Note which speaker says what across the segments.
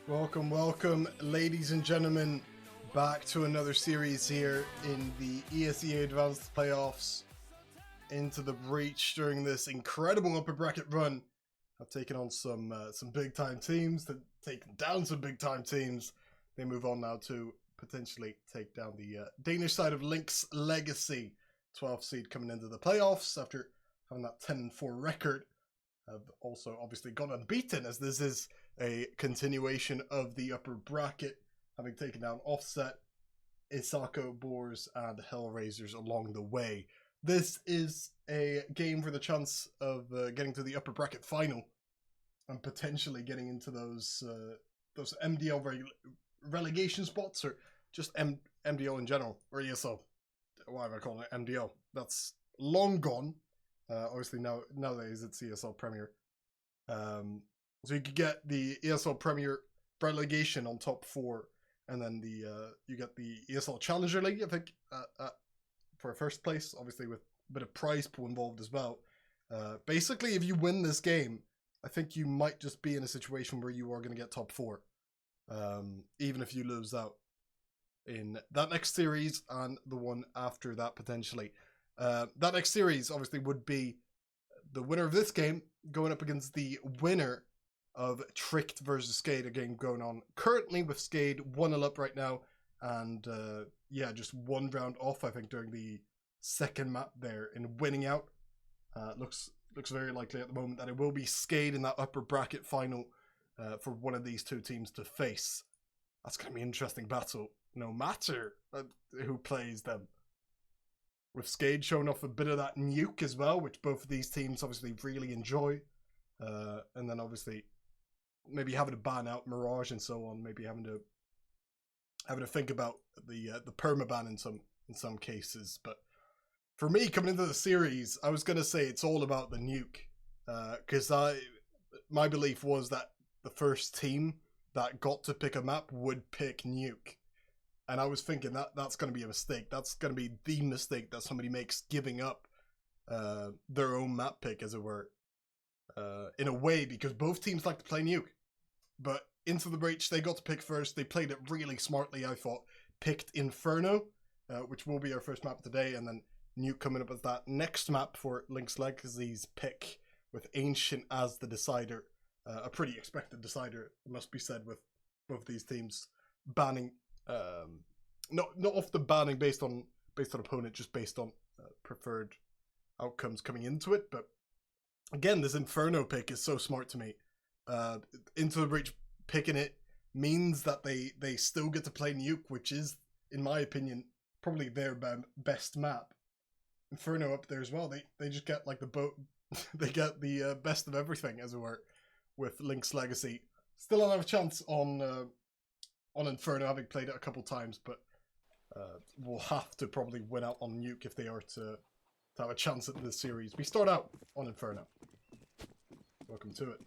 Speaker 1: Welcome, ladies and gentlemen, back to another series here in the ESEA Advanced Playoffs. Into the breach during this incredible upper bracket run. I've taken on some big time teams, taken down some big time teams. They move on now to potentially take down the Danish side of Linx Legacy, 12th seed coming into the playoffs after having that 10-4 record. Have also obviously gone unbeaten, as this is a continuation of the upper bracket, having taken down Offset, Isako, Boars, and Hellraisers along the way. This is a game for the chance of getting to the upper bracket final and potentially getting into those MDL relegation spots, or just MDL in general, or ESO. Why am I calling it MDL? That's long gone. Obviously nowadays it's ESL Premier. So you could get the ESL Premier relegation on top 4, and then you get the ESL Challenger League, I think, for first place, obviously with a bit of prize pool involved as well. Basically, if you win this game, I think you might just be in a situation where you are going to get top 4, even if you lose out in that next series and the one after that potentially. That next series obviously would be the winner of this game going up against the winner of Tricked versus Skade, a game going on currently with Skade 1-0 up right now, and yeah, just one round off, I think, during the second map there in winning out. Looks very likely at the moment that it will be Skade in that upper bracket final for one of these two teams to face. That's going to be an interesting battle, no matter who plays them. With Skade showing off a bit of that nuke as well, which both of these teams obviously really enjoy. And then obviously maybe having to ban out Mirage and so on, maybe having to think about the permaban in some cases. But for me, coming into the series, I was gonna say it's all about the nuke, because my belief was that the first team that got to pick a map would pick nuke, and I was thinking that's gonna be a mistake. That's gonna be the mistake that somebody makes, giving up their own map pick, as it were, in a way, because both teams like to play nuke. But into the breach, they got to pick first. They played it really smartly, I thought. Picked Inferno, which will be our first map today, and then nuke coming up as that next map for Linx Legacy's pick, with Ancient as the decider. A pretty expected decider, it must be said, with both these teams banning, not off the banning based on opponent, just based on preferred outcomes coming into it. But again, this Inferno pick is so smart to me. Into the breach picking it means that they still get to play nuke, which is, in my opinion, probably their best map. Inferno up there as well. They just get like the boat. They get the best of everything, as it were, with Linx Legacy. Still don't have a chance on Inferno, having played it a couple times, but we'll have to probably win out on nuke if they are to have a chance at this series. We start out on Inferno. Welcome to it.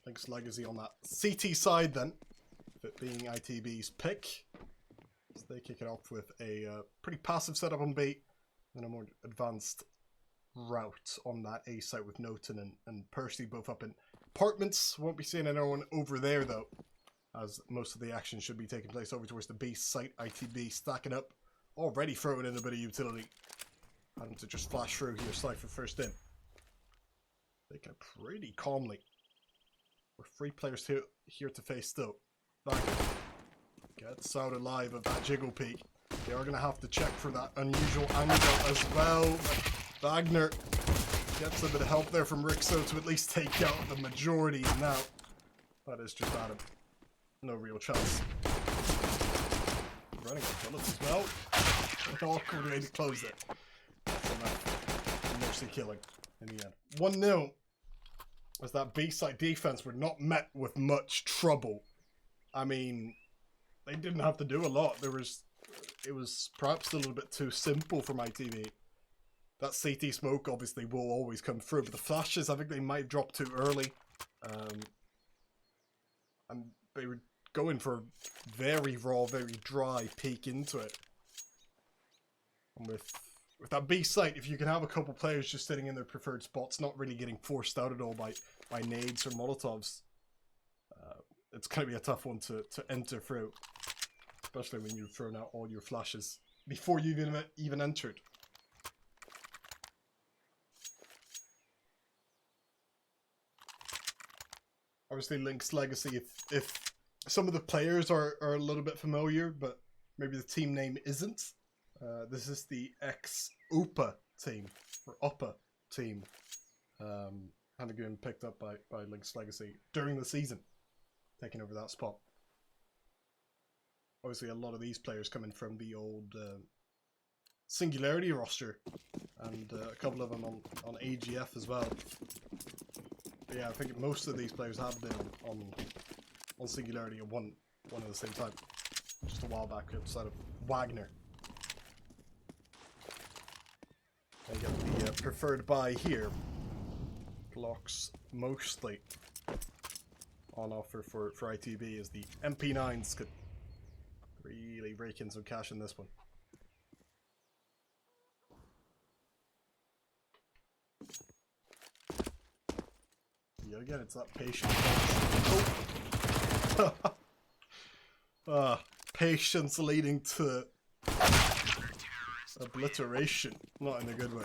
Speaker 1: Linx Legacy on that CT side then, with it being ITB's pick. So they kick it off with a pretty passive setup on B, and a more advanced route on that A site with Noten and Percy both up in apartments. Won't be seeing anyone over there though, as most of the action should be taking place over towards the B site. ITB stacking up, already throwing in a bit of utility. Having to just flash through here, Cypher first in. Taking it pretty calmly. We're 3 players here to face still. Wagner gets out alive of that jiggle peak. They are going to have to check for that unusual angle as well. Wagner gets a bit of help there from Rixo to at least take out the majority. Now, that is just Adam. No real chance. Running with bullets as well. An awkward way to close it. That's enough. Mostly killing in the end. 1-0. As that B-side defense were not met with much trouble. I mean, they didn't have to do a lot. It was perhaps a little bit too simple for my ITB. That CT smoke obviously will always come through, but the flashes, I think they might drop too early. And they were going for a very raw, very dry peek into it. And with that B site, if you can have a couple players just sitting in their preferred spots, not really getting forced out at all by nades or molotovs, it's going to be a tough one to enter through. Especially when you've thrown out all your flashes before you even entered. Obviously, Linx Legacy, if some of the players are a little bit familiar, but maybe the team name isn't. This is the ex-UPA team, or UPA team. Having been picked up by Linx Legacy during the season, taking over that spot. Obviously, a lot of these players coming from the old Singularity roster, and a couple of them on AGF as well. But yeah, I think most of these players have been on Singularity at one at the same time, just a while back outside of Wagner. I get the preferred buy here. Glocks mostly on offer for ITB, as the MP9s could really rake in some cash in this one. Yeah, again, it's that patience. Oh. Patience leading to obliteration, not in a good way.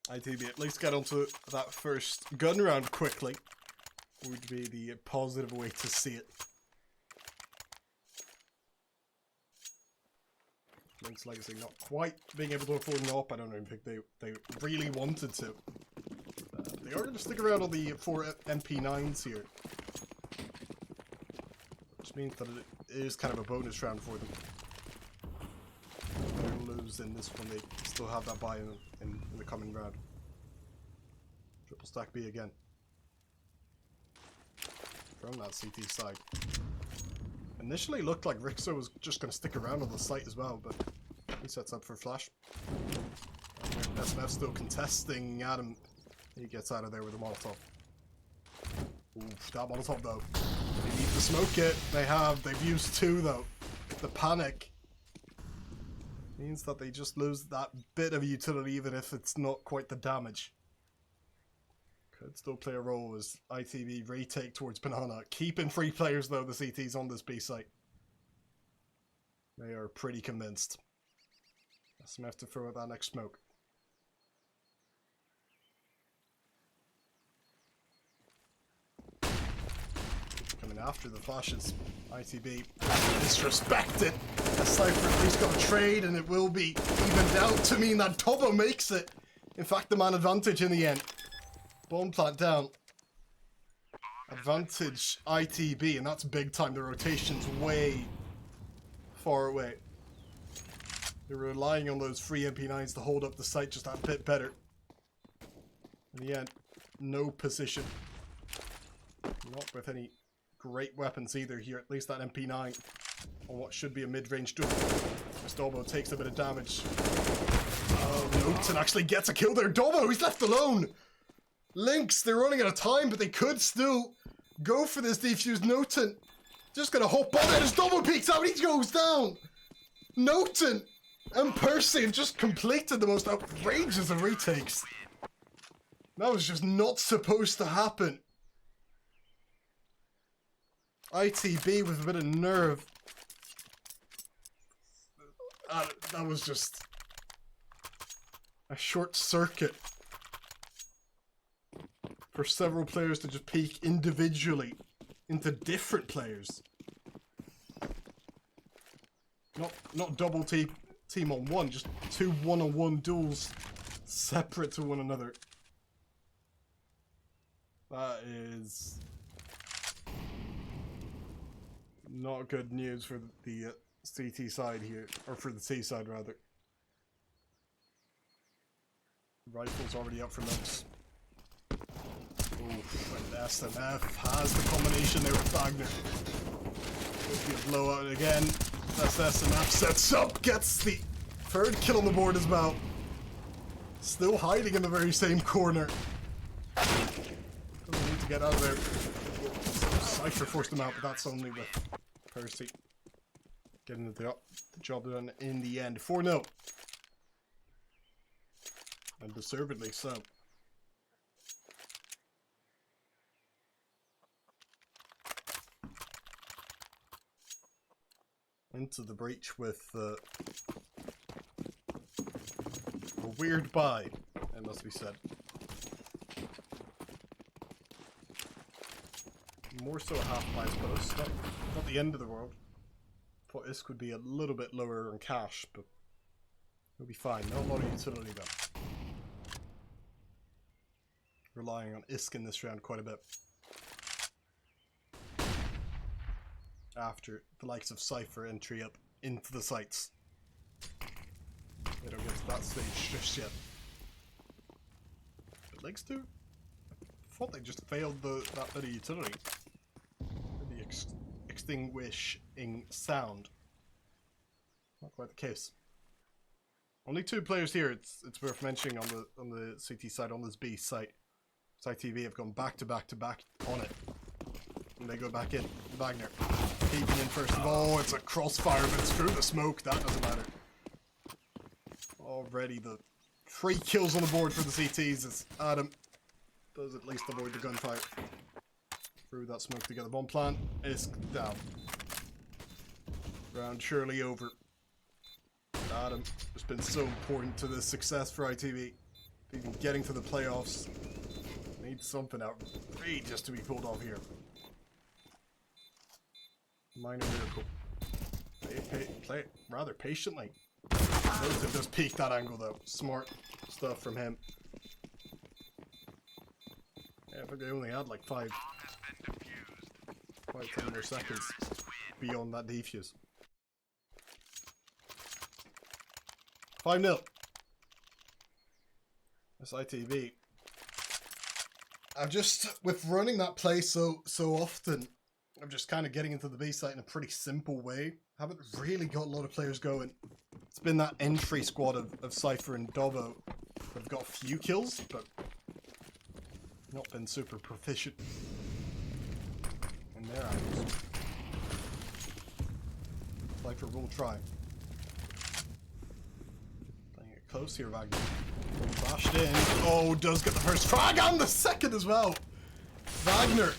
Speaker 1: ITB at least get onto that first gun round quickly would be the positive way to see it. Linx Legacy not quite being able to afford an op. I don't even think they really wanted to. They are going to stick around on the 4 MP9s here, which means that it is kind of a bonus round for them. They'll lose in this one, they still have that buy in the coming round. Triple stack B again from that CT side. Initially looked like Rixo was just going to stick around on the site as well, but he sets up for flash. SMF still contesting at him. He gets out of there with a Molotov. Oof, that Molotov though. They need to smoke it. They have. They've used 2 though. The panic means that they just lose that bit of utility, even if it's not quite the damage. Could still play a role as ITB retake towards Banana. Keeping 3 players though, the CTs on this B site. They are pretty convinced. SMF to throw out that next smoke. Coming after the flashes. ITB disrespected. A Cypher at least got a trade, and it will be evened out to mean that Tobo makes it. In fact, the man advantage in the end. Bomb plant down. Advantage ITB, and that's big time. The rotation's way far away. They're relying on those free MP9s to hold up the site just that bit better. In the end, no position. Not with any great weapons either here, at least that MP9 on what should be a mid-range duel. Dobo takes a bit of damage. Oh, Noten actually gets a kill there. Dobo, he's left alone! Linx, they're running out of time, but they could still go for this defuse. Noten just gonna hop on it as Dobo peeks out, he goes down! Noten and Percy have just completed the most outrageous of retakes. That was just not supposed to happen. ITB with a bit of nerve. That was just a short circuit for several players to just peek individually into different players. Not double team on one, just 2 one-on-one duels separate to one another. That is not good news for the CT side here, or for the T side rather. Rifle's already up for Linx. Oof, and SMF has the combination there with Wagner. Could be a blowout again. That's SMF sets up, gets the 3rd kill on the board as well. Still hiding in the very same corner. Doesn't need to get out of there. Cypher forced him out, but that's only with Percy getting the job done in the end. 4-0. And deservedly so. Into the breach with a weird buy, it must be said. More so a half buy, I suppose. Not the end of the world. Thought ISK would be a little bit lower on cash, but it'll be fine. Not a lot of utility though. Relying on ISK in this round quite a bit. After the likes of Cypher entry up into the sites. They don't get to that stage just yet. But Linx do? I thought they just failed that bit of utility. The extinguishing sound. Not quite the case. Only 2 players here. It's worth mentioning on the CT side, on this B site. ITB have gone back to back to back on it. And they go back in. Wagner peeking in first of all. It's a crossfire, but it's through the smoke. That doesn't matter. Already the 3 kills on the board for the CTs as Adam does at least avoid the gunfire. Through that smoke to get the bomb plant. ISK down. Round surely over. Adam has been so important to this success for ITB. Even getting to the playoffs. Need something outrageous to be pulled off here. Minor miracle. Play it rather patiently. Noted just peek that angle though. Smart stuff from him. Yeah, I think they only had like 5 10 more seconds beyond that defuse. 5-0. That's ITB. I've just, with running that play so often, I'm just kind of getting into the B site in a pretty simple way. Haven't really got a lot of players going. It's been that entry squad of Cypher and Dobbo that have got a few kills, but not been super proficient in their angles. Cypher will try. Playing it close here, Wagner. Flashed in. Oh, does get the first frag and the second as well. Wagner.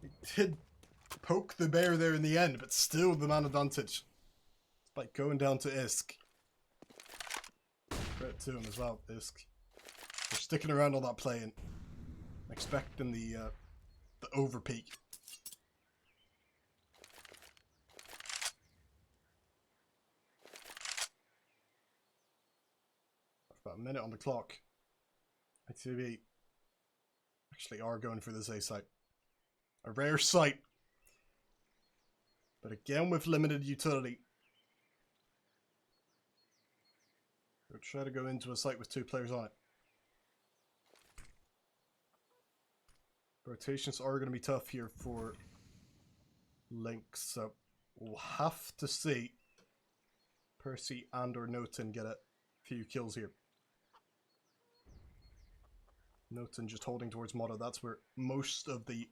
Speaker 1: He did poke the bear there in the end, but still the man advantage. Despite going down to ISK. Credit to him as well, ISK. They're sticking around on that play and expecting the over peak. About a minute on the clock. ITB actually are going for this A site. A rare site. But again with limited utility. We'll try to go into a site with 2 players on it. Rotations are going to be tough here for Linx, so we'll have to see Percy and or Noten get a few kills here. Noten just holding towards Motto. That's where most of the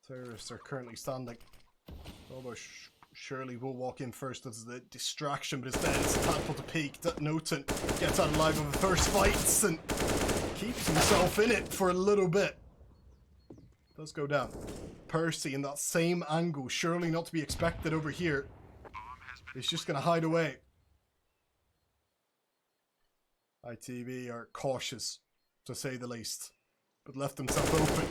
Speaker 1: terrorists are currently standing. Although surely will walk in first as the distraction, but instead it's Tadpole to peek. Noten gets out alive of the first fights and keeps himself in it for a little bit. Does go down. Percy in that same angle, surely not to be expected over here. He's just going to hide away. ITB are cautious, to say the least, but left himself open.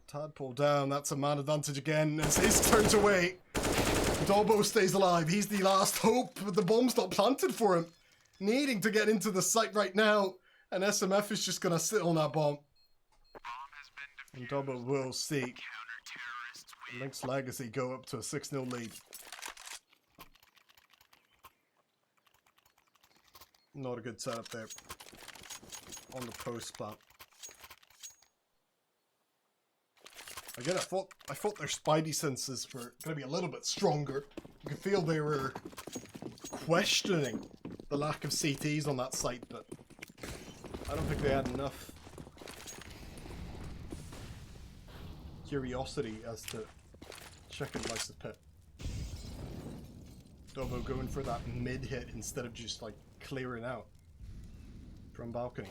Speaker 1: Tadpole down, that's a man advantage again as his turns away. Dobbo stays alive, he's the last hope, but the bomb's not planted for him. Needing to get into the site right now, and SMF is just going to sit on that bomb. And Dobbo will see Linx Legacy go up to a 6-0 lead. Not a good setup there on the post plant. Again, I thought their spidey senses were going to be a little bit stronger. You could feel they were questioning the lack of CTs on that site, but I don't think they had enough curiosity as to checking Lysis Pit. Dobbo going for that mid hit instead of just like clearing out from balcony.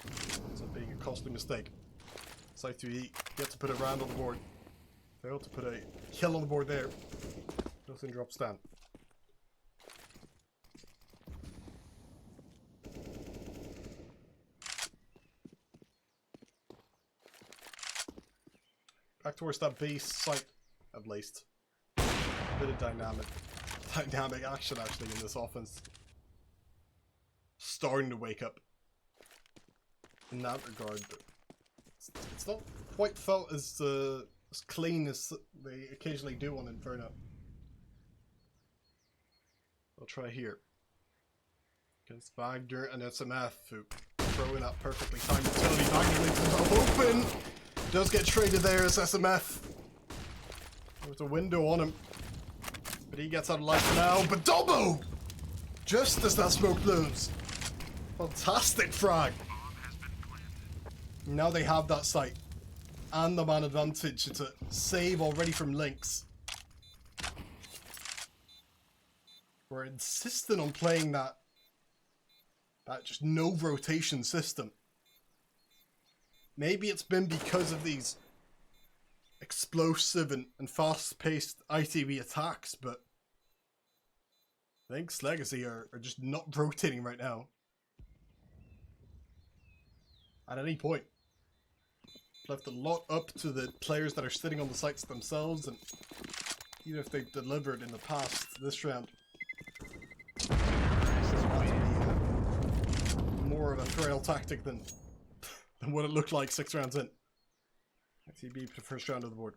Speaker 1: Ends up being a costly mistake. Site 2E get to put a round on the board. Failed to put a kill on the board there. Nothing drops down. Back towards that base site, at least. A bit of dynamic action actually in this offense. Starting to wake up in that regard, but it's not quite felt as clean as they occasionally do on Inferno. I'll try here. Against Wagner and SMF, who throw in that perfectly timed utility. Wagner leaves himself open! Does get traded there as SMF. There's a window on him. But he gets out of life now. But Dobbo! Just as that smoke blooms. Fantastic frag. Now they have that site. And the man advantage. It's a save already from Linx. We're insistent on playing that just no rotation system. Maybe it's been because of these explosive and fast-paced ITB attacks, but Linx Legacy are just not rotating right now. At any point. Left a lot up to the players that are sitting on the sites themselves, and even if they've delivered in the past, this round this is about to be more of a trail tactic than what it looked like 6 rounds in. ITB for the first round of the board.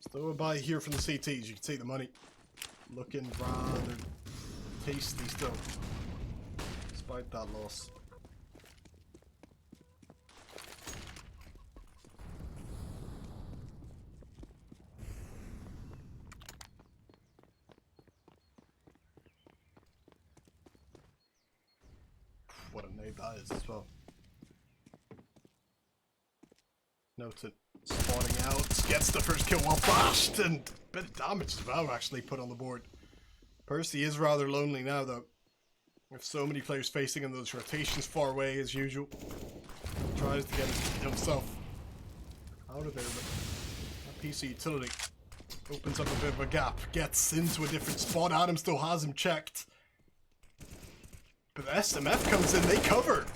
Speaker 1: Still a buy here from the CTs. You can see the money looking rather tasty still, despite that loss. What a nade that is as well. Noted. Spawning out, gets the first kill while flashed, and a bit of damage as well actually put on the board. Percy is rather lonely now though. With so many players facing him, those rotations far away as usual. Tries to get himself out of there, but that piece of utility opens up a bit of a gap. Gets into a different spot. Adam still has him checked. But SMF comes in, they cover.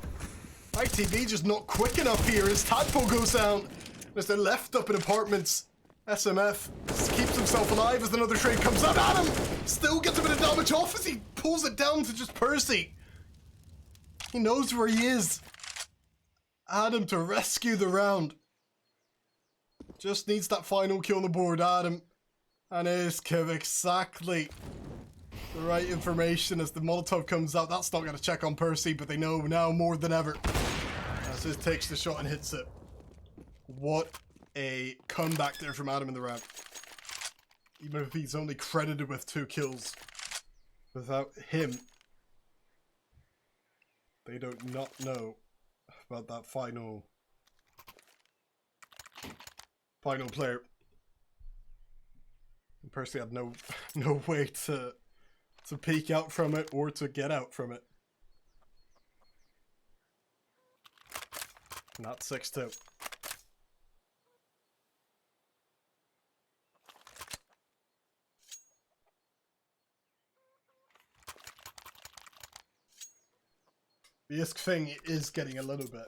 Speaker 1: ITB just not quick enough here as Tadpole goes down. As they're left up in apartments, SMF keeps himself alive as another trade comes out. Adam still gets a bit of damage off as he pulls it down to just Percy. He knows where he is. Adam to rescue the round. Just needs that final kill on the board, Adam. And Isk have exactly the right information as the Molotov comes out. That's not going to check on Percy, but they know now more than ever. As his takes the shot and hits it. What a comeback there from Adam in the round. Even if he's only credited with 2 kills. Without him, they do not know about that final player. And Percy had no way to peek out from it or to get out from it. And that's 6-2. The ISK thing is getting a little bit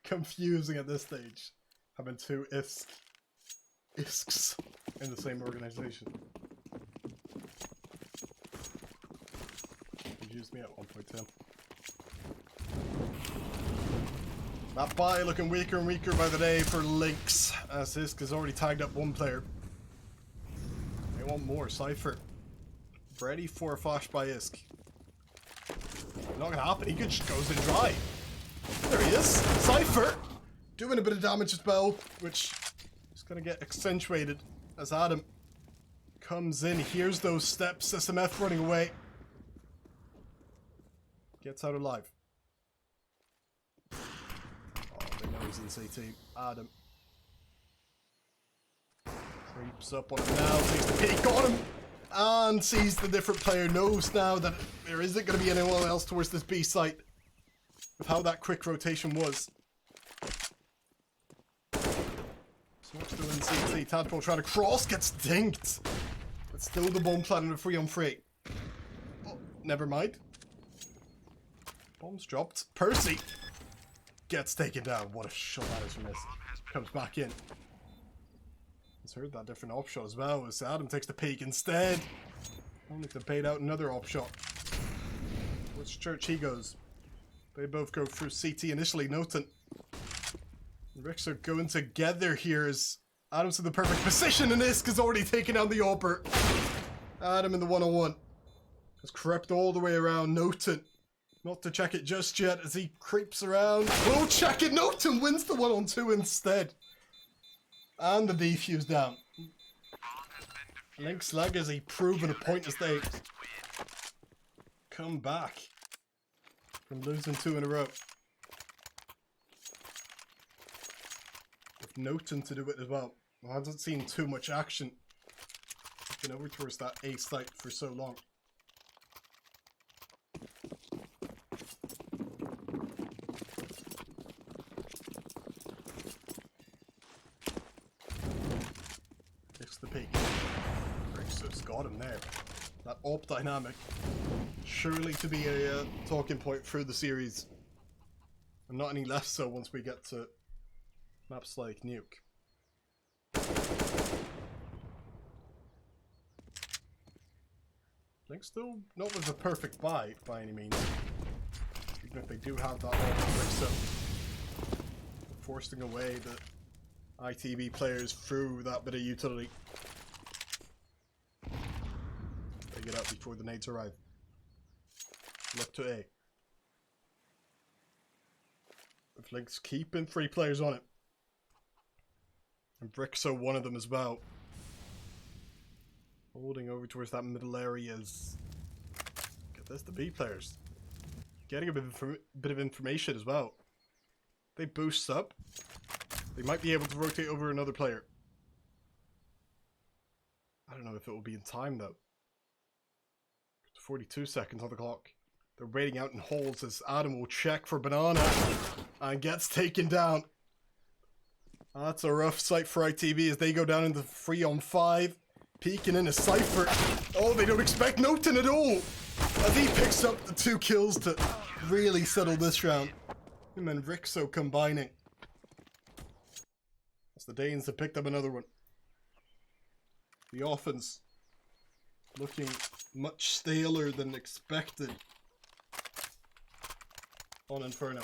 Speaker 1: confusing at this stage. Having 2 ISKs in the same organization. Confused me at 1.10. That buy looking weaker and weaker by the day for Linx, as ISK has already tagged up 1 player. They want more. Cypher. Ready for a flash by ISK. Not gonna happen. He could just goes in dry. There he is. Cypher doing a bit of damage as well, which is gonna get accentuated as Adam comes in. Hears those steps. SMF running away. Gets out alive. Oh, they know players in CT. Adam creeps up on him now, takes the peek on him, and sees the different player. Knows now that there isn't going to be anyone else towards this B site with how that quick rotation was. So much still in CT. Tadpole trying to cross, gets dinked. But still the bomb planted a 3-on-3. Oh, never mind. Bomb's dropped. Percy gets taken down. What a shot that is from this. Comes back in. He's heard that different op shot as well, as Adam takes the peek instead. Only to bait out another op shot. Which church he goes. They both go through CT initially. Noten. Ricks are going together here as Adam's in the perfect position, and Isk has already taken out the AWPer. Adam in the 1-on-1 has crept all the way around Noten. Not to check it just yet as he creeps around. Will check it. Noten wins the 1-on-2 instead. And the defuse down. Linx leg as he proven a point as they come back from losing 2 in a row. With Noten to do it as well. I haven't seen too much action. Been over towards that A site for so long. Takes the peak. Brixo's got him there. That AWP dynamic. Surely to be a talking point through the series. And not any less so once we get to maps like Nuke. Linx still not with a perfect buy by any means. Even if they do have that AWP, so forcing away the ITB players through that bit of utility. They get out before the nades arrive. Look to A. With Linx keeping 3 players on it. And Brixo one of them as well. Holding over towards that middle areas. Get this, the B players. Getting a bit of information as well. They boost up. They might be able to rotate over another player. I don't know if it will be in time though. 42 seconds on the clock. They're waiting out in holes as Adam will check for banana and gets taken down. That's a rough sight for ITB as they go down into 3-on-5. Peeking in a Cypher. Oh, they don't expect Noten at all. As he picks up the 2 kills to really settle this round. Him and Rixo combining. As the Danes have picked up another one. The offense looking much staler than expected on Inferno.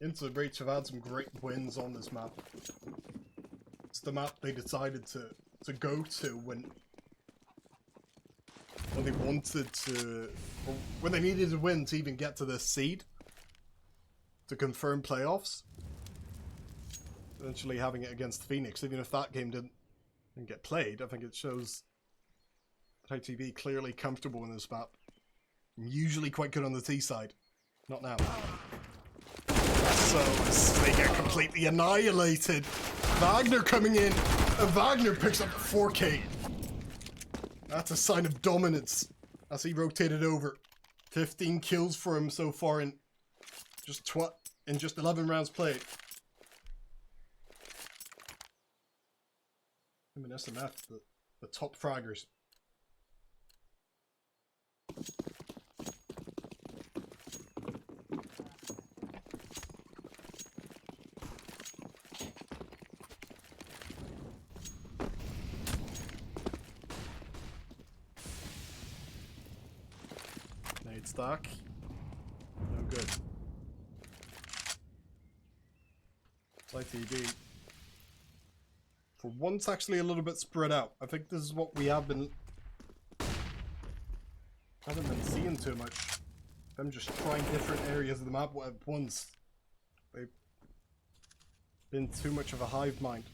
Speaker 1: Into the Breach have had some great wins on this map. It's the map they decided to go to when they wanted to, or when they needed to win to even get to this seed to confirm playoffs. Eventually having it against Phoenix, even if that game didn't get played, I think it shows that ITB clearly comfortable in this map. Usually quite good on the T side. Not now. So they get completely annihilated. Wagner coming in, and Wagner picks up 4K. That's a sign of dominance as he rotated over. 15 kills for him so far in just 11 rounds played. Him and SMF, the top fraggers. Nade stock. No good. It's ITB. For once, actually a little bit spread out. I think this is what we haven't been seeing too much. Them just trying different areas of the map at once. They've been too much of a hive mind.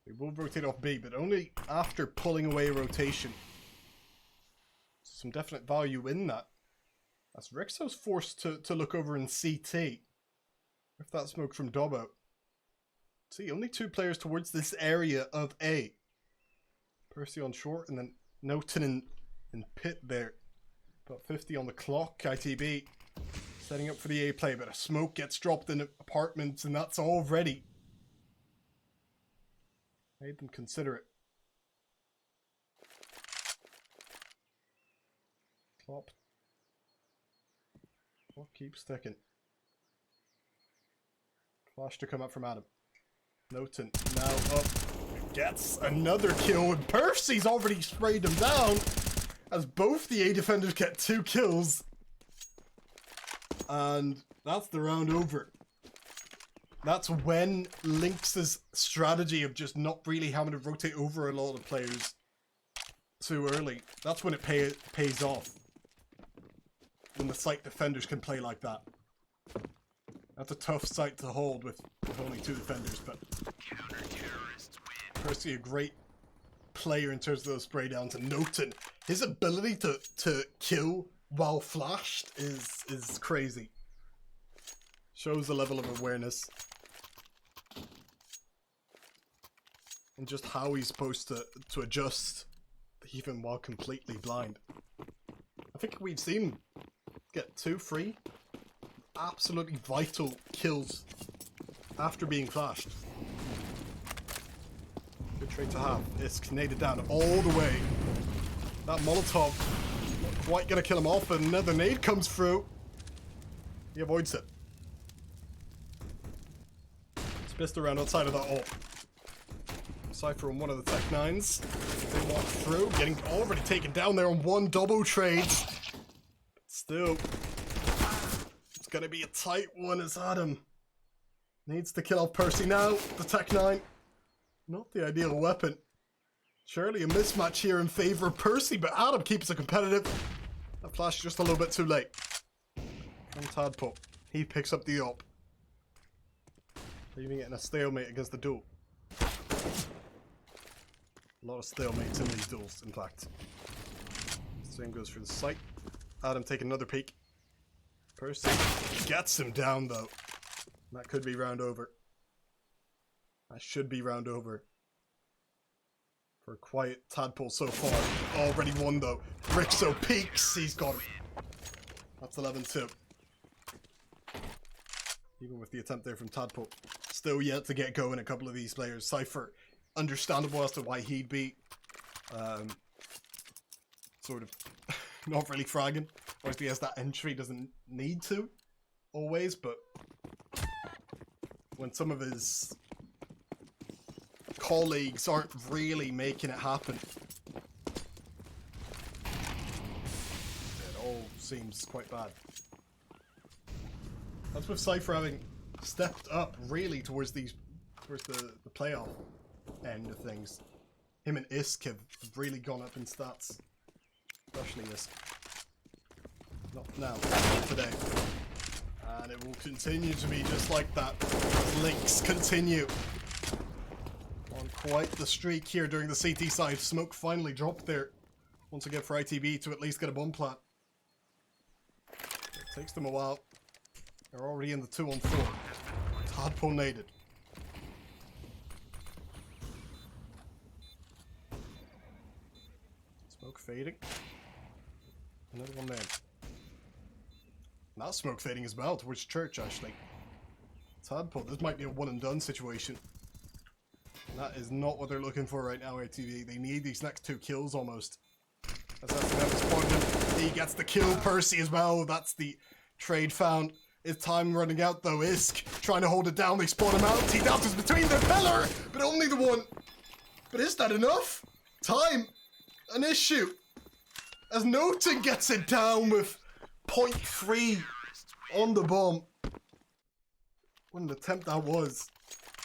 Speaker 1: They will rotate off B, but only after pulling away rotation. Some definite value in that. As Rixo's forced to look over in CT. If that smoke from Dobbo. See, only 2 players towards this area of A. Percy on short, and then Noten in pit there. About 50 on the clock. ITB setting up for the A play, but a smoke gets dropped in apartments, and that's all ready. Made them consider it. Clock keeps ticking. Flash to come up from Adam. Noten now up. Gets another kill, and Percy's already sprayed him down as both the A defenders get 2 kills. And that's the round over. That's when Linx's strategy of just not really having to rotate over a lot of players too early, that's when it pays off. When the site defenders can play like that. That's a tough site to hold with only 2 defenders, but Percy a great player in terms of those spray downs, and Noten, his ability to kill while flashed is crazy. Shows the level of awareness. And just how he's supposed to adjust even while completely blind. I think we've seen him get 2 free absolutely vital kills after being flashed. Good trade to have. Isk naded down all the way. That Molotov not quite gonna kill him off, but another nade comes through. He avoids it. Spissed around outside of that ult. Cypher on one of the Tech 9s. They walk through, getting already taken down there on 1 double trade. But still, it's gonna be a tight one as Adam needs to kill off Percy now. The Tech 9, not the ideal weapon. Surely a mismatch here in favor of Percy, but Adam keeps it competitive. That flash just a little bit too late. From Tadpole, he picks up the op, leaving it in a stalemate against the duel. A lot of stalemates in these duels, in fact. Same goes for the site. Adam taking another peek. Percy gets him down though. That could be round over. That should be round over. For a quiet Tadpole so far. Already won though. Rixo peeks. He's got him. That's 11-2. Even with the attempt there from Tadpole. Still yet to get going a couple of these players. Cypher, understandable as to why he'd be sort of not really fragging. Obviously as that entry doesn't need to always, but when some of his colleagues aren't really making it happen, it all seems quite bad. That's with Cypher having stepped up really towards the playoff end of things. Him and Isk have really gone up in stats. Especially Isk. Not now, not today. And it will continue to be just like that. Linx continue on quite the streak here during the CT side. Smoke finally dropped there. Once again for ITB to at least get a bomb plant. It takes them a while. They're already in the 2-on-4. Tadpole naded. Smoke fading. Another one there. Now smoke fading as well towards church actually. Tadpole, this might be a one and done situation. That is not what they're looking for right now, ITV. They need these next 2 kills almost. As that's he gets the kill. Percy as well. That's the trade found. It's time running out though. Isk trying to hold it down. They spawn him out. He dances between their pillar, but only the one. But is that enough? Time, an issue. As Noten gets it down with 0.3 on the bomb. What an attempt that was.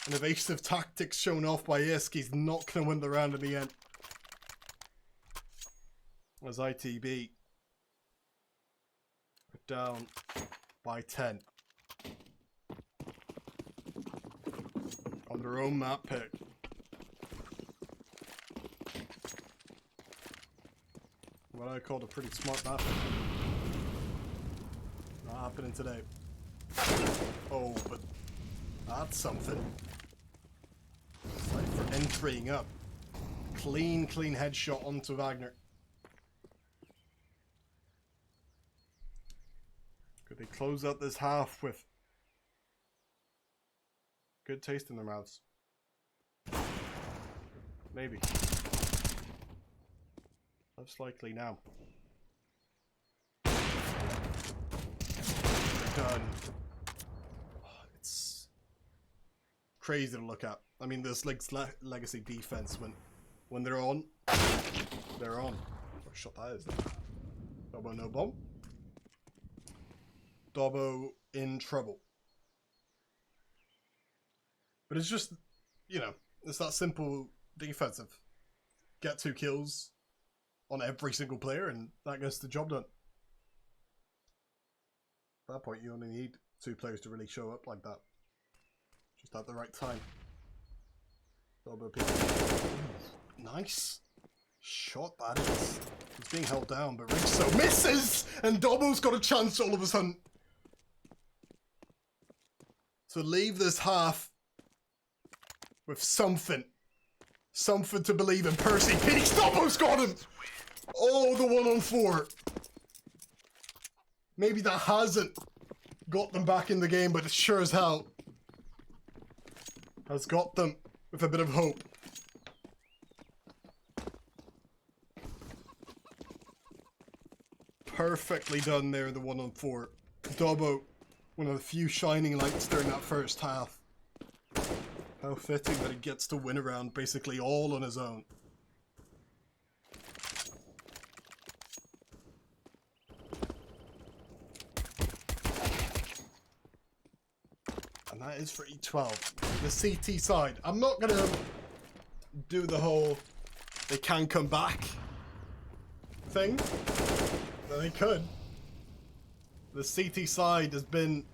Speaker 1: An evasive tactics shown off by Isk. He's not going to win the round in the end. As ITB are down by 10. On their own map pick. What I called a pretty smart map pick. Not happening today. Oh, but that's something. Like for entering up. Clean headshot onto Wagner. Could they close out this half with good taste in their mouths? Maybe. Less likely now. They're done. Oh, it's crazy to look at. I mean, this legacy defense, when they're on, they're on. What shot that is? Dobbo no bomb. Dobbo in trouble. But it's just, you know, it's that simple defensive. Get 2 kills on every single player and that gets the job done. At that point you only need 2 players to really show up like that. Just at the right time. Nice shot that is. He's being held down but Rizzo misses and Dobbo's got a chance all of a sudden to leave this half with something to believe in. Percy Peaks, Dobbo's got him! Oh, the 1-on-4. Maybe that hasn't got them back in the game, but it sure as hell has got them with a bit of hope. Perfectly done there, the 1-on-4. Dobbo, one of the few shining lights during that first half. How fitting that he gets to win around basically all on his own. And that is for E12. The CT side. I'm not going to do the whole they can come back thing. But they could. The CT side has been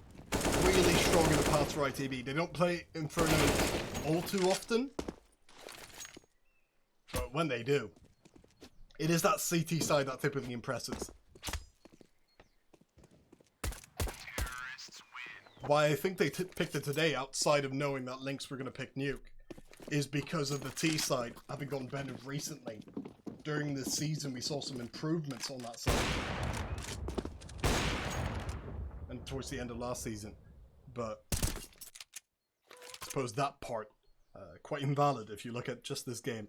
Speaker 1: really strong in the past for ITB. They don't play Inferno all too often. But when they do, it is that CT side that typically impresses. Why I think they picked it today, outside of knowing that Linx were going to pick Nuke, is because of the T side having gotten better recently. During this season, we saw some improvements on that side. And towards the end of last season. But I suppose that part, quite invalid if you look at just this game.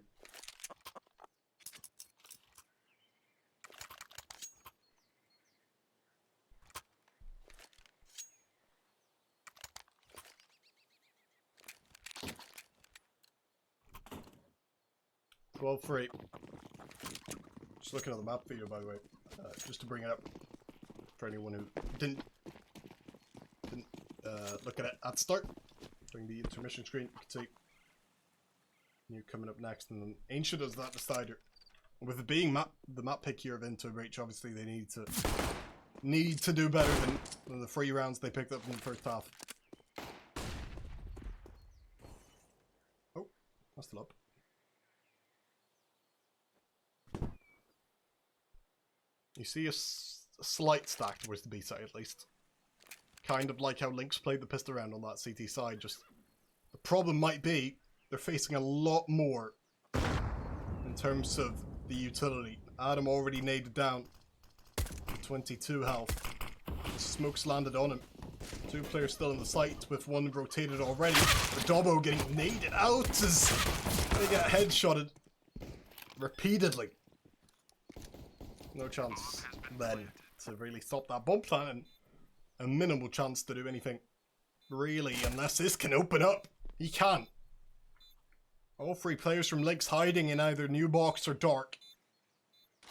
Speaker 1: Well, for 8. Just looking at the map video, by the way, just to bring it up for anyone who didn't look at it at start during the intermission screen. You can see you coming up next, and then Ancient does that decider. With it being the map pick here of Into Reach, obviously they need to do better than the 3 rounds they picked up in the first half. Oh, that's still up. You see a slight stack towards the B side, at least. Kind of like how Linx played the pistol round on that CT side. Just the problem might be they're facing a lot more in terms of the utility. Adam already naded down 22 health. The smoke's landed on him. 2 players still in the site with 1 rotated already. The Dobbo getting naded out as they get headshotted repeatedly. No chance then to really stop that bomb plan, and a minimal chance to do anything really unless this can open up. He can't. All 3 players from Linx hiding in either new box or dark.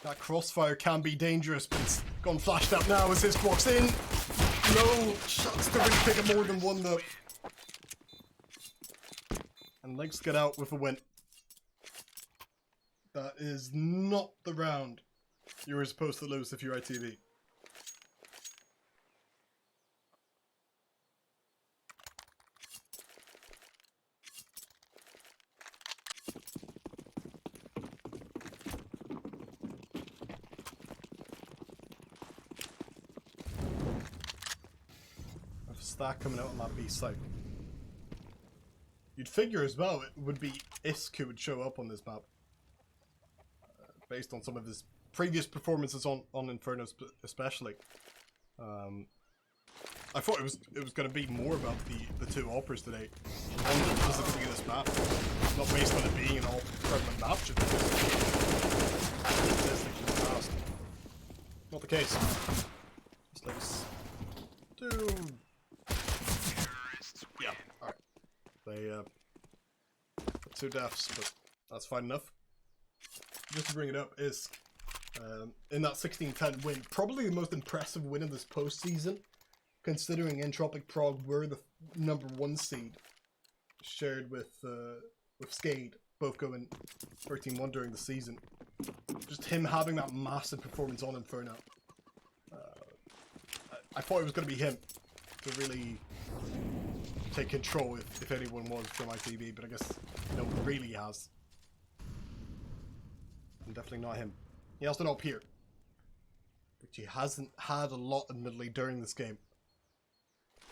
Speaker 1: That crossfire can be dangerous, but it's gone flashed up now as his walks in. No shots to really pick up more than 1 though. And Linx get out with a win. That is not the round you were supposed to lose if you're ITB. What's that coming out on that B side? You'd figure as well it would be ISK who would show up on this map. Based on some of his previous performances on Inferno especially. I thought it was going to be more about the two operas today. And specifically this map. Not based on it being an all-prevalent map, just because it's in the past. Not the case. Just let's do... Yeah, alright. They got 2 deaths, but that's fine enough. Just to bring it up, is in that 16-10 win, probably the most impressive win of this postseason, considering Entropic Prague were the #1 seed, shared with Skade, both going 13-1 during the season. Just him having that massive performance on Inferno. I thought it was going to be him to really take control if anyone was from ITB, but I guess no one really has. And definitely not him. He has an up here, which he hasn't had a lot admittedly during this game.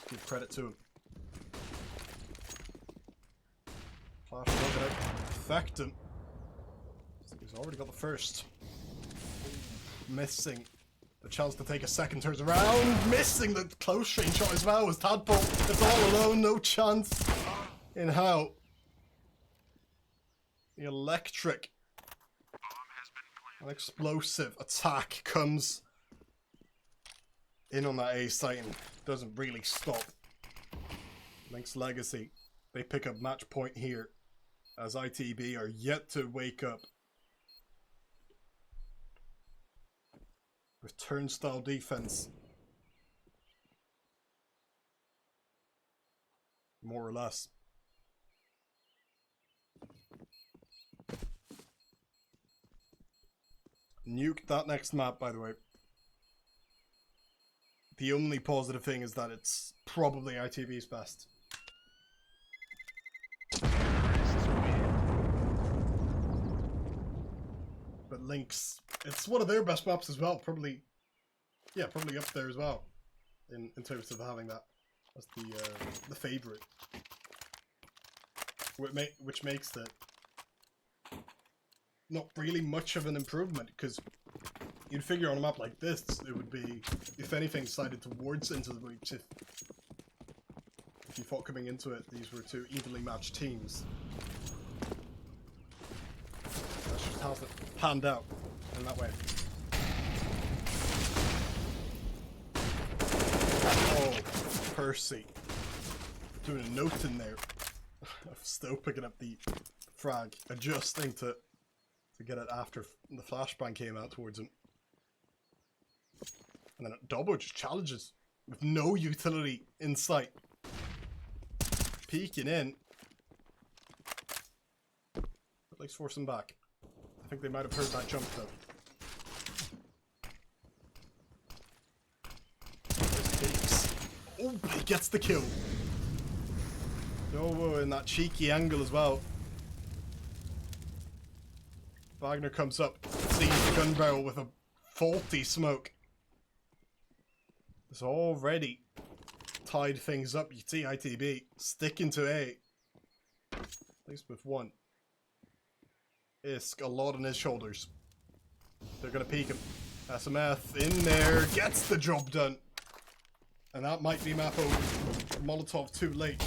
Speaker 1: Give credit to him. Flash not gonna affect him. He's already got the first. Missing the chance to take a second, turns around, missing the close range shot as well as Tadpole. It's all alone, no chance in how. The electric, an explosive attack comes in on that A site and doesn't really stop. Linx Legacy, they pick up match point here as ITB are yet to wake up. With turnstile defense. More or less. Nuked that next map, by the way. The only positive thing is that it's probably ITV's best. But Linx, it's one of their best maps as well. Probably, yeah, probably up there as well. In terms of having that as the favorite, which makes it not really much of an improvement, because you'd figure on a map like this it would be, if anything, sided towards into the breach. If you thought coming into it these were two evenly matched teams. That just hasn't panned out in that way. Oh, Percy doing a note in there. Still picking up the frag, adjusting to get it after the flashbang came out towards him. And then Dobbo just challenges with no utility in sight. Peeking in. At least force him back. I think they might have heard that jump though. Oh, he gets the kill. Dobbo in that cheeky angle as well. Wagner comes up, sees the gun barrel with a faulty smoke. It's already tied things up. You see ITB sticking to A. At least with one. Isk, a lot on his shoulders. They're going to peek him. SMF in there, gets the job done. And that might be map over. Molotov too late.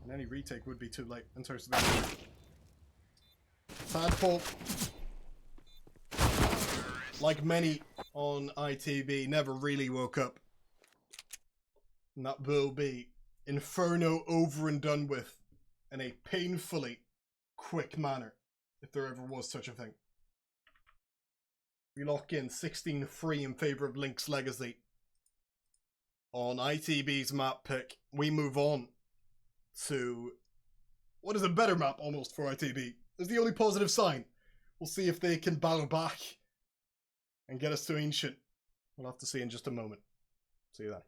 Speaker 1: And any retake would be too late in terms of the Tadpole, like many on ITB, never really woke up. And that will be Inferno over and done with in a painfully quick manner, if there ever was such a thing. We lock in 16-3 in favour of Linx Legacy. On ITB's map pick, we move on to what is a better map almost for ITB. It's the only positive sign. We'll see if they can battle back and get us to Ancient. We'll have to see in just a moment. See you then.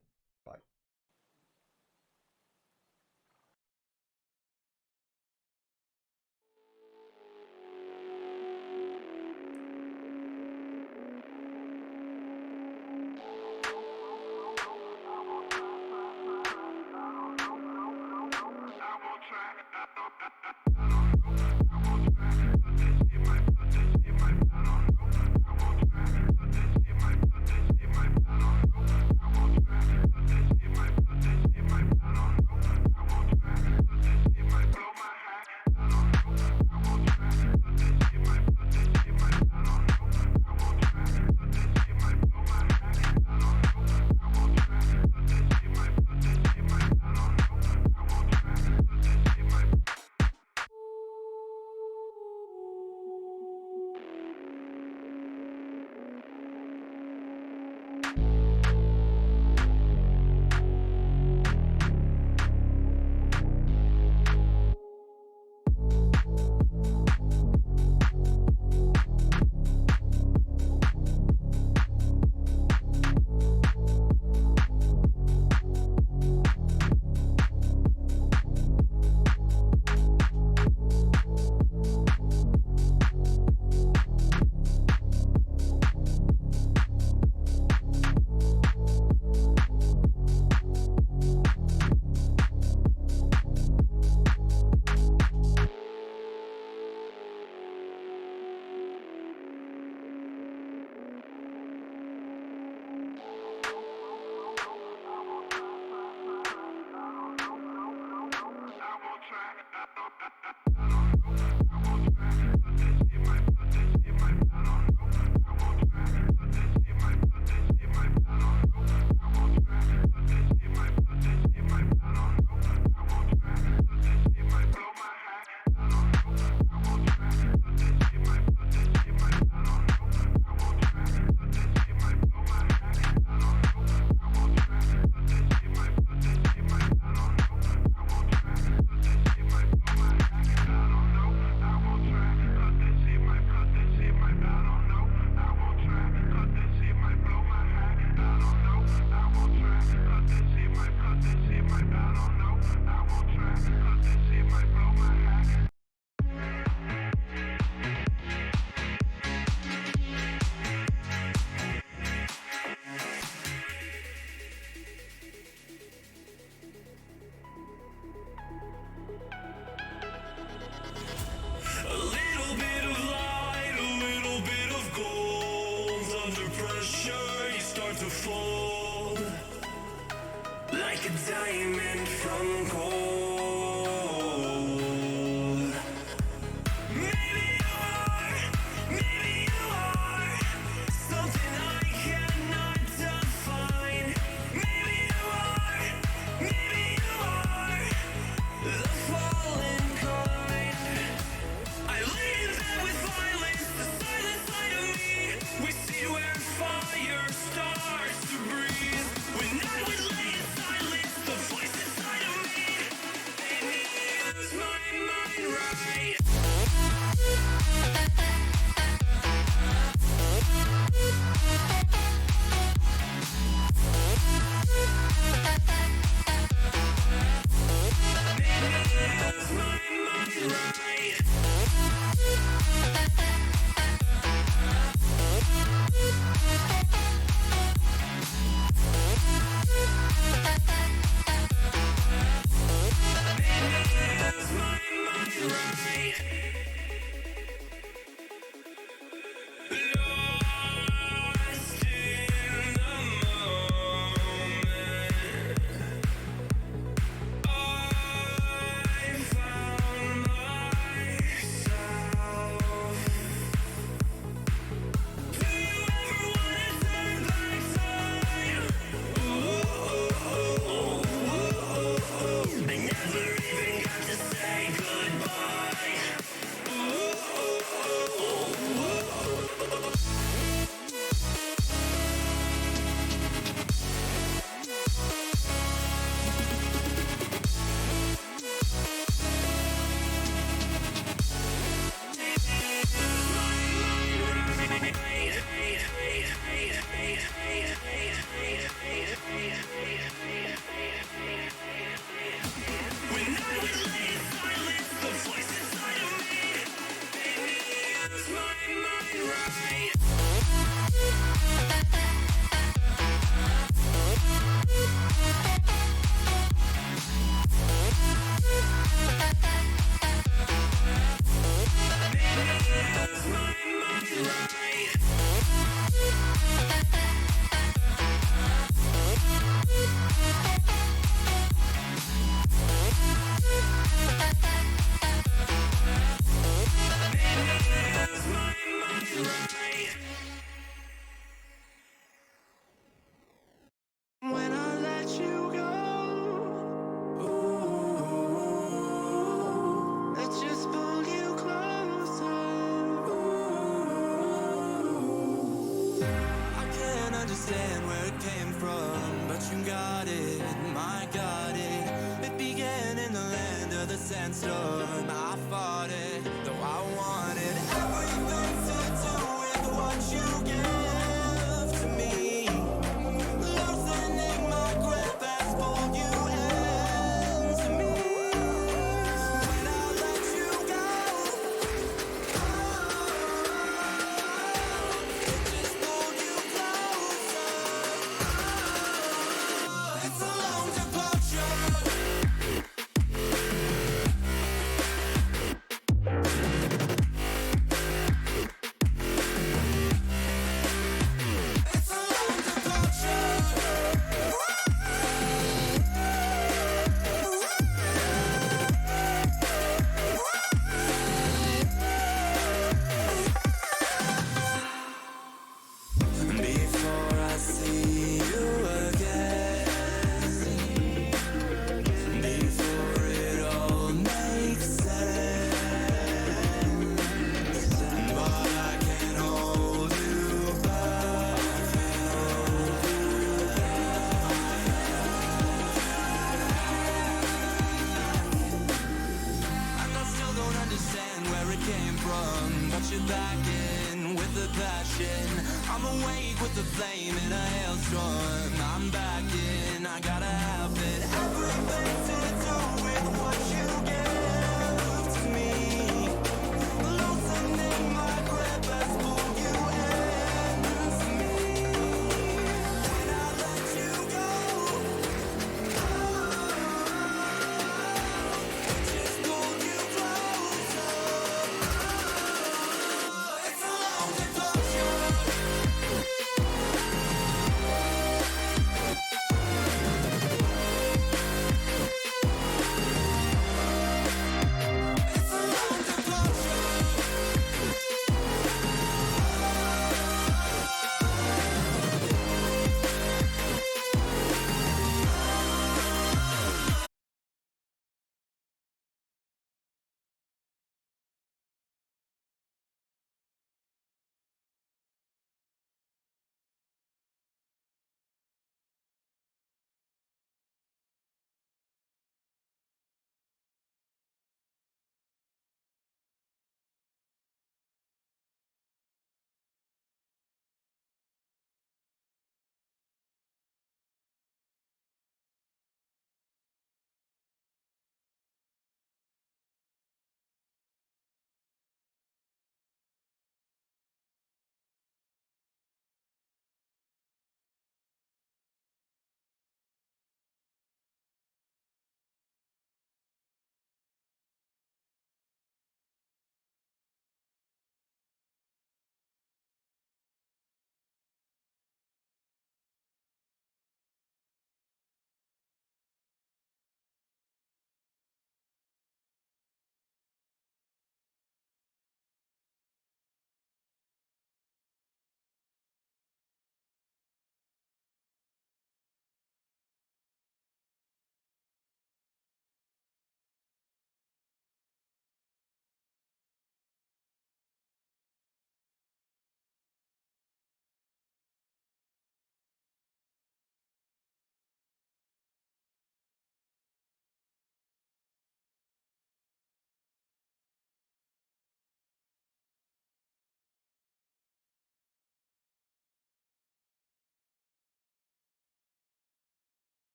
Speaker 1: Bye.
Speaker 2: When I let you go, ooh, I just pulled you closer. Ooh, I can't understand where it came from, but you got it, I got it. It began in the land of the sandstorm. I fought it, though I wanted everything to do with what you give to me. Loosening my grip as pulled you into me. When I let you go, it just pulled you closer. It's a long departure. It's a long departure. Before I see you again, before it all makes sense, but I can't hold you back. And I still don't understand where it came from, but you're back in with the passion. I'm awake with the flame in a hailstorm. I'm back in, I gotta have it. Everything to do with what you give to me. Loosening my grip as pulled you into me. When I let you go, it just pulled you closer. It's a long departure.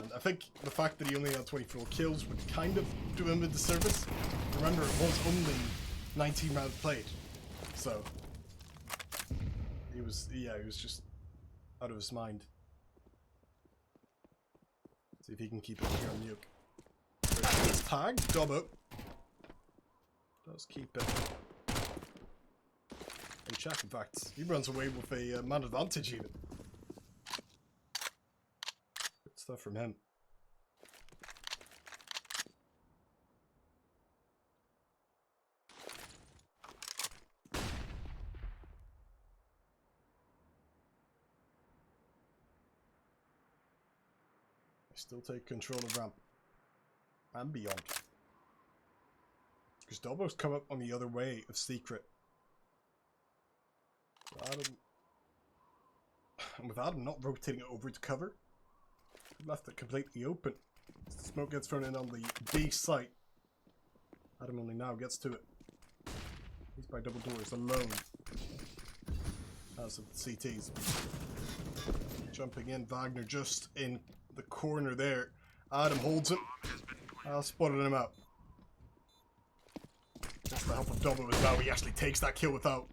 Speaker 1: And I think the fact that he only had 24 kills would kind of do him a disservice. Remember, it was only 19 rounds played. So, he was just out of his mind. See if he can keep it here on Nuke. His tag, Dobbo. Does keep it in check, in fact. He runs away with a man advantage even. Good stuff from him. Still take control of ramp and beyond. Because Dobbo's come up on the other way of secret. So Adam, and with Adam not rotating it over to cover, he left it completely open. As the smoke gets thrown in on the B site. Adam only now gets to it. He's by double doors alone. As of the CTs. Jumping in, Wagner just in the corner there. Adam holds him. Spotted him out. Just the help of Dobbo as well. He actually takes that kill without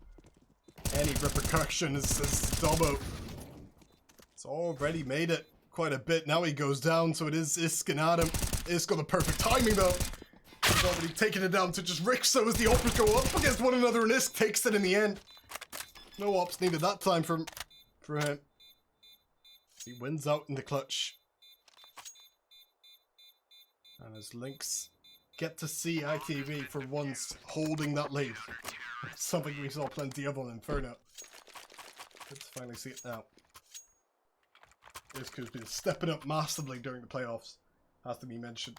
Speaker 1: any repercussions as Dobbo. It's already made it quite a bit. Now he goes down, so it is Isk and Adam. Isk got the perfect timing though. He's already taken it down to just Rixo as the offers go up against one another, and Isk takes it in the end. No ops needed that time for him. He wins out in the clutch. And as Linx get to see ITB for once holding that lead. Something we saw plenty of on Inferno. Good to finally see it now. This could have been stepping up massively during the playoffs, has to be mentioned.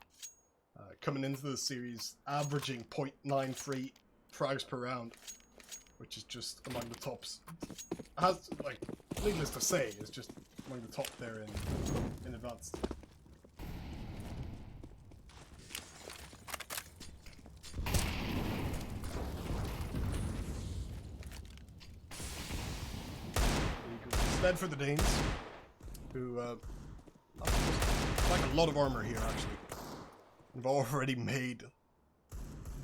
Speaker 1: Coming into the series, averaging 0.93 frags per round, which is just among the tops. Has, like, needless to say, is just among the top there in advanced. Instead for the Danes, who like a lot of armor here actually. They've already made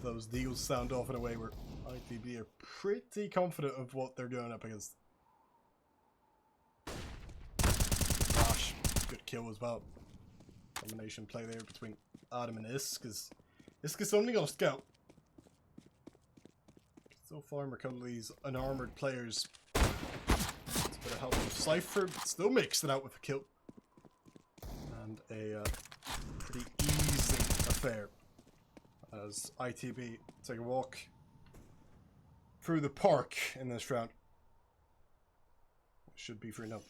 Speaker 1: those deals sound off in a way where ITB are pretty confident of what they're doing up against. Gosh, good kill as well. Combination play there between Adam and Isk, because Isk is only got a scout. So far, these unarmored players. It's a bit of help with Cypher, but still makes it out with a kill. And a pretty easy affair as ITB take a walk through the park in this round. Should be 3-0.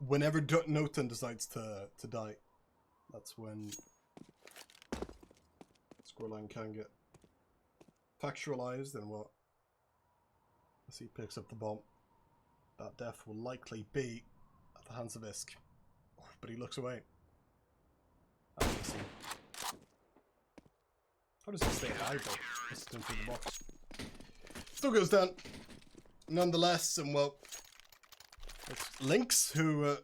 Speaker 1: Whenever Noten decides to die, that's when scoreline can get factualized, and what as he picks up the bomb, that death will likely be at the hands of Isk. But he looks away. How does he stay high though? Just into the box. Still goes down. Nonetheless, and well, it's Linx who,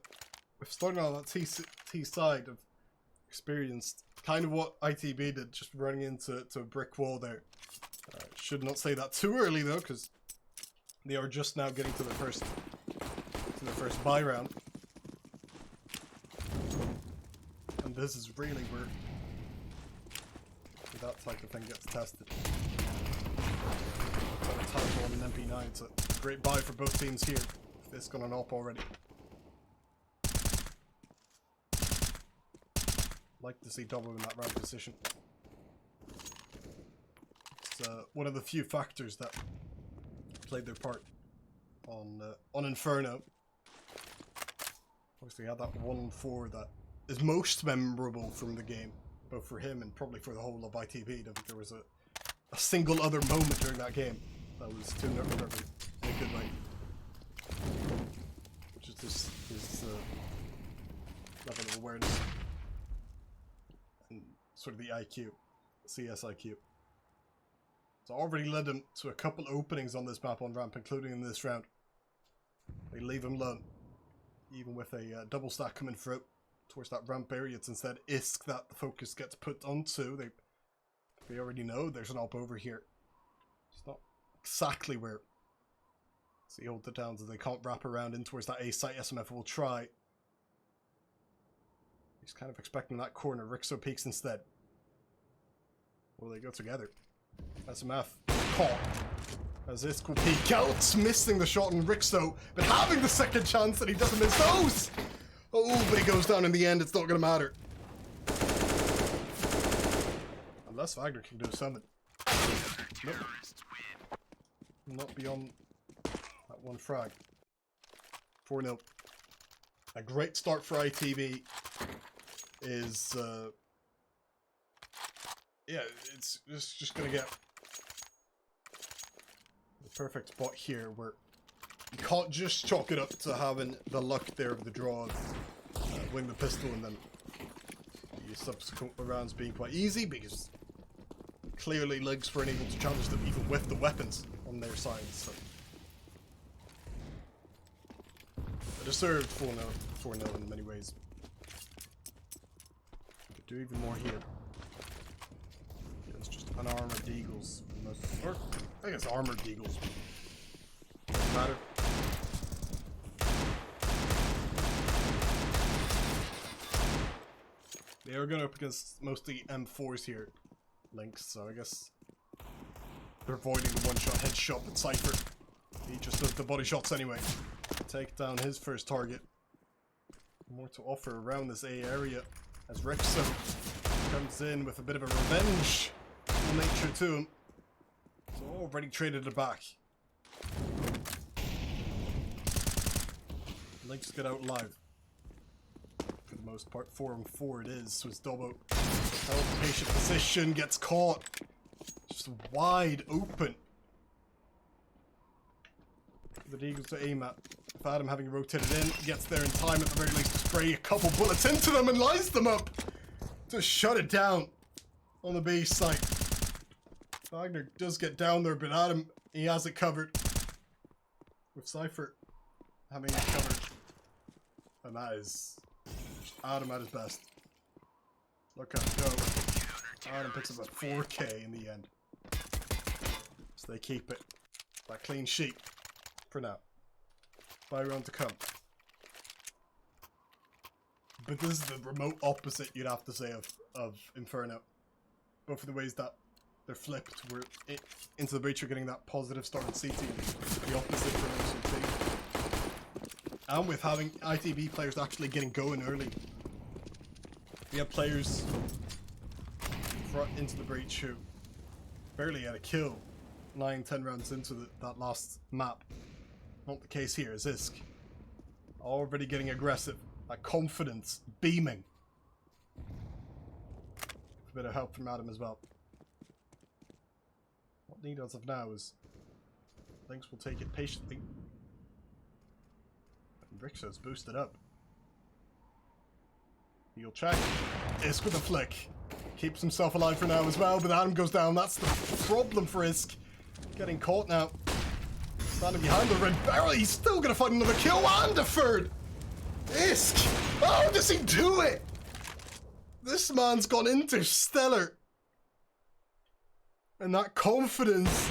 Speaker 1: starting on that T side, have experienced kind of what ITB did, just running into a brick wall there. Should not say that too early though, because they are just now getting to their first buy round. And this is really where that type of thing gets tested. On a title on an MP9, it's a great buy for both teams here. This got an op already. Like to see Dobbo in that round position. It's one of the few factors that played their part on Inferno. Obviously, had that 1-4 that is most memorable from the game, both for him and probably for the whole of ITB. I don't think there was a single other moment during that game that was too noteworthy in a good way. Which is his level of awareness and sort of the IQ, CS IQ. It's already led him to a couple openings on this map on ramp, including in this round. They leave him alone, even with a double stack coming through. towards that ramp area. It's instead ISK that the focus gets put onto. They already know there's an op over here. It's not exactly where. So you hold it down so they can't wrap around in towards that A site. SMF will try. He's kind of expecting that corner. Rixo peeks instead. Well, they go together. SMF caught. As ISK will peek out, missing the shot on Rixo, but having the second chance that he doesn't miss those! Oh, but he goes down in the end, it's not going to matter. Unless Wagner can do something. Nope. Not beyond that one frag. 4-0. A great start for ITB is, yeah, it's just going to get the perfect spot here where you can't just chalk it up to having the luck there of the draw of win the pistol and then the subsequent rounds being quite easy, because clearly Linx weren't able to challenge them even with the weapons on their side. So a deserved 4-0 in many ways. Could do even more here. It's just unarmored Eagles. Or, I guess armored Eagles. Doesn't matter. They are going up against mostly M4s here, Linx, so I guess they're avoiding the one-shot headshot, but Cypher, he just does the body shots anyway. Take down his first target. More to offer around this A area as Rexo comes in with a bit of a revenge nature to him. So already traded it back. Linx get out live. For the most part, 4-on-4 it is. So it's Dobbo. Held patient position, gets caught. Just wide open. The Eagles to aim at. With Adam having rotated in, gets there in time at the very least to spray a couple bullets into them and lines them up to shut it down on the base site. Wagner does get down there, but Adam, he has it covered. With Cypher having it covered. And that is Adam at his best. Look at him go. Adam picks up a 4K in the end. So they keep it. That clean sheet. For now. By round to come. But this is the remote opposite, you'd have to say, of Inferno. Both of the ways that they're flipped, where into the breach you're getting that positive start in CT, and the opposite for MCT. And with having ITB players actually getting going early. We have players into the breach who barely had a kill 9-10 rounds into that last map. Not the case here, is ISK. Already getting aggressive. That confidence beaming. A bit of help from Adam as well. What need as of now is Linx will take it patiently. And Rixo's boosted up. He'll check. ISK with a flick. Keeps himself alive for now as well, but Adam goes down. That's the problem for ISK. Getting caught now. Standing behind the red barrel, he's still gonna find another kill and a third! ISK! How does he do it? This man's gone interstellar. And that confidence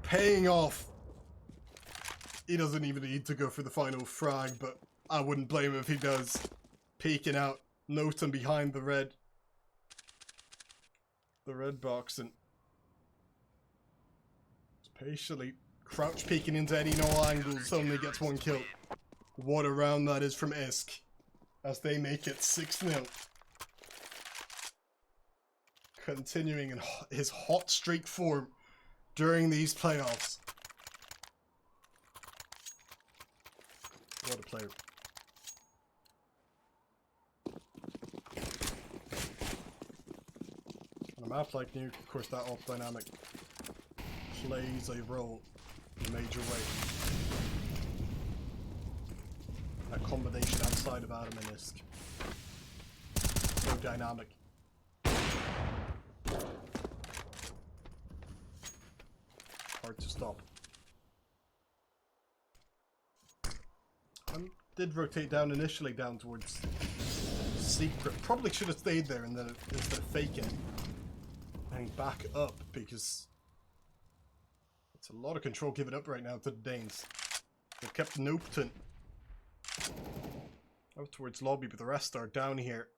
Speaker 1: paying off. He doesn't even need to go for the final frag, but I wouldn't blame him if he does. Peeking out, Noten behind the red box, and just patiently crouch peeking into any and all angles, only gets one kill. What a round that is from ISK, as they make it 6-0. Continuing in his hot streak form during these playoffs. What a player. On a map like Nuke, of course, that off dynamic plays a role in a major way. That combination outside of Adam and ISK. So dynamic. Hard to stop. Did rotate down initially down towards secret. Probably should have stayed there and then instead of faking it. Hang back up because it's a lot of control given up right now to the Danes. They've kept Nopeton out towards lobby, but the rest are down here.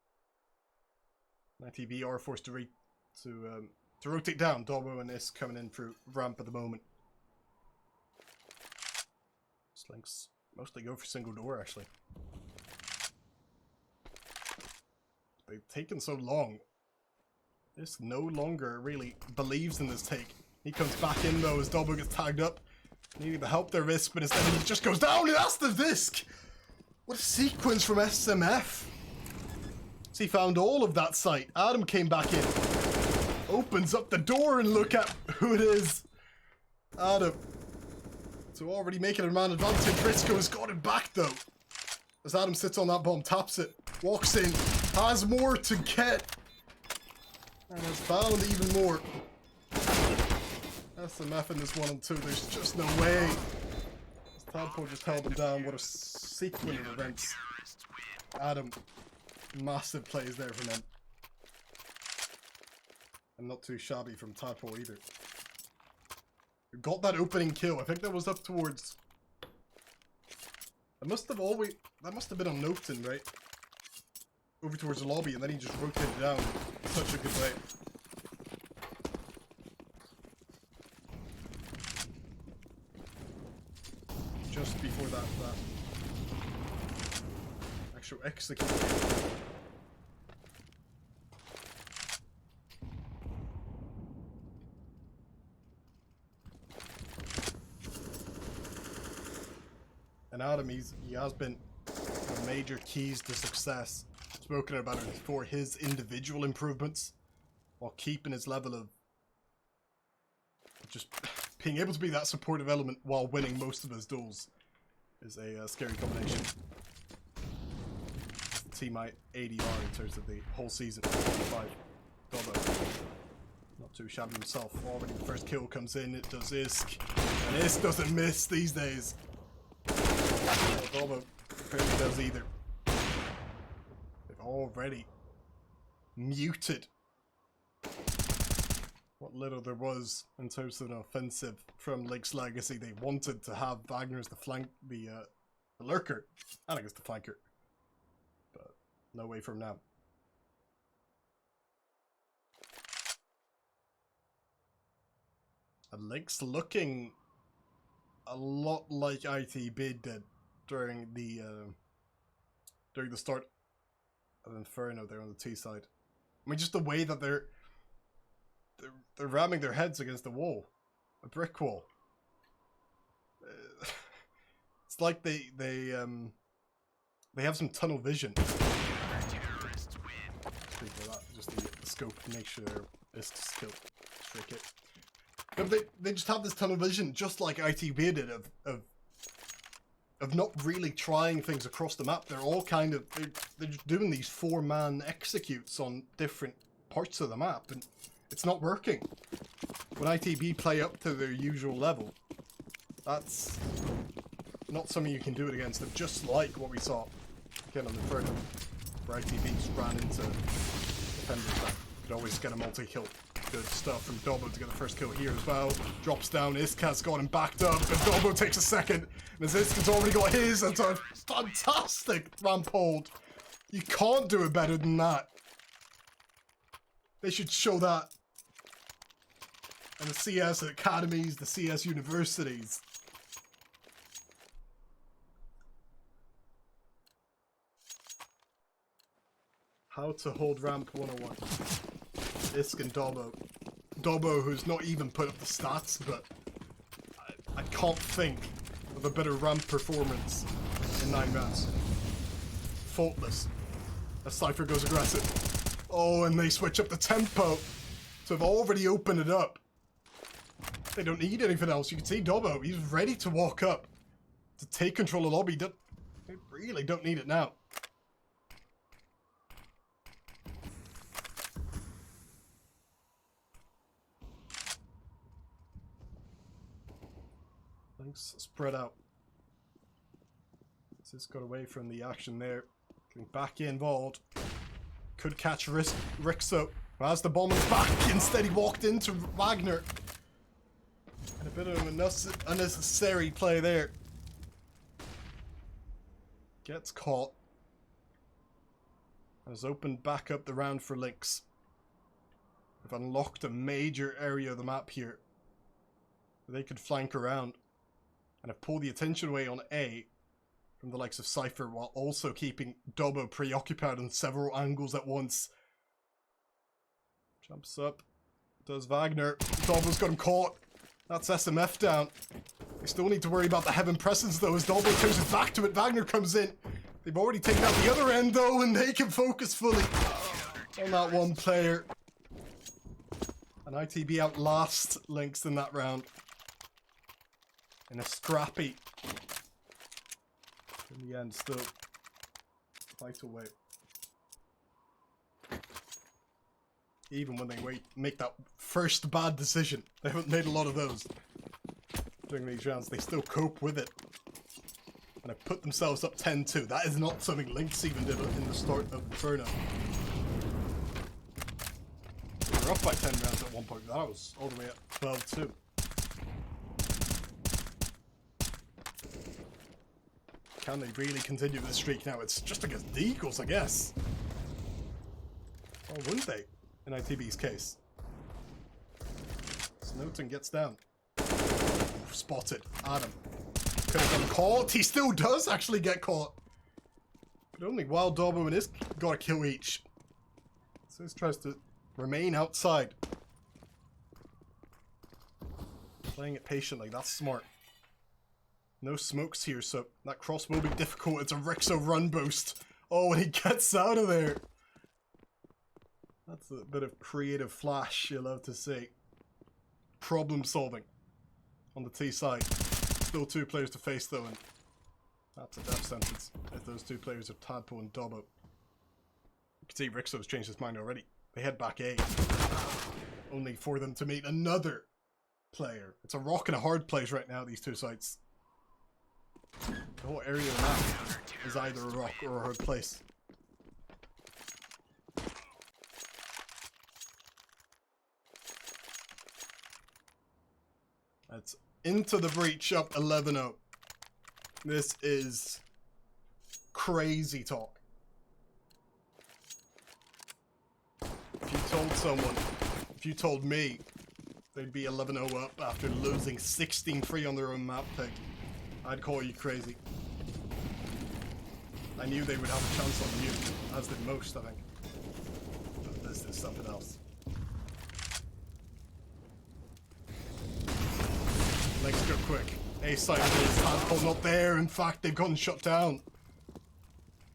Speaker 1: ITB are forced to rotate down. Dobbo and Isk coming in through ramp at the moment. Linx mostly go for single door actually. They've taken so long. Isk no longer really believes in this take. He comes back in though as Dobbo gets tagged up. Needing the help there, Isk, but instead he just goes down and that's the Visk! What a sequence from SMF! So he found all of that site. Adam came back in. Opens up the door and look at who it is. Adam. So already making a man advantage. Risco has got it back though. As Adam sits on that bomb, taps it, walks in, has more to get. And has found even more. SMF in this 1 and 2, there's just no way. As Tadpole just held him down, what a sequence of events. Adam, massive plays there from him. And not too shabby from Tadpole either. Got that opening kill. I think that was up towards... That must have been on Nopeton, right? Over towards the lobby, and then he just rotated down in such a good way. Just before that actual execution. And Adam, he has been a major keys to success. Spoken about it for his individual improvements, while keeping his level of just being able to be that supportive element while winning most of his duels is a scary combination. Team ADR in terms of the whole season. 5. Dobbo. Not too shabby himself. Already the first kill comes in, it does Isk. And Isk doesn't miss these days. Dobbo barely does either. They've already muted what little there was in terms of an offensive from Linx Legacy. They wanted to have Wagner as the flank, the lurker, and I guess the flanker, but no way from now. And Linx looking a lot like ITB did during the start of Inferno there on the T side. I mean, just the way that they're ramming their heads against the wall, a brick wall. It's like they have some tunnel vision. Just the scope to make sure it's still trick it. But they just have this tunnel vision, just like ITB did, of not really trying things across the map. They're all kind of they're just doing these 4-man executes on different parts of the map, and it's not working. When ITB play up to their usual level, that's not something you can do it against them. Just like what we saw again on the Inferno, where ITB just ran into defenders that could always get a multi-kill. Good stuff from Dobbo to get the first kill here as well. Drops down, Isk has got him backed up, and Dobbo takes a second. And as Isk has already got his, that's a fantastic ramp hold. You can't do it better than that. They should show that in the CS academies, the CS universities. How to hold ramp 101. Isk and Dobbo. Dobbo, who's not even put up the stats, but I can't think of a better ramp performance in 9 rounds. Faultless. As Cypher goes aggressive. Oh, and they switch up the tempo. So they've already opened it up. They don't need anything else. You can see Dobbo, he's ready to walk up to take control of lobby. They really don't need it now. Linx spread out. Just got away from the action there. Getting back involved. Could catch Rixo. As the bombing's back, instead he walked into Wagner. And a bit of an unnecessary play there. Gets caught. Has opened back up the round for Linx. We've unlocked a major area of the map here. They could flank around. And have pulled the attention away on A from the likes of Cypher, while also keeping Dobbo preoccupied on several angles at once. Jumps up. Does Wagner. Dobbo's got him caught. That's SMF down. They still need to worry about the Heaven Presence though, as Dobbo turns his back to it. Wagner comes in. They've already taken out the other end though, and they can focus fully on that one player. And ITB outlast Linx in that round. In a scrappy. In the end, still fight away. Even when they make that first bad decision, they haven't made a lot of those during these rounds. They still cope with it, and have put themselves up 10-2. That is not something Linx even did in the start of Inferno. They were up by 10 rounds at one point. That was all the way at 12-2. Can they really continue this streak now? It's just against the Eagles, I guess. Or wouldn't they, in ITB's case? Snowton gets down. Ooh, spotted. Adam. Could have been caught. He still does actually get caught. But only while Dobbo and Isk got a kill each. So Isk tries to remain outside. Playing it patiently. That's smart. No smokes here, so that cross will be difficult. It's a Rixo run boost. Oh, and he gets out of there. That's a bit of creative flash you love to see. Problem solving on the T side. Still two players to face though, and that's a death sentence if those two players are Tadpole and Dobbo. You can see Rixo's changed his mind already. They head back A. Only for them to meet another player. It's a rock and a hard place right now, these two sites. The whole area of the map is either a rock or a hard place. It's into the breach, up 11-0. This is crazy talk. If you told someone, if you told me they'd be 11-0 up after losing 16-3 on their own map pick, I'd call you crazy. I knew they would have a chance on you, as did most, I think. But this is something else. Legs go quick. A side is Tadpole not there. In fact, they've gotten shut down.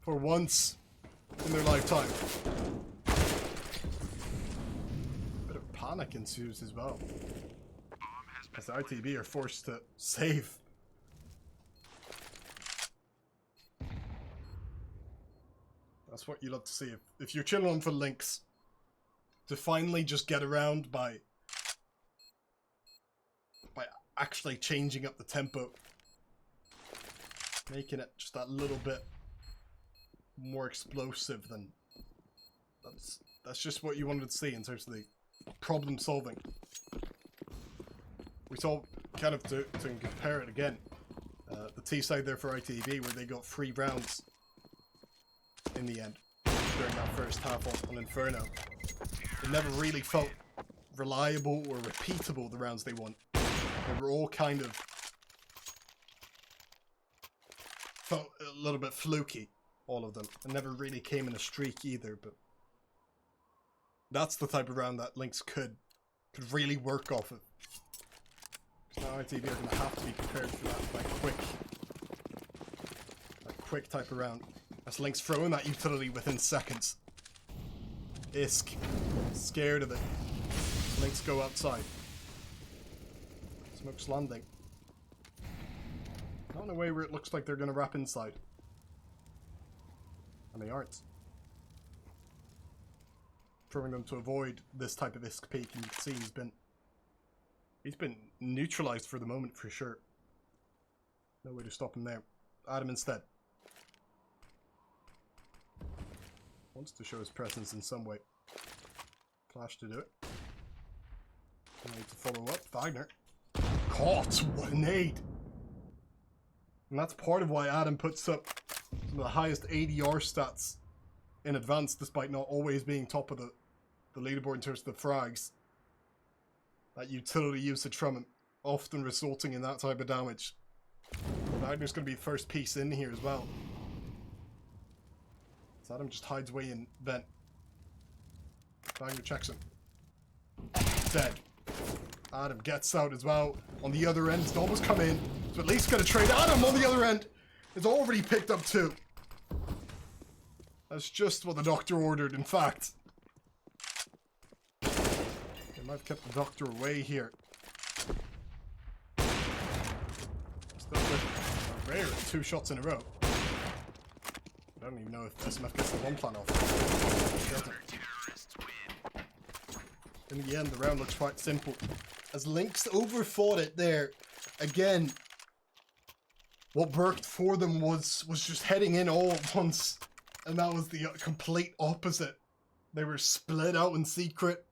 Speaker 1: For once in their lifetime. Bit of panic ensues as well. As the ITB are forced to save. That's what you love to see. If you're chilling on for Linx, to finally just get around by actually changing up the tempo, making it just that little bit more explosive, than that's just what you wanted to see in terms of the problem solving. We saw, kind of to compare it again, the T side there for ITB, where they got 3 rounds in the end during that first half on Inferno. It never really felt reliable or repeatable, the rounds they won. They were all kind of felt a little bit fluky, all of them, and never really came in a streak either. But that's the type of round that Linx could really work off of. Because now ITB are going to have to be prepared for that quick type of round. As Linx throwing that utility within seconds. Isk scared of it. Linx go outside. Smoke's landing. Not in a way where it looks like they're going to wrap inside. And they aren't. Throwing them to avoid this type of Isk peak, and you can see he's been neutralized for the moment for sure. No way to stop him there. Adam instead. Wants to show his presence in some way. Flash to do it. Need to follow up. Wagner. Caught! What a nade! And that's part of why Adam puts up some of the highest ADR stats in advance, despite not always being top of the leaderboard in terms of the frags. That utility usage from him, often resulting in that type of damage. Wagner's going to be the first piece in here as well. So Adam just hides away in vent. Wagner checks him. Dead. Adam gets out as well. On the other end, Dobbo's come in. So at least get a trade. Adam on the other end is already picked up too. That's just what the doctor ordered, in fact. They might have kept the doctor away here. Still with rare 2 shots in a row. I don't even know if SMF gets the 1 plan off. In the end, the round looks quite simple. As Linx overfought it there, again, what worked for them was just heading in all at once. And that was the complete opposite. They were split out in secret.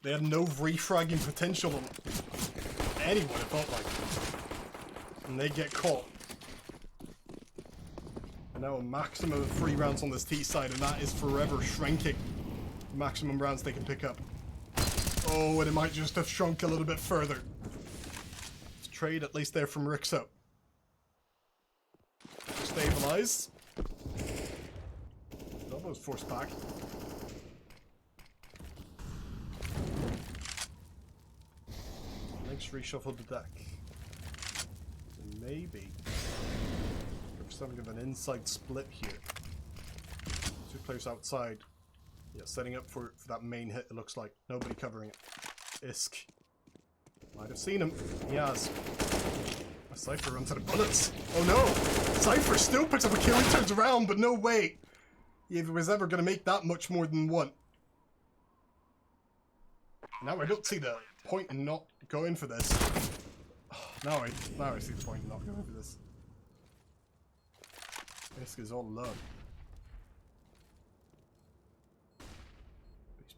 Speaker 1: They had no refragging potential on anyone, it felt like. And they get caught. And now a maximum of 3 rounds on this T side, and that is forever shrinking. Maximum rounds they can pick up. Oh, and it might just have shrunk a little bit further. It's trade at least there from Rixo. Stabilize. Dobbo's forced back. Linx reshuffled the deck. And maybe go for something of an inside split here. 2 players outside. Yeah, setting up for that main hit, it looks like. Nobody covering it. Isk. Might have seen him. He has. A Cypher runs out of bullets. Oh no! Cypher still picks up a kill, he turns around, but no way! He was ever going to make that much more than 1. Now I don't see the point in not going for this. Now I see the point in not going for this. Isk is all alone.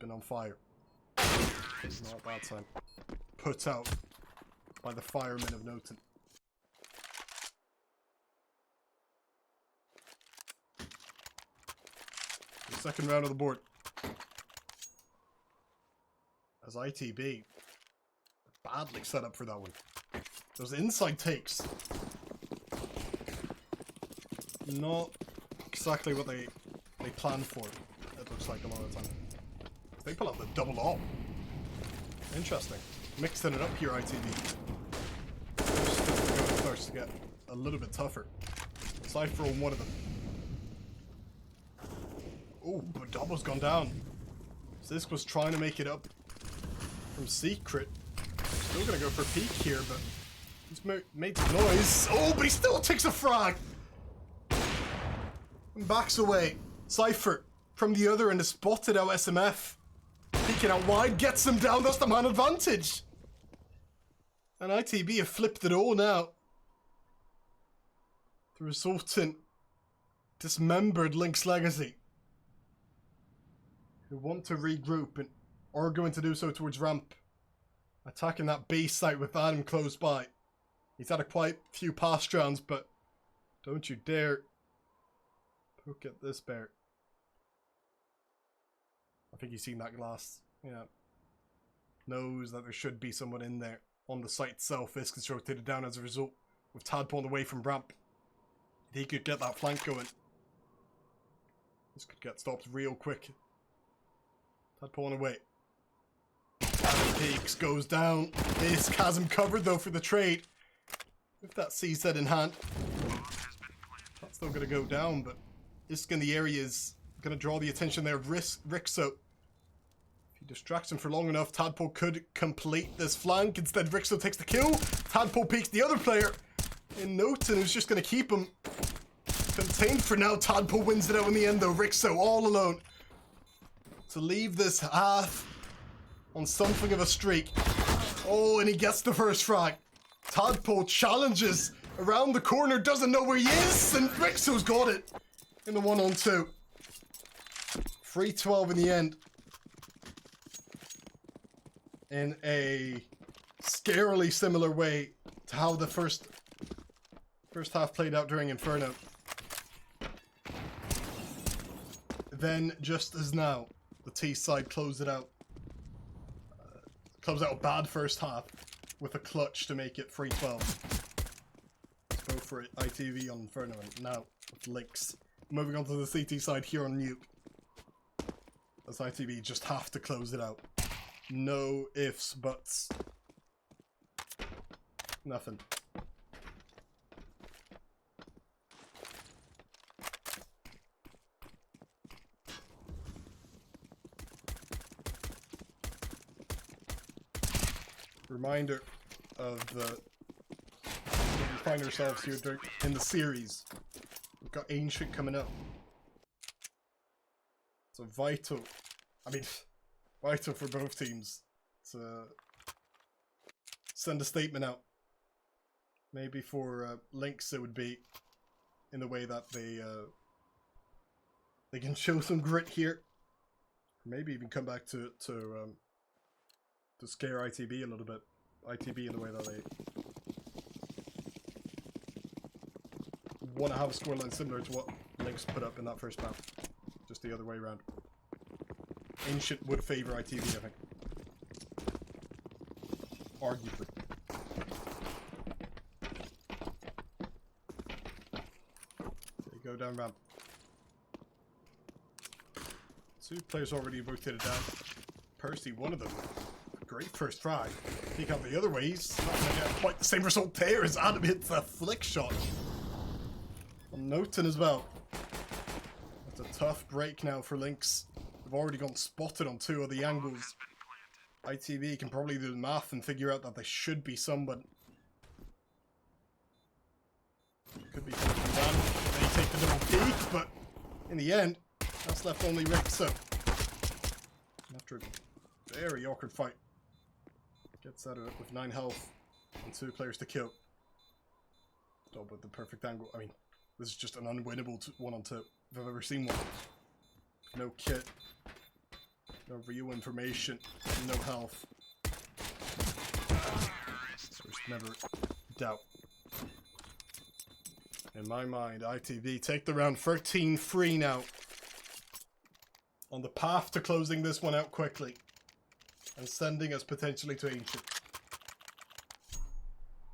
Speaker 1: Been on fire. Not that time. Put out by the firemen of Noten. The second round of the board. As ITB badly set up for that one. Those inside takes. Not exactly what they planned for, it looks like a lot of the time. They pull out the double all. Interesting. Mixing it up here, ITB. Starts to get a little bit tougher. Cypher on one of them. Oh, but Dobbo's gone down. Zisk was trying to make it up from secret. Still gonna go for peek here, but he's made some noise. Oh, but he still takes a frag! And backs away. Cypher from the other end has spotted out SMF. Peeking out wide, gets them down, that's the man advantage! And ITB have flipped it all now. The resultant dismembered Linx Legacy, who want to regroup and are going to do so towards ramp. Attacking that base site with Adam close by. He's had a quite few past rounds, but don't you dare poke at this bear. I think he's seen that glass. Yeah. Knows that there should be someone in there. On the site itself, Isk is rotated down as a result. With Tadpole away from ramp. He could get that flank going. This could get stopped real quick. Tadpole away. Peaks goes down. Isk has him covered though for the trade. With that CZ in hand. That's still going to go down, but Isk in the area is going to draw the attention there of Rixo. If he distracts him for long enough, Tadpole could complete this flank. Instead, Rixo takes the kill. Tadpole peeks the other player in Noten, who's just going to keep him contained for now. Tadpole wins it out in the end though. Rixo all alone to leave this half on something of a streak. Oh, and he gets the first frag. Tadpole challenges around the corner, doesn't know where he is, and Rixo's got it in the 1-on-2. Free 12 in the end. In a scarily similar way to how the first half played out during Inferno. Then, just as now, the T side closed it out. Closed out a bad first half with a clutch to make it free 12. Let's go for it. ITV on Inferno and now with Linx. Moving on to the CT side here on Nuke. As ITV just have to close it out. No ifs, buts. Nothing. Reminder of the we find ourselves here in the series. We've got Ancient coming up. So vital. I mean, vital for both teams to send a statement out. Maybe for Linx it would be in the way that they can show some grit here. Maybe even come back to scare ITB a little bit. ITB in the way that they want to have a scoreline similar to what Linx put up in that first map. Just the other way around. Ancient would favour ITB, I think. Arguably. They go down ramp. Two players already rotated down. Percy, one of them. Great first try. Take out the other ways. Not gonna get quite the same result there as Adam hits a flick shot. On Noten as well. That's a tough break now for Linx. They've already gone spotted on two of the angles. ITV can probably do the math and figure out that they should be someone. Could be taken down. They take the double peek, but in the end, that's left only Rick. So after a very awkward fight. Gets out of it with 9 health and 2 players to kill. Stop with the perfect angle. I mean, this is just an unwinnable 1-on-2 if I've ever seen one. No kit, no real information, no health. There's never doubt. In my mind, ITV take the round 13-3 now. On the path to closing this one out quickly. And sending us potentially to Ancient.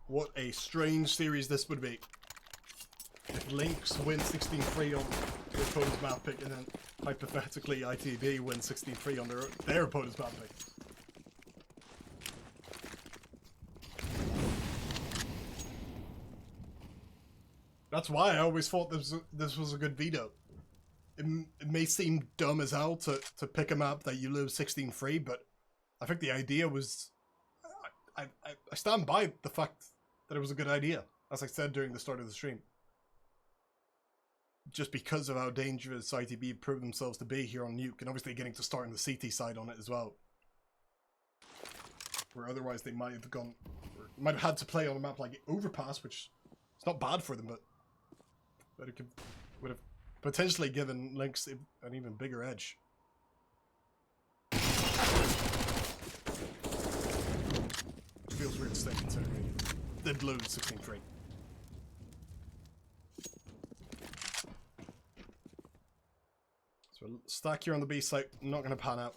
Speaker 1: What a strange series this would be. If Linx wins 16-3 on their opponent's map pick, and then hypothetically ITB wins 16-3 on their opponent's map pick. That's why I always thought this was a good veto. It may seem dumb as hell to pick a map that you lose 16-3, but I think the idea was... I stand by the fact that it was a good idea, as I said during the start of the stream. Just because of how dangerous ITB proved themselves to be here on Nuke, and obviously getting to start on the CT side on it as well. Where otherwise they might have gone... might have had to play on a map like Overpass, which is not bad for them, but it would have potentially given Linx an even bigger edge. Feels weird saying considering they blew 16-3. So stack here on the B site, not going to pan out.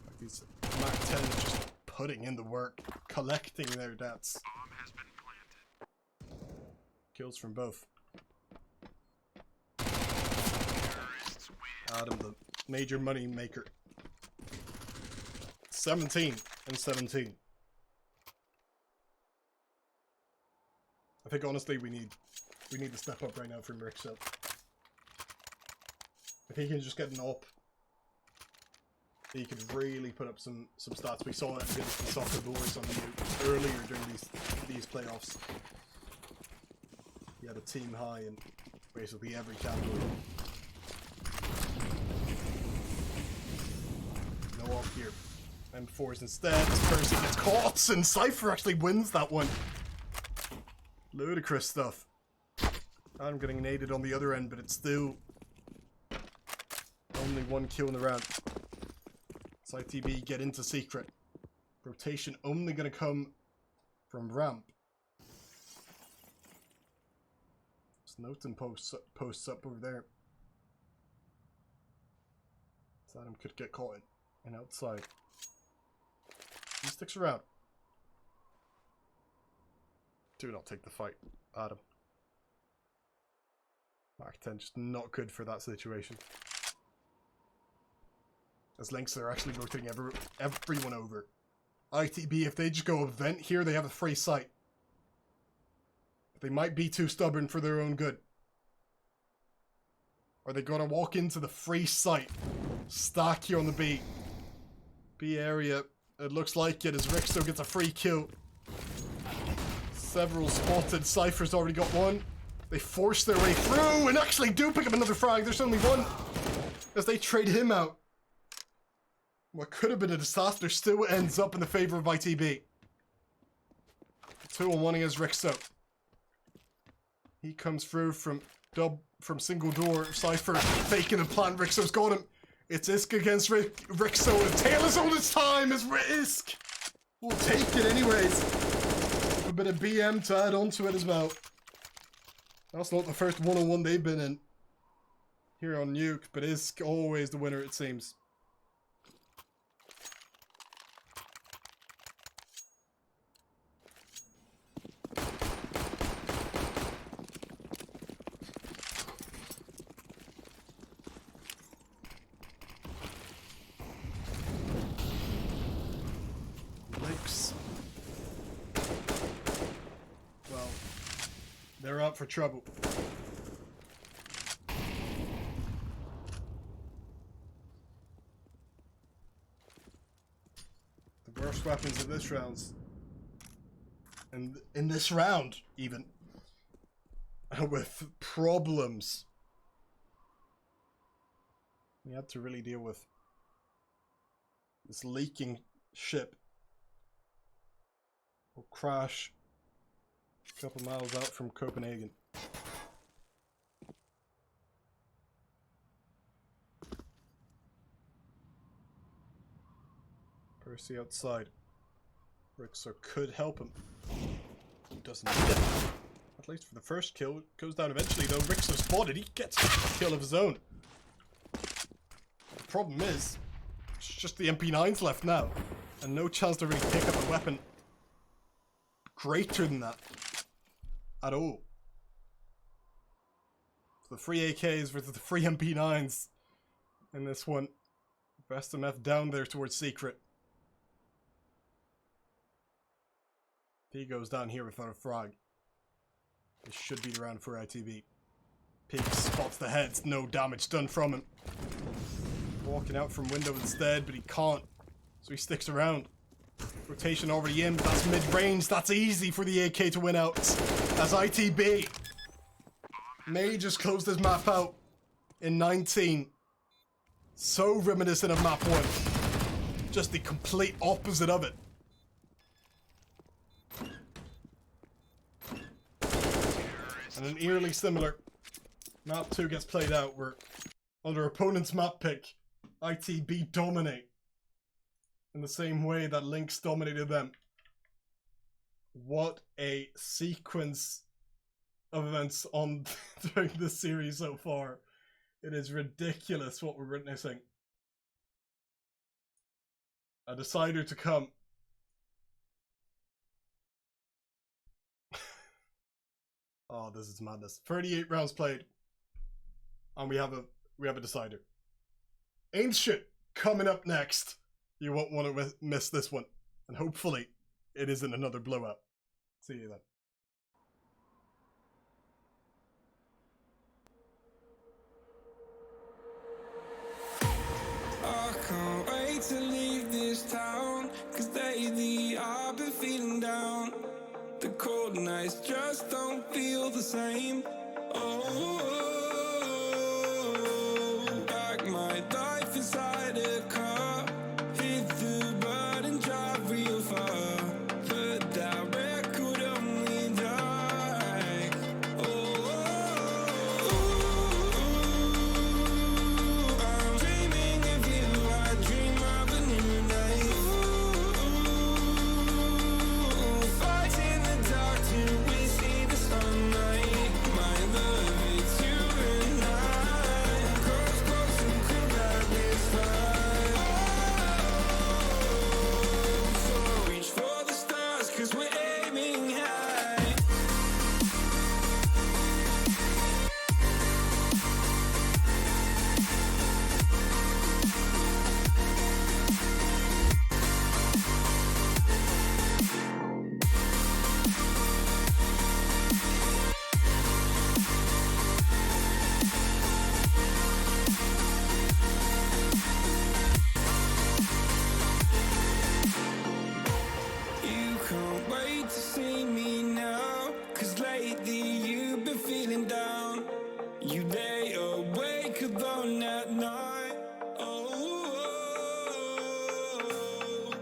Speaker 1: Like these Mac 10 just putting in the work, collecting their deaths. Kills from both. Adam, the major money maker. 17 and 17. I think honestly we need to step up right now from Rick. So if he can just get an up, he could really put up some stats. We saw it against the Soccer Boys on the earlier during these playoffs. He had a team high in basically every category. No off here. M4s instead. This person gets caught, and Cypher actually wins that one. Ludicrous stuff. I'm getting naded on the other end, but it's still Only 1 kill in the round. So ITB get into secret. Rotation only going to come from ramp. Snowton posts up over there. So Adam could get caught in outside. He sticks around. Do not take the fight, Adam. Mark 10 just not good for that situation. As Linx are actually rotating everyone over. ITB, if they just go up vent here, they have a free sight. But they might be too stubborn for their own good. Or they gotta walk into the free sight. Stack here on the B. B area. It looks like it as Ricksto gets a free kill. Several spotted. Cypher's already got one. They force their way through and actually do pick up another frag. There's only one. As they trade him out. What could have been a disaster still ends up in the favor of ITB. 2-on-1 against Ricksto. He comes through from single door. Cypher faking the plant. Ricksto's got him. It's Isk against Ricksto. The tail is all its time as Isk. We'll take it anyways. A bit of BM to add on to it as well. That's not the first 1-on-1 they've been in here on Nuke, but Isk always the winner, it seems. Linx. Well, they're up for trouble. The worst weapons in this round, and in this round even, with problems. We had to really deal with this leaking ship. Will crash a couple miles out from Copenhagen. Percy outside. Rickster could help him. He doesn't need it. At least for the first kill. It goes down eventually though. Rickster spotted. He gets a kill of his own. The problem is, it's just the MP9s left now. And no chance to really pick up a weapon greater than that. At all. So the free AKs versus the free MP9s in this one. Best MF down there towards secret. He goes down here without a frag. This should be the round for ITB. Pig spots the heads, no damage done from him. Walking out from window instead, but he can't. So he sticks around. Rotation already in, but that's mid-range. That's easy for the AK to win out. As ITB may just close this map out in 19. So reminiscent of map 1. Just the complete opposite of it. And an eerily similar map 2 gets played out where under opponent's map pick, ITB dominate in the same way that Linx dominated them. What a sequence of events on during this series so far. It is ridiculous what we're witnessing. A decider to come. Oh, this is madness. 38 rounds played. And we have a decider. Ancient coming up next. You won't want to miss this one. And hopefully it isn't another blowout. See you then.
Speaker 2: I can't wait to leave this town, 'cause lately I've been feeling down. The cold nights just don't feel the same. Oh, like my life inside a car. Hit the button, drive real far. But that record only die. Oh, I'm dreaming. 'cause we're aiming high. You can't wait to see me now, 'cause lately you've been feeling down. You lay awake alone at night. Oh,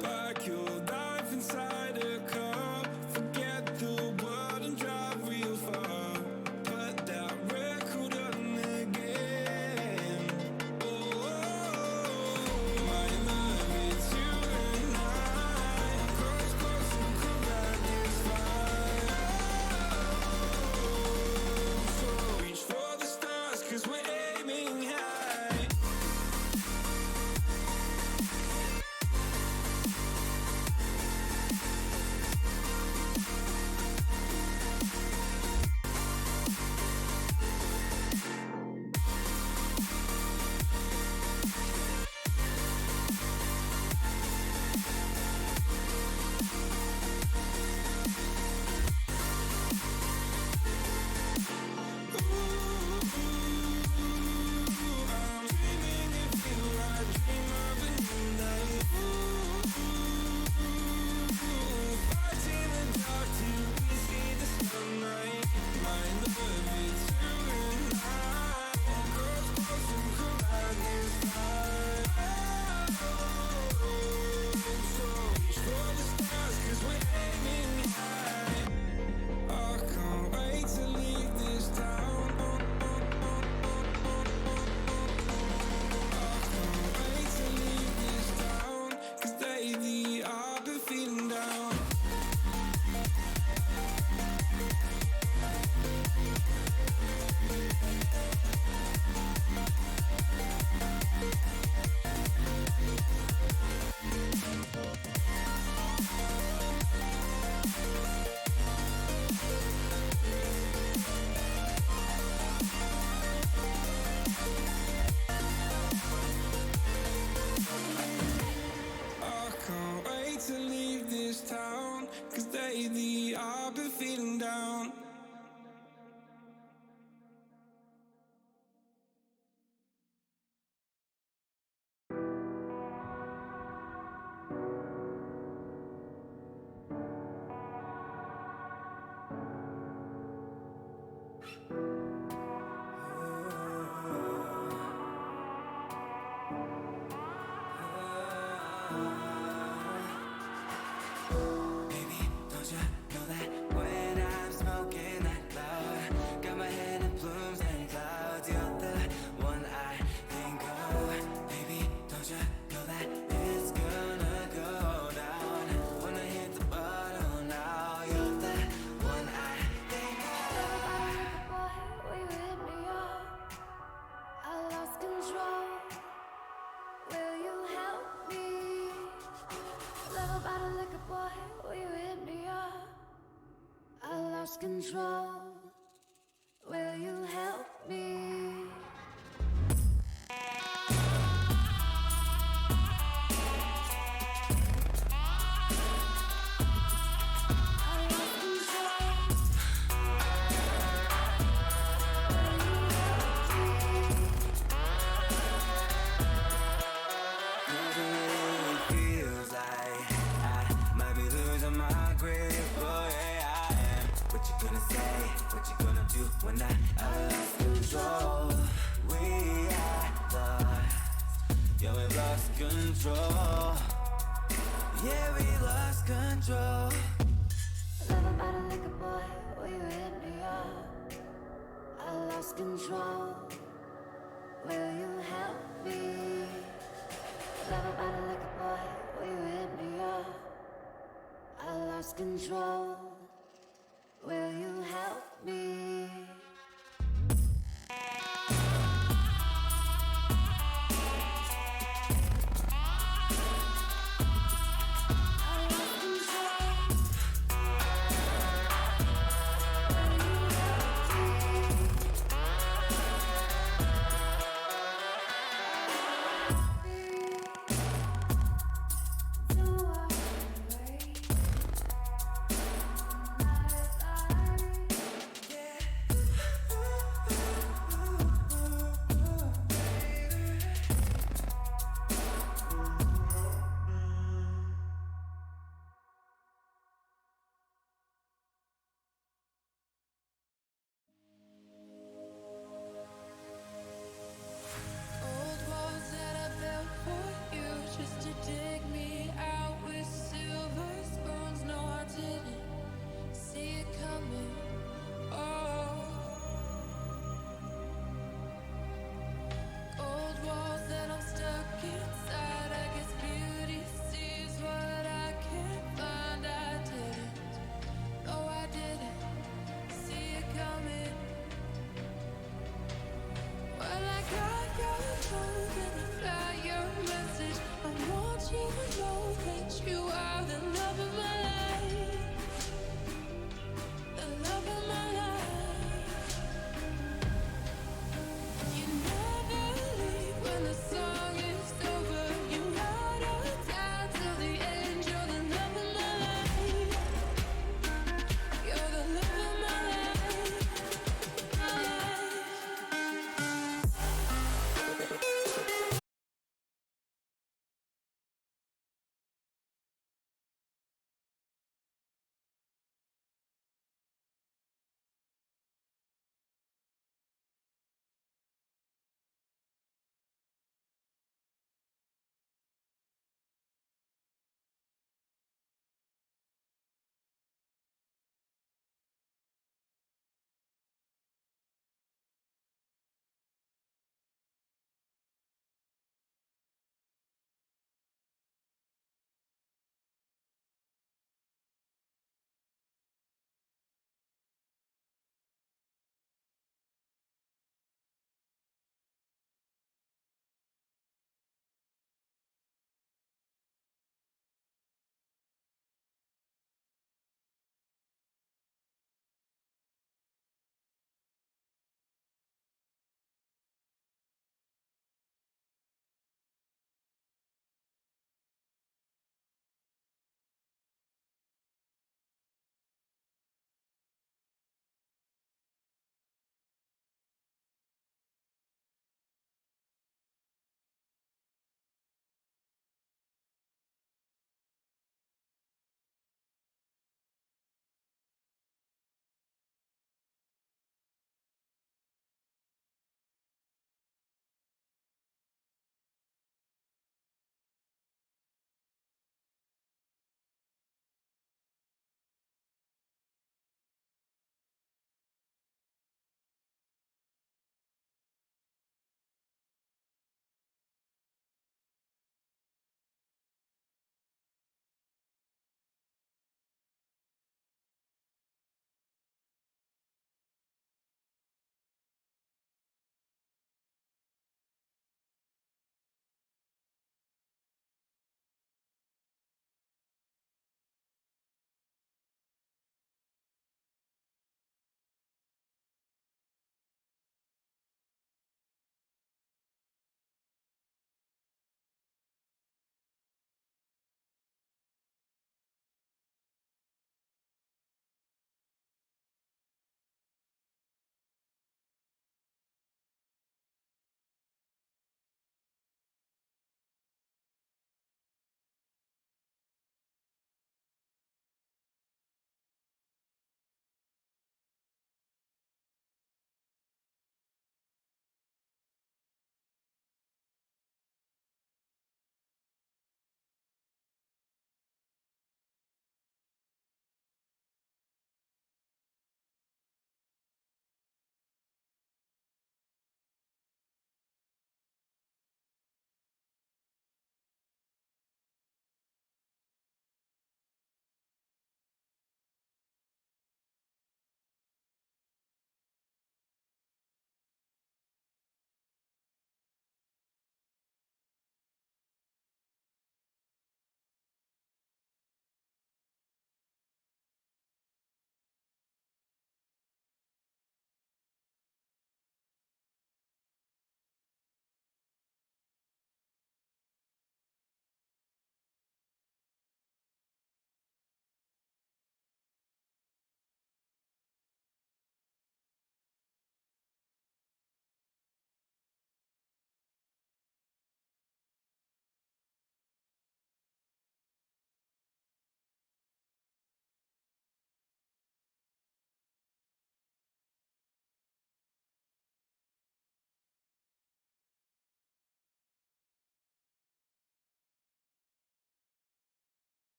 Speaker 2: like your life inside a car. Forget the world and drive real far. Put that record on again. Oh, my love, it's you and I. Close, close, and come back this far. So reach for the stars, 'cause we're aiming high. I'm dreaming if you I dream of a new night. Fighting the dark till we see the sunlight. My love, it's you and I. Close, close, and come back this far. So reach for the stars, 'cause we're aiming high. I can't wait to leave this town. Wait to leave this town, 'cause lately I've been feeling down. I can't wait to leave this town, 'cause lately I've been feeling down. Baby, don't you know that when I'm smoking that cloud, got my head in plumes and clouds, you're the one I think of. Baby, don't you know that it's gonna go down when I hit the bottom now, you're the one I think of.
Speaker 3: Boy, will you hit me up? I lost control. Will you help me? Love about a liquor boy, will you hit me up? I lost control. Will you help me? I lost control. Will you help me?
Speaker 2: Cause it really feels like I might be losing my grip. Oh yeah, I am. What you gonna say? What you gonna do when I lost control? We had lost, yeah, we lost control. Yeah, we lost control.
Speaker 3: Love about a liquor boy, will you hit me up? I lost control. Will you help me? Love about a liquor boy, will you hit me up? I lost control. Will you help me? I lost control.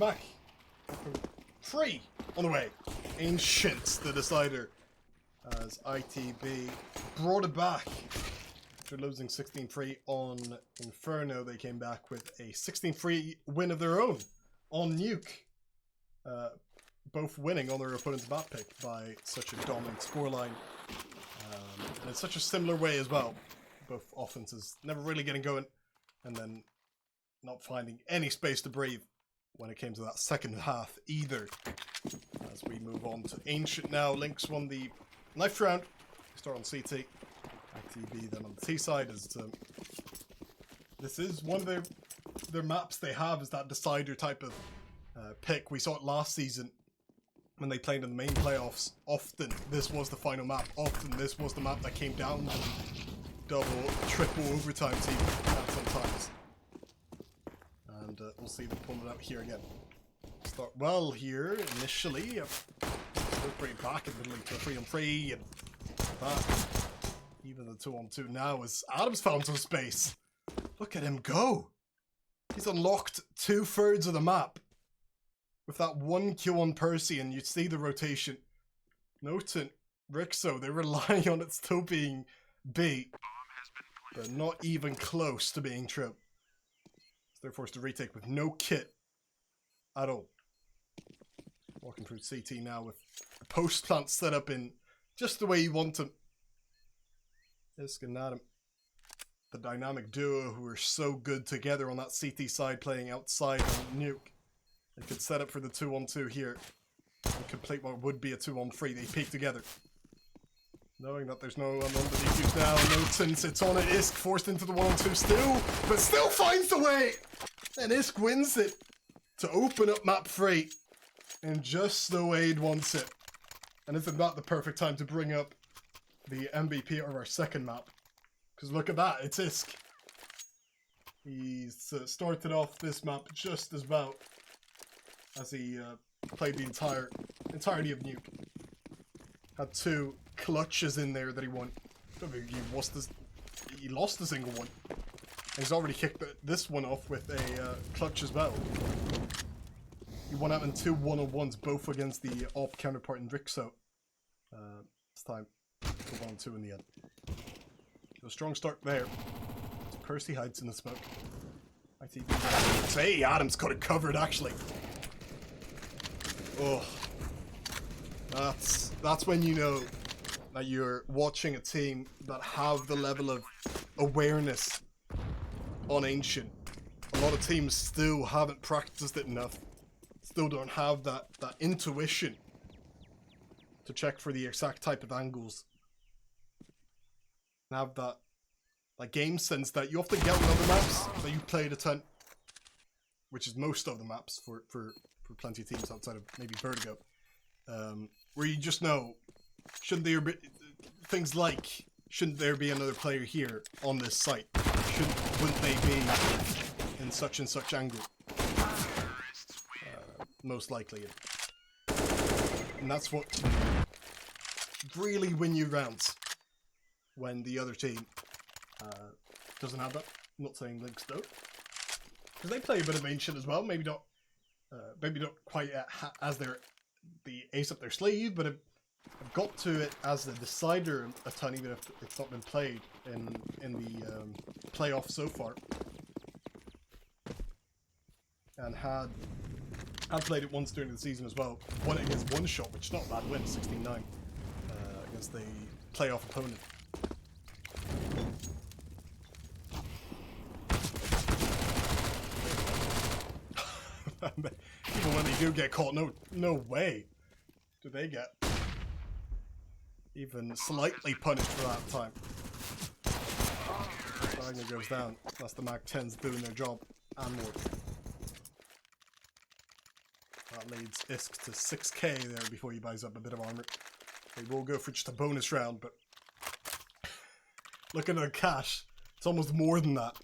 Speaker 1: back. Free on the way. Ancient, the decider. As ITB brought it back. After losing 16-3 on Inferno, they came back with a 16-3 win of their own on Nuke. Both winning on their opponent's map pick by such a dominant scoreline. And in such a similar way as well. Both offenses never really getting going, and then not finding any space to breathe when it came to that second half either. As we move on to Ancient now, Linx won the knife round. Start on CT. ITB then on the T side. This is one of their maps they have, is that decider type of pick. We saw it last season when they played in the main playoffs. Often this was the final map. Often this was the map that came down to double, triple overtime even sometimes. And we'll see them pull it out here again. Start well here initially. Bring back admittedly to a 3-on-3 and that. Even the 2-on-2 now as Adams found some space. Look at him go. He's unlocked 2/3 of the map with that one kill on Percy, and you see the rotation. Note Rixo, they're relying on it still being B, but not even close to being true. So they're forced to retake with no kit at all. Walking through CT now with the post plant set up in just the way you want them. Isk and Adam, the dynamic duo who are so good together on that CT side, playing outside on Nuke. They could set up for the 2-on-2 here and complete what would be a 2-on-3. They peek together. Knowing that there's no one underneath you now. Noten sits on it. Isk forced into the 1-on-2 still, but still finds the way! And Isk wins it to open up map 3 in just the way he'd wants it. And isn't that the perfect time to bring up the MVP of our second map? Because look at that, it's Isk. He's started off this map just as well as he played the entirety of Nuke. Had 2 clutches in there that he won. Don't think he lost a single one. And he's already kicked this one off with a clutch as well. He won out in 2 1-on-1s, both against the op counterpart in Rixo. This time, 1-on-2 in the end. So a strong start there. Percy hides in the smoke. ITB. Hey, Adams got it covered actually. Oh, that's when you know that you're watching a team that have the level of awareness on Ancient. A lot of teams still haven't practiced it enough. Still don't have that intuition to check for the exact type of angles. And have that game sense that you often get with other maps that you played a ton, which is most of the maps for plenty of teams outside of maybe Vertigo, where you just know, shouldn't there be another player here on this site? Wouldn't they be in such and such angle? Most likely. And that's what really win you rounds when the other team doesn't have that. I'm not saying Linx don't, because they play a bit of Ancient as well. Maybe not quite as the ace up their sleeve, but have got to it as the decider a ton, even if it's not been played in the playoffs so far. And had played it once during the season as well. Won it against One Shot, which is not a bad win, 16-9 against the playoff opponent. Even when they do get caught, no way do they get even slightly punished for that time. Wagner goes down. That's the Mag 10s doing their job and more. That leads Isk to 6k there before he buys up a bit of armor. They will go for just a bonus round, but look at the cash. It's almost more than that.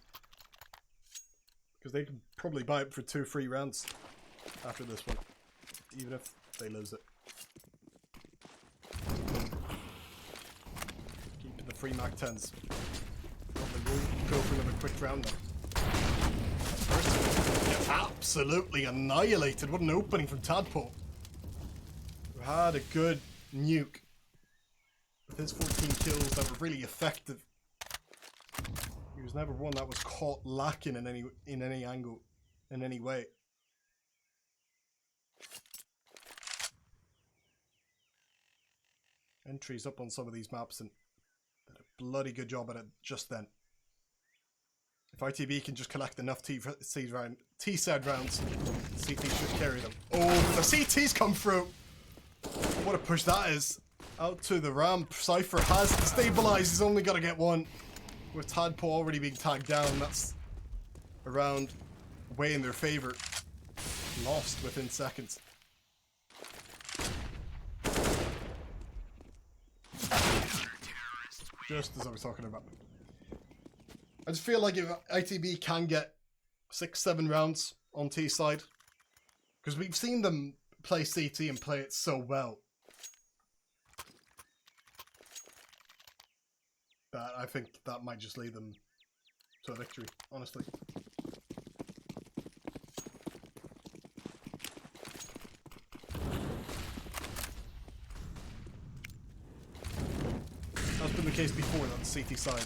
Speaker 1: Because they can probably buy it for 2 free rounds after this one, even if they lose it. Keeping the free Mag 10s. Well, they will go for another quick round now. First, Absolutely annihilated. What an opening from Tadpole. Who had a good nuke with his 14 kills that were really effective. He was never one that was caught lacking in any angle, in any way. Entries up on some of these maps and did a bloody good job at it just then. If ITB can just collect enough T-SAD rounds, CT should carry them. Oh, the CT's come through! What a push that is. Out to the ramp. Cypher has to stabilize. He's only got to get one. With Tadpole already being tagged down, that's a round way in their favor. Lost within seconds. Just as I was talking about. I just feel like if ITB can get 6-7 rounds on T side, because we've seen them play CT and play it so well, that I think that might just lead them to a victory, honestly. That's been the case before on the CT side.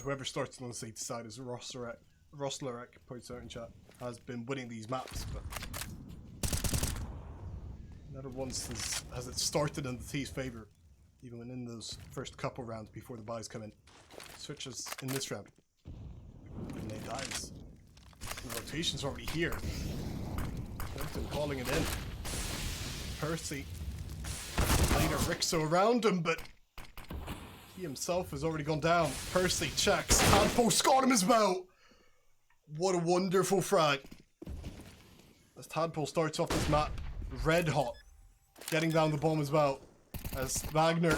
Speaker 1: Whoever starts on the CT side is Roslerek, points out in chat, has been winning these maps, but never once has it started in the T's favour, even when in those first couple rounds before the buys come in. Switches in this round. And they dies. The rotation's already here. Clinton calling it in. Percy. Later Rixo around him, but he himself has already gone down. Percy checks. Tadpole scored him as well. What a wonderful frag. As Tadpole starts off this map red hot. Getting down the bomb as well. As Wagner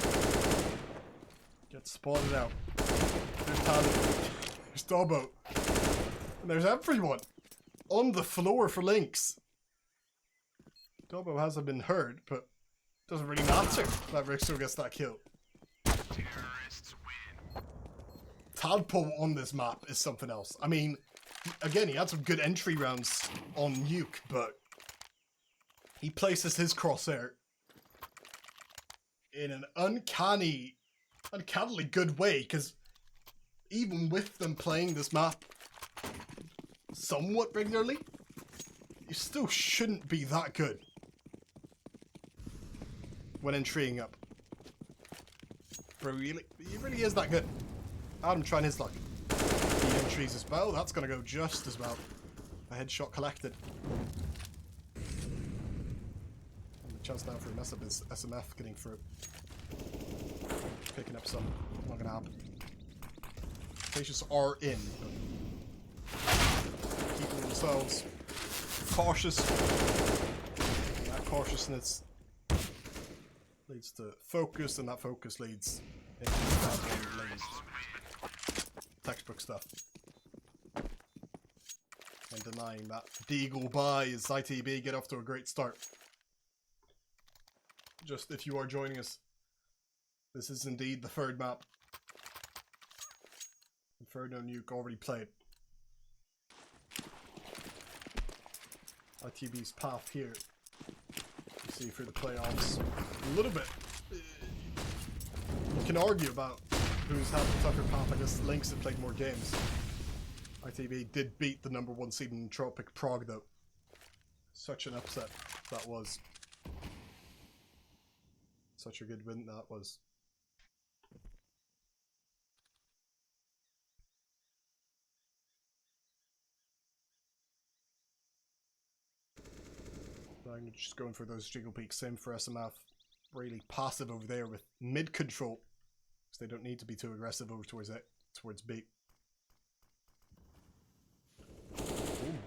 Speaker 1: gets spotted out. There's Tadpole. There's Dobbo. And there's everyone on the floor for Linx. Dobbo hasn't been heard, but doesn't really matter that Rixo gets that kill. Tadpole on this map is something else. I mean, again, he had some good entry rounds on Nuke, but he places his crosshair in an uncannily good way, because even with them playing this map somewhat regularly, you still shouldn't be that good when entrying up. But he really is that good. Adam trying his luck. The entries as well, that's going to go just as well. A headshot collected. And the chance now for a mess up is SMF getting through. Picking up some. Not going to happen. Patients are in. Keeping themselves cautious. And that cautiousness leads to focus, and that focus leads into textbook stuff. And denying that Deagle buy as ITB get off to a great start. Just if you are joining us, this is indeed the third map. Inferno Nuke already played. ITB's path here. You see through the playoffs. A little bit. You can argue about who's had the tougher path. I guess Linx have played more games. ITB did beat the #1 seed in Tropic Prague though. Such an upset that was. Such a good win that was. I'm just going for those jiggle peaks. Same for SMF. Really passive over there with mid control. Because they don't need to be too aggressive over towards B. Ooh,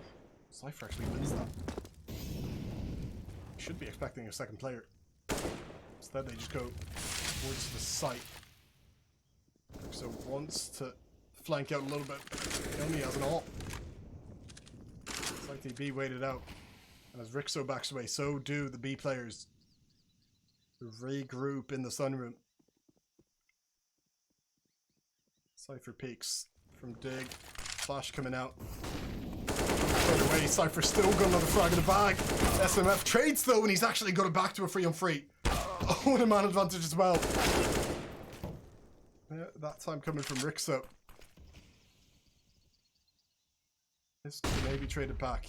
Speaker 1: Cypher actually wins that. Should be expecting a second player. Instead they just go towards the site. So wants to flank out a little bit. He only has an ult. It's like the B waited out. And as Rixo backs away, so do the B players. Regroup in the sunroom. Cypher peeks from Dig. Flash coming out. Further away away. Cypher still got another frag in the bag. SMF trades though, and he's actually got it back to a 3-on-3. Oh, and a man advantage as well. Yeah, that time coming from Rixo. This could maybe trade it back.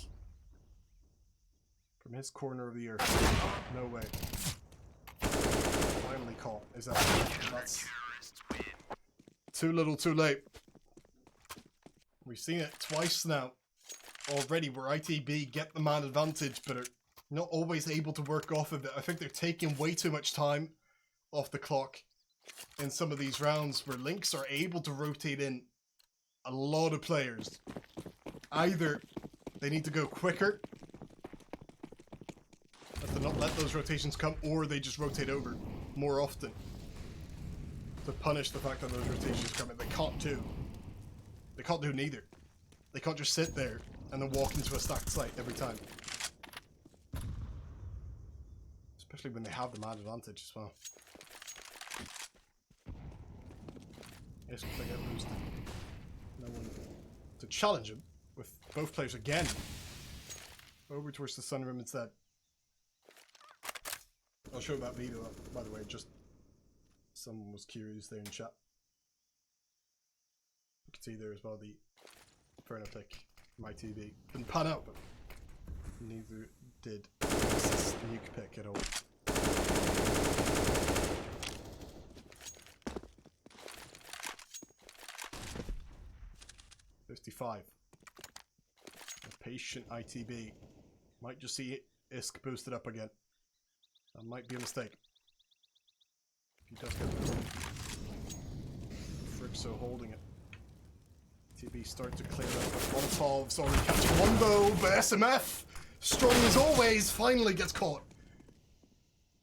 Speaker 1: From his corner of the earth. No way. Finally caught. Is that... That's... Too little, too late. We've seen it twice now already where ITB get the man advantage but are not always able to work off of it. I think they're taking way too much time off the clock in some of these rounds where Linx are able to rotate in a lot of players. Either they need to go quicker to not let those rotations come, or they just rotate over more often to punish the fact that those rotations come in. They can't do neither. They can't just sit there and then walk into a stacked site every time. Especially when they have the man advantage as well. Yes, they get boosted. No one to challenge him with both players again. Over towards the Sunroom instead. I'll show that video up, by the way, just someone was curious there in chat. You can see there as well the Inferno pick from ITB. Didn't pan out, but neither did this nuke pick at all. $55. A patient ITB. Might just see ISK boosted up again. That might be a mistake. If he does get boosted. Frixo holding it. TB start to clear up, but Molotov's only catching one though, but SMF, strong as always, finally gets caught.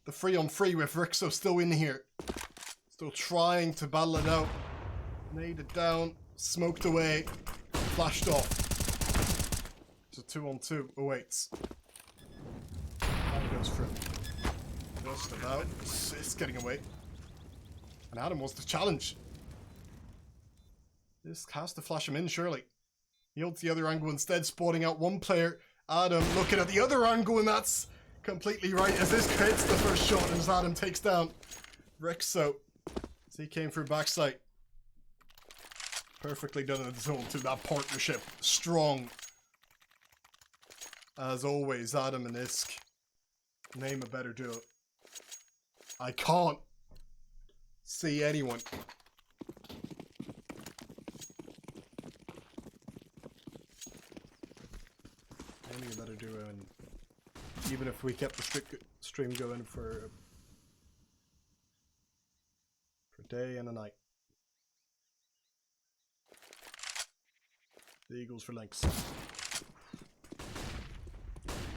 Speaker 1: The 3-on-3 with Rixo still in here. Still trying to battle it out. Naded down, smoked away, flashed off. It's a 2-on-2 awaits. And goes through. Just about. It's getting away. And Adam wants to challenge. This has to flash him in, surely. He holds the other angle instead, spotting out one player. Adam looking at the other angle, and that's completely right as this hits the first shot as Adam takes down Rixo. So he came through backside. Perfectly done in the zone to that partnership. Strong. As always, Adam and Isk. Name a better duo. I can't see anyone. Naming a better duo, and even if we kept the stream going for a day and a night. The Eagles for Linx.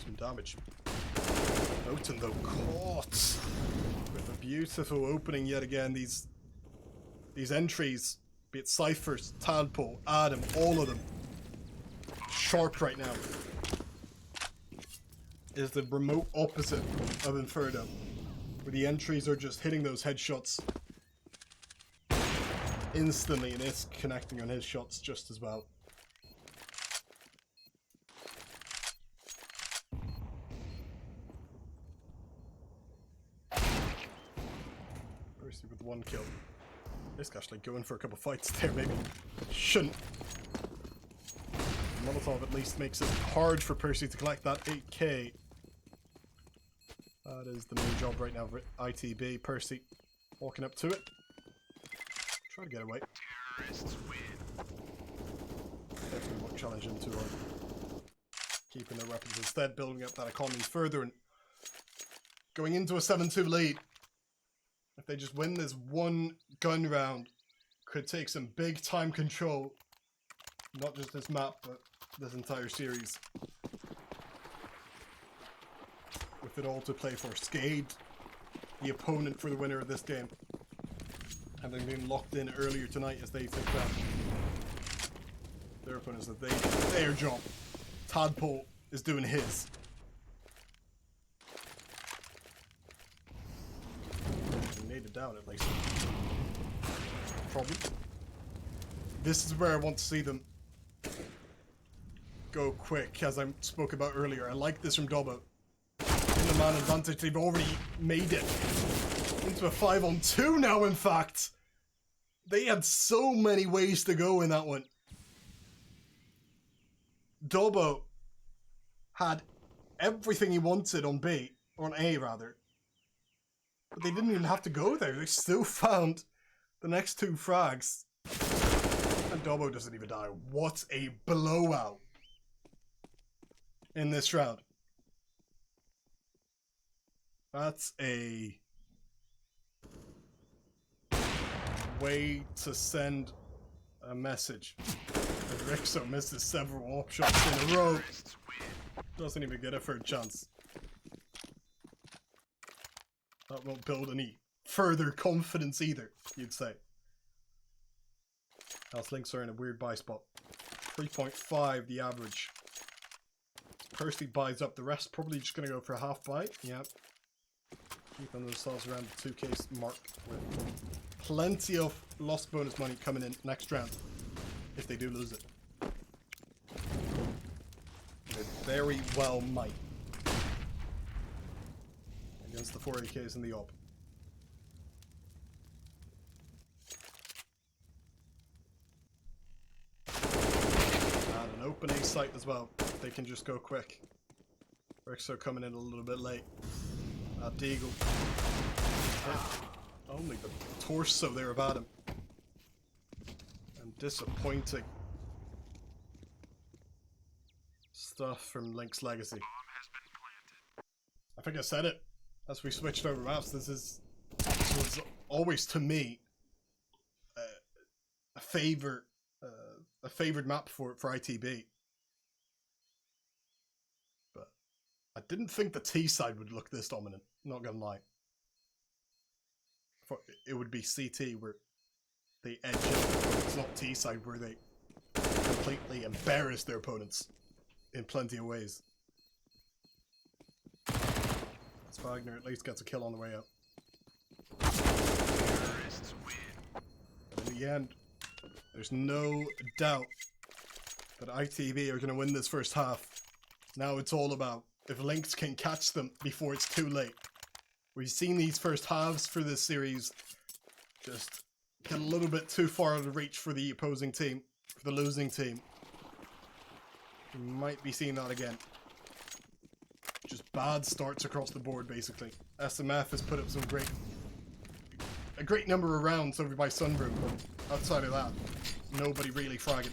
Speaker 1: Some damage. Oten though caught with a beautiful opening yet again. These entries, be it Cyphers, Tadpole, Adam, all of them sharp right now. Is the remote opposite of Inferno, where the entries are just hitting those headshots instantly and it's connecting on his shots just as well. Percy with one kill. This actually going for a couple fights there, maybe. Shouldn't. Molotov at least makes it hard for Percy to collect that 8k. That is the main job right now for ITB. Percy walking up to it. Try to get away. Definitely won't challenge him too hard. Keeping their weapons instead, building up that economy further and going into a 7-2 lead. If they just win this one gun round, could take some big time control. Not just this map, but this entire series. With it all to play for. Skade, the opponent for the winner of this game. Having been locked in earlier tonight as they think that their opponents, that they did their job. Tadpole is doing his. Naded down at least. Problem. This is where I want to see them go quick, as I spoke about earlier. I like this from Dobbo. In the man advantage, they've already made it into a 5-on-2 now, in fact. They had so many ways to go in that one. Dobbo had everything he wanted on B, or on A rather. But they didn't even have to go there. They still found the next 2 frags. And Dobbo doesn't even die. What a blowout in this round. That's a way to send a message. Rixo misses several op shots in a row. Doesn't even get a third chance. That won't build any further confidence either, you'd say. House Links are in a weird buy spot. 3.5 the average. Percy buys up, the rest probably just going to go for a half buy. Yeah. Keeping themselves around the 2k mark with plenty of lost bonus money coming in next round if they do lose it. They very well might. Against the 4AKs in the op. And an open A site as well. They can just go quick. Rixo coming in a little bit late. Deagle. Only the torso there about him. And disappointing stuff from Linx Legacy. I think I said it as we switched over maps. This was always to me a favored map for ITB. But I didn't think the T side would look this dominant. Not gonna lie. It would be CT where they edge it. It's not T side where they completely embarrass their opponents in plenty of ways. Wagner at least gets a kill on the way out. In the end, there's no doubt that ITB are going to win this first half. Now it's all about if Linx can catch them before it's too late. We've seen these first halves for this series just get a little bit too far out of reach for the opposing team, for the losing team. We might be seeing that again. Just bad starts across the board, basically. SMF has put up some a great number of rounds over by Sunbroom, but outside of that, nobody really fragging.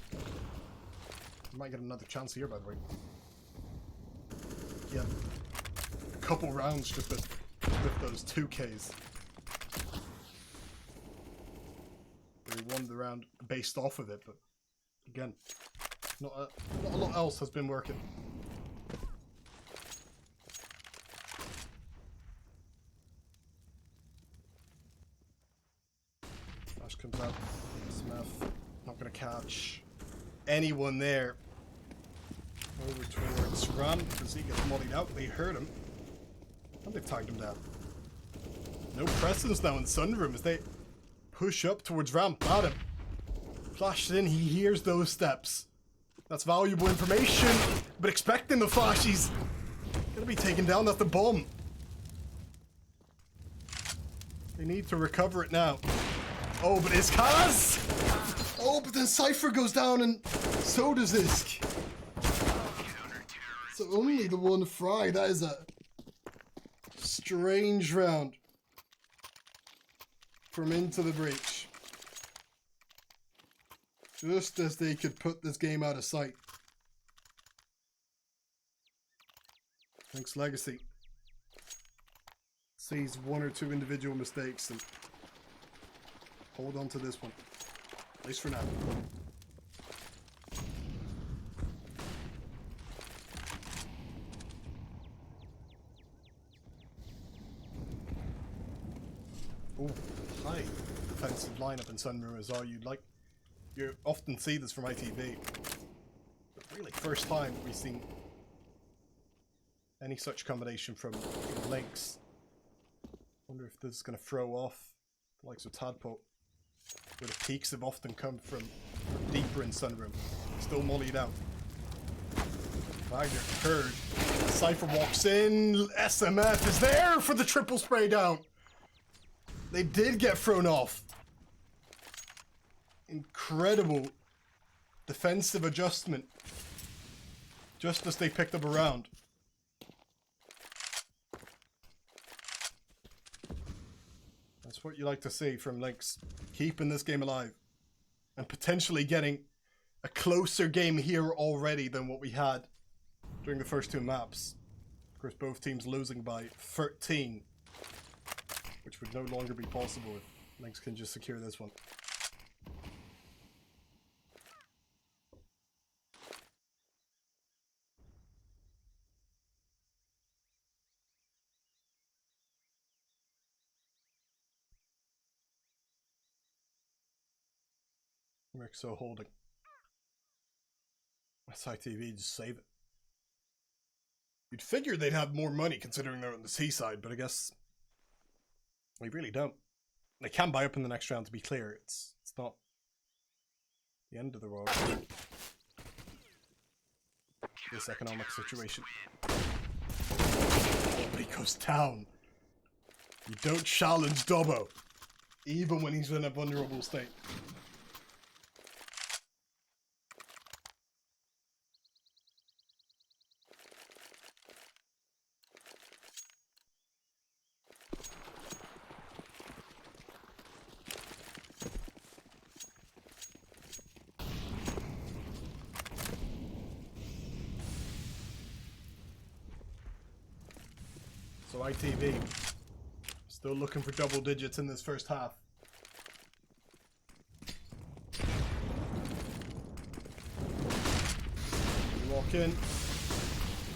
Speaker 1: Might get another chance here, by the way. Yeah, a couple rounds just with those 2Ks. They won the round based off of it, but again, not a lot else has been working. Comes out. Smith not gonna catch anyone there. Over towards Ram as he gets mollied out. They heard him. And they've tagged him down. No presence now in Sunroom as they push up towards Ramp. At him. Flashed in, he hears those steps. That's valuable information, but expecting the flashes. Gonna be taken down, that's the bomb. They need to recover it now. Oh, but it's Kaz! Oh, but then Cypher goes down and so does Isk. So only the one fry. That is a strange round from Into the Breach. Just as they could put this game out of sight. Linx Legacy sees one or two individual mistakes and hold on to this one, at least for now. Oh, high defensive lineup in Sunroom as all you often see this from ITB. But really, first time we've seen any such combination from Linx. Wonder if this is going to throw off the likes of Tadpole. Where the peaks have often come from deeper in Sunroom. Still mollied out. Wagner heard. Cypher walks in. SMF is there for the triple spray down. They did get thrown off. Incredible defensive adjustment. Just as they picked up a round. That's what you like to see from Linx. Keeping this game alive. And potentially getting a closer game here already than what we had during the first two maps. Of course, both teams losing by 13. Which would no longer be possible if Linx can just secure this one. Rixo holding. That's ITB, just save it. You'd figure they'd have more money considering they're on the seaside, but I guess they really don't. They can buy up in the next round, to be clear. It's not the end of the world. This economic situation. But he goes down. You don't challenge Dobbo, even when he's in a vulnerable state. So ITB, still looking for double digits in this first half. You walk in,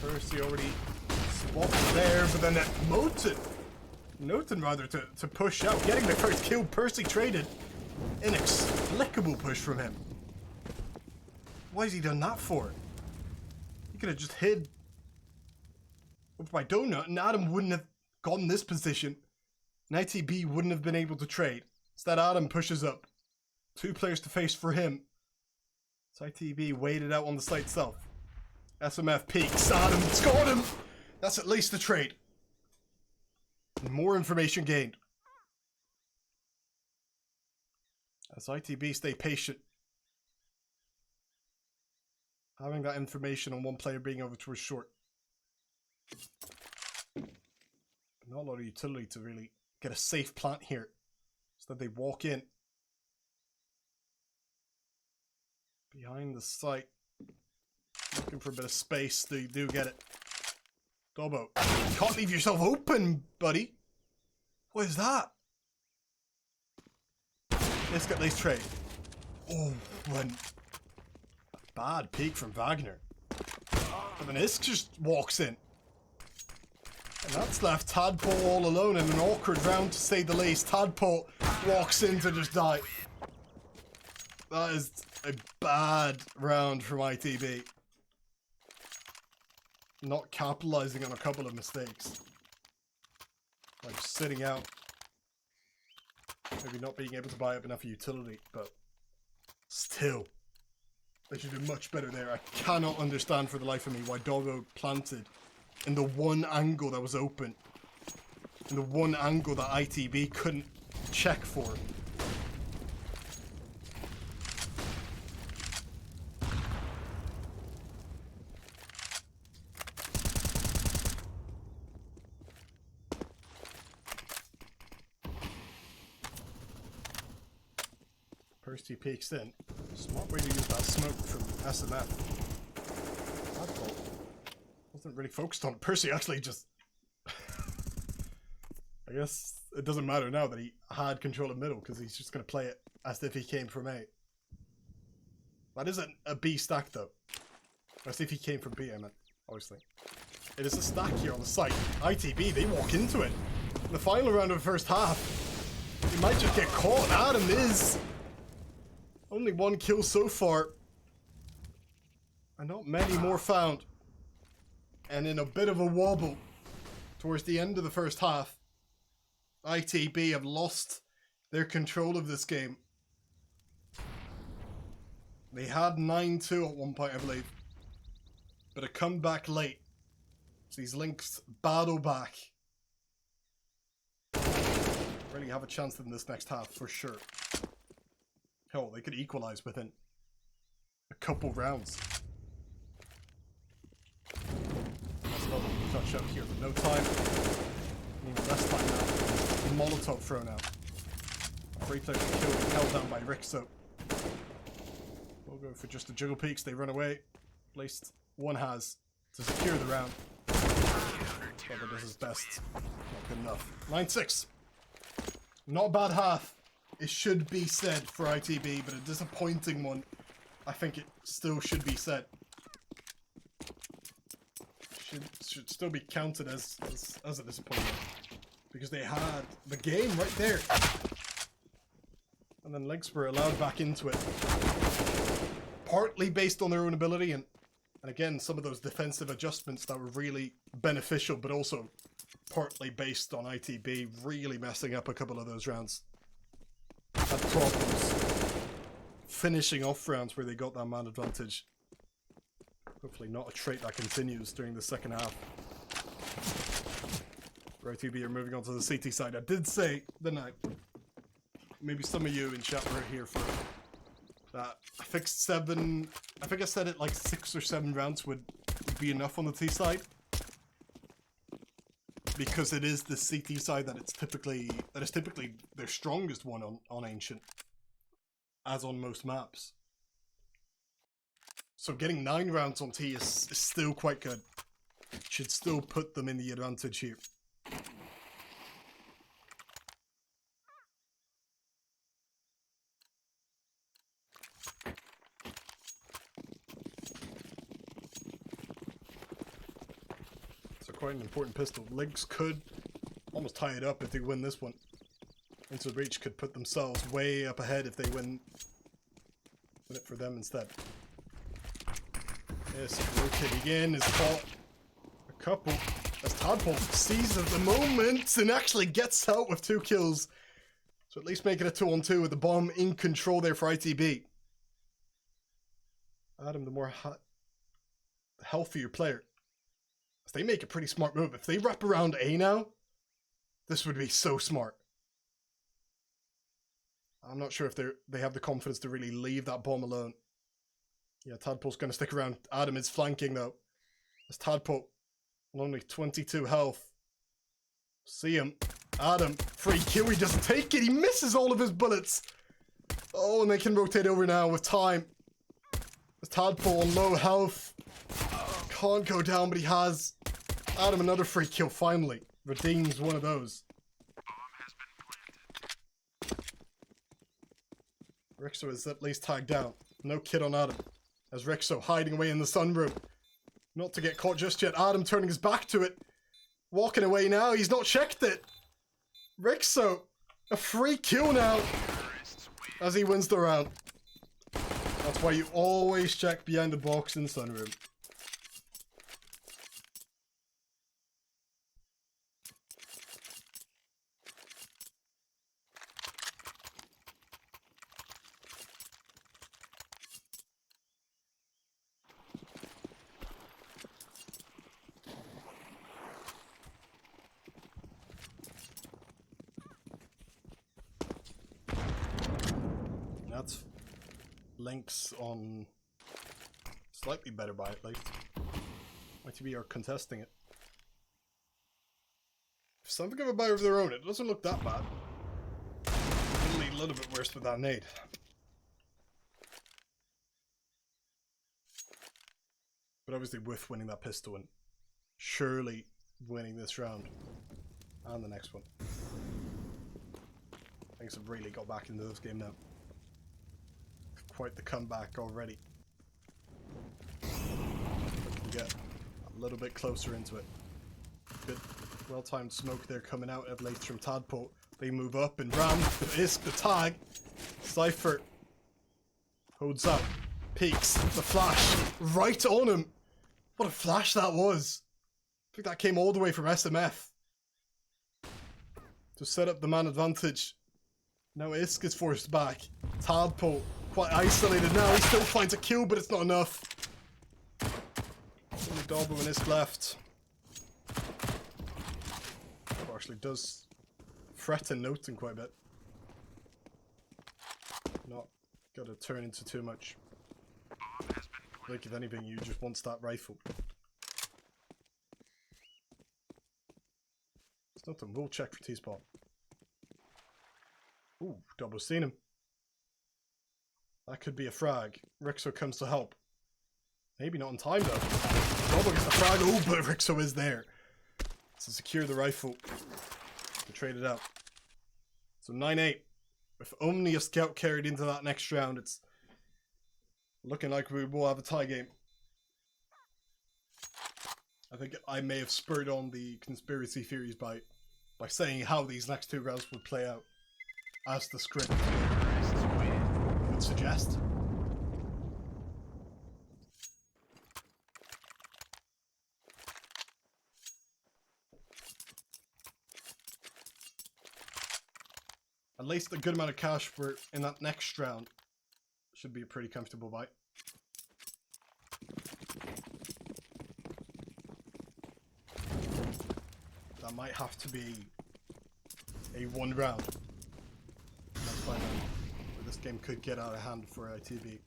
Speaker 1: Percy already spotted there, but then that Noten rather to push out, getting the first kill. Percy traded. Inexplicable push from him. Why has he done that for? He could have just hid up by Donut, and Adam wouldn't have gotten this position, and ITB wouldn't have been able to trade. Instead, Adam pushes up. 2 players to face for him. So ITB waited out on the site itself. SMF peeks. Adam scored him! That's at least a trade. And more information gained. As ITB stay patient. Having that information on one player being over to a short. Not a lot of utility to really get a safe plant here. So that they walk in. Behind the site. Looking for a bit of space. They do get it. Dobbo. You can't leave yourself open, buddy. What is that? Let's get this trade. Oh, when a bad peek from Wagner. But then Isk just walks in. And that's left Tadpole all alone in an awkward round, to say the least. Tadpole walks in to just die. That is a bad round from ITB. Not capitalizing on a couple of mistakes. Like sitting out. Maybe not being able to buy up enough utility, but still. They should do much better there. I cannot understand for the life of me why Doggo planted in the one angle that was open. In the one angle that ITB couldn't check for. Percy peeks in. Smart way to use that smoke from SMF. That ball wasn't really focused on it. Percy actually just... I guess it doesn't matter now that he had control of middle, because he's just going to play it as if he came from A. That isn't a B stack though. As if he came from B, I meant, obviously. It is a stack here on the site. ITB, they walk into it. In the final round of the first half, he might just get caught. Adam is... Only 1 kill so far. And not many more found. And in a bit of a wobble towards the end of the first half, ITB have lost their control of this game. They had 9-2 at one point, I believe. but a comeback late. So these Linx battle back. Really have a chance in this next half for sure. Hell, they could equalize within a couple rounds. That's another touch out here, but no time. Even less time now. Molotov thrown out. Free player killed and held down by Rixo. We'll go for just the juggle peaks. They run away. At least one has to secure the round. Whether this is best. Not good enough. 9-6. Not a bad half. It should be said for ITB, but a disappointing one. I think it still should be said. Should still be counted as a disappointment. Because they had the game right there. And then Linx were allowed back into it. Partly based on their own ability and again, some of those defensive adjustments that were really beneficial, but also partly based on ITB really messing up a couple of those rounds. Had problems finishing off rounds where they got that man advantage. Hopefully not a trait that continues during the second half. For ITB are moving on to the CT side. I did say, didn't I? Maybe some of you in chat were here for that. I think I said it like 6 or 7 rounds would be enough on the T side. Because it is the CT side that is typically their strongest one on Ancient. As on most maps. So getting 9 rounds on T is still quite good. Should still put them in the advantage here. Quite an important pistol. Linx could almost tie it up if they win this one. Into the Breach could put themselves way up ahead if they win it for them instead. Yes, rotating in is caught a couple as Tadpole seizes the moment and actually gets out with 2 kills. So at least make it a 2-on-2 with the bomb in control there for ITB. Adam, the more healthier player. They make a pretty smart move. If they wrap around A now, this would be so smart. I'm not sure if they have the confidence to really leave that bomb alone. Yeah, Tadpole's going to stick around. Adam is flanking though. As Tadpole on only 22 health. See him. Adam, free kill. He doesn't take it. He misses all of his bullets. Oh, and they can rotate over now with time. As Tadpole on low health. Can't go down, but he has. Adam, another free kill finally. Redeems one of those. Rixo is at least tagged down. No kid on Adam. As Rixo hiding away in the sunroom. Not to get caught just yet. Adam turning his back to it. Walking away now. He's not checked it. Rixo. A free kill now. As he wins the round. That's why you always check behind the box in sunroom. That's Linx on slightly better by at least. ITB are contesting it. Something of a buy of their own. It doesn't look that bad. Only a little bit worse with that nade. But obviously with winning that pistol and surely winning this round and the next one. Things have really got back into this game now. Quite the comeback already. We get a little bit closer into it. Good, well-timed smoke there coming out of late from Tadpole. They move up and ram. Isk the tag. Cypher holds up. Peeks the flash right on him. What a flash that was. I think that came all the way from SMF to set up the man advantage. Now Isk is forced back. Tadpole quite isolated now. He still finds a kill, but it's not enough. Dalbo and Isk left. Actually does threaten Noten quite a bit. Not gotta turn into too much. Like if anything, you just want that rifle. It's nothing. We'll check for T-spot. Ooh, Dalbo's seen him. That could be a frag. Rixo comes to help. Maybe not in time though. Dalbo gets the frag. Oh, but Rixo is there to secure the rifle. To trade it out. So 9-8. With only a scout carried into that next round, it's looking like we will have a tie game. I think I may have spurred on the conspiracy theories by saying how these next two rounds would play out, as the script would suggest. At least a good amount of cash for in that next round should be a pretty comfortable buy. That might have to be a one round. Let's find out where this game could get out of hand for ITB.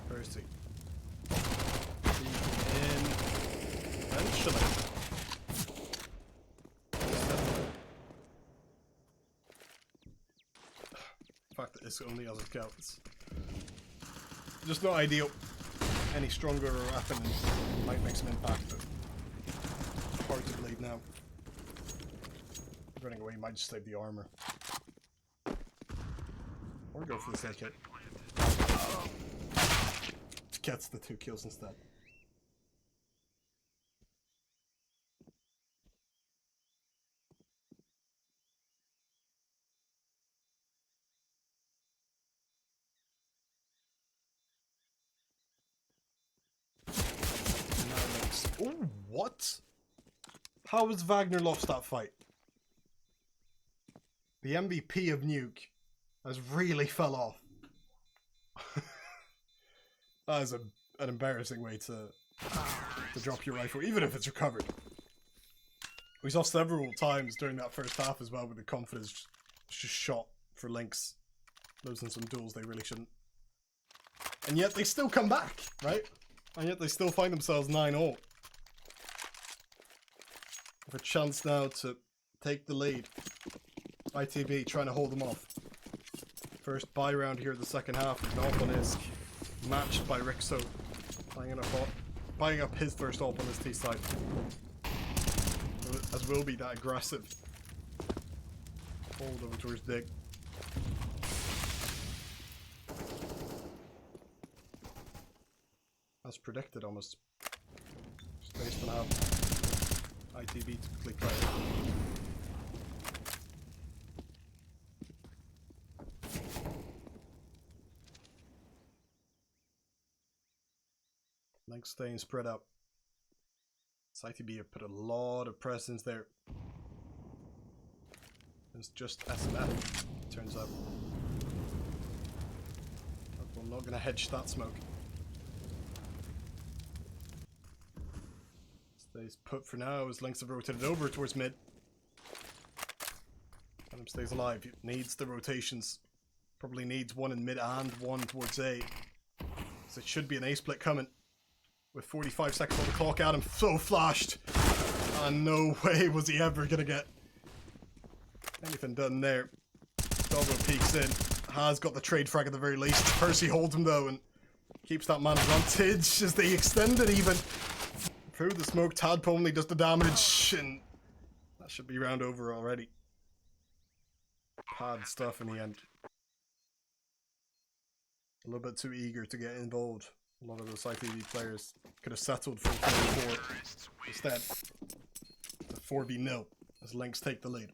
Speaker 1: Percy. Eventually. The fact that this only has a scout is just not ideal. Any stronger weapon might make some impact, but hard to bleed now. Running away might just save the armor. Or go for the side kick. Gets the 2 kills instead. Oh, what? How has Wagner lost that fight? The MVP of Nuke has really fell off. That is an embarrassing way to drop your rifle, even if it's recovered. We saw several times during that first half as well with the confidence just shot for Linx. Losing some duels they really shouldn't. And yet they still come back, right? And yet they still find themselves 9-0. With a chance now to take the lead. ITB trying to hold them off. First buy round here in the second half. Off on Isk. Matched by Rixo. Buying up his first op on his T side. As will be that aggressive. Hold over towards Dig. As predicted almost. Just based on how ITB typically play. Linx staying spread out. This ITB have put a lot of presence there. It's just SMF, turns out. I'm not gonna hedge that smoke. Stays put for now as Linx have rotated over towards mid. And stays alive. He needs the rotations. Probably needs one in mid and one towards A. So it should be an A split coming. With 45 seconds on the clock, Adam so flashed. And no way was he ever gonna get anything done there. Dalbo peeks in. Has got the trade frag at the very least. Percy holds him though and keeps that man advantage as they extend it even. Through the smoke, Tadpole only does the damage, and that should be round over already. Bad stuff in the end. A little bit too eager to get involved. A lot of those ITB players could have settled for 4-4. Instead, it's a 4v0 as Linx take the lead.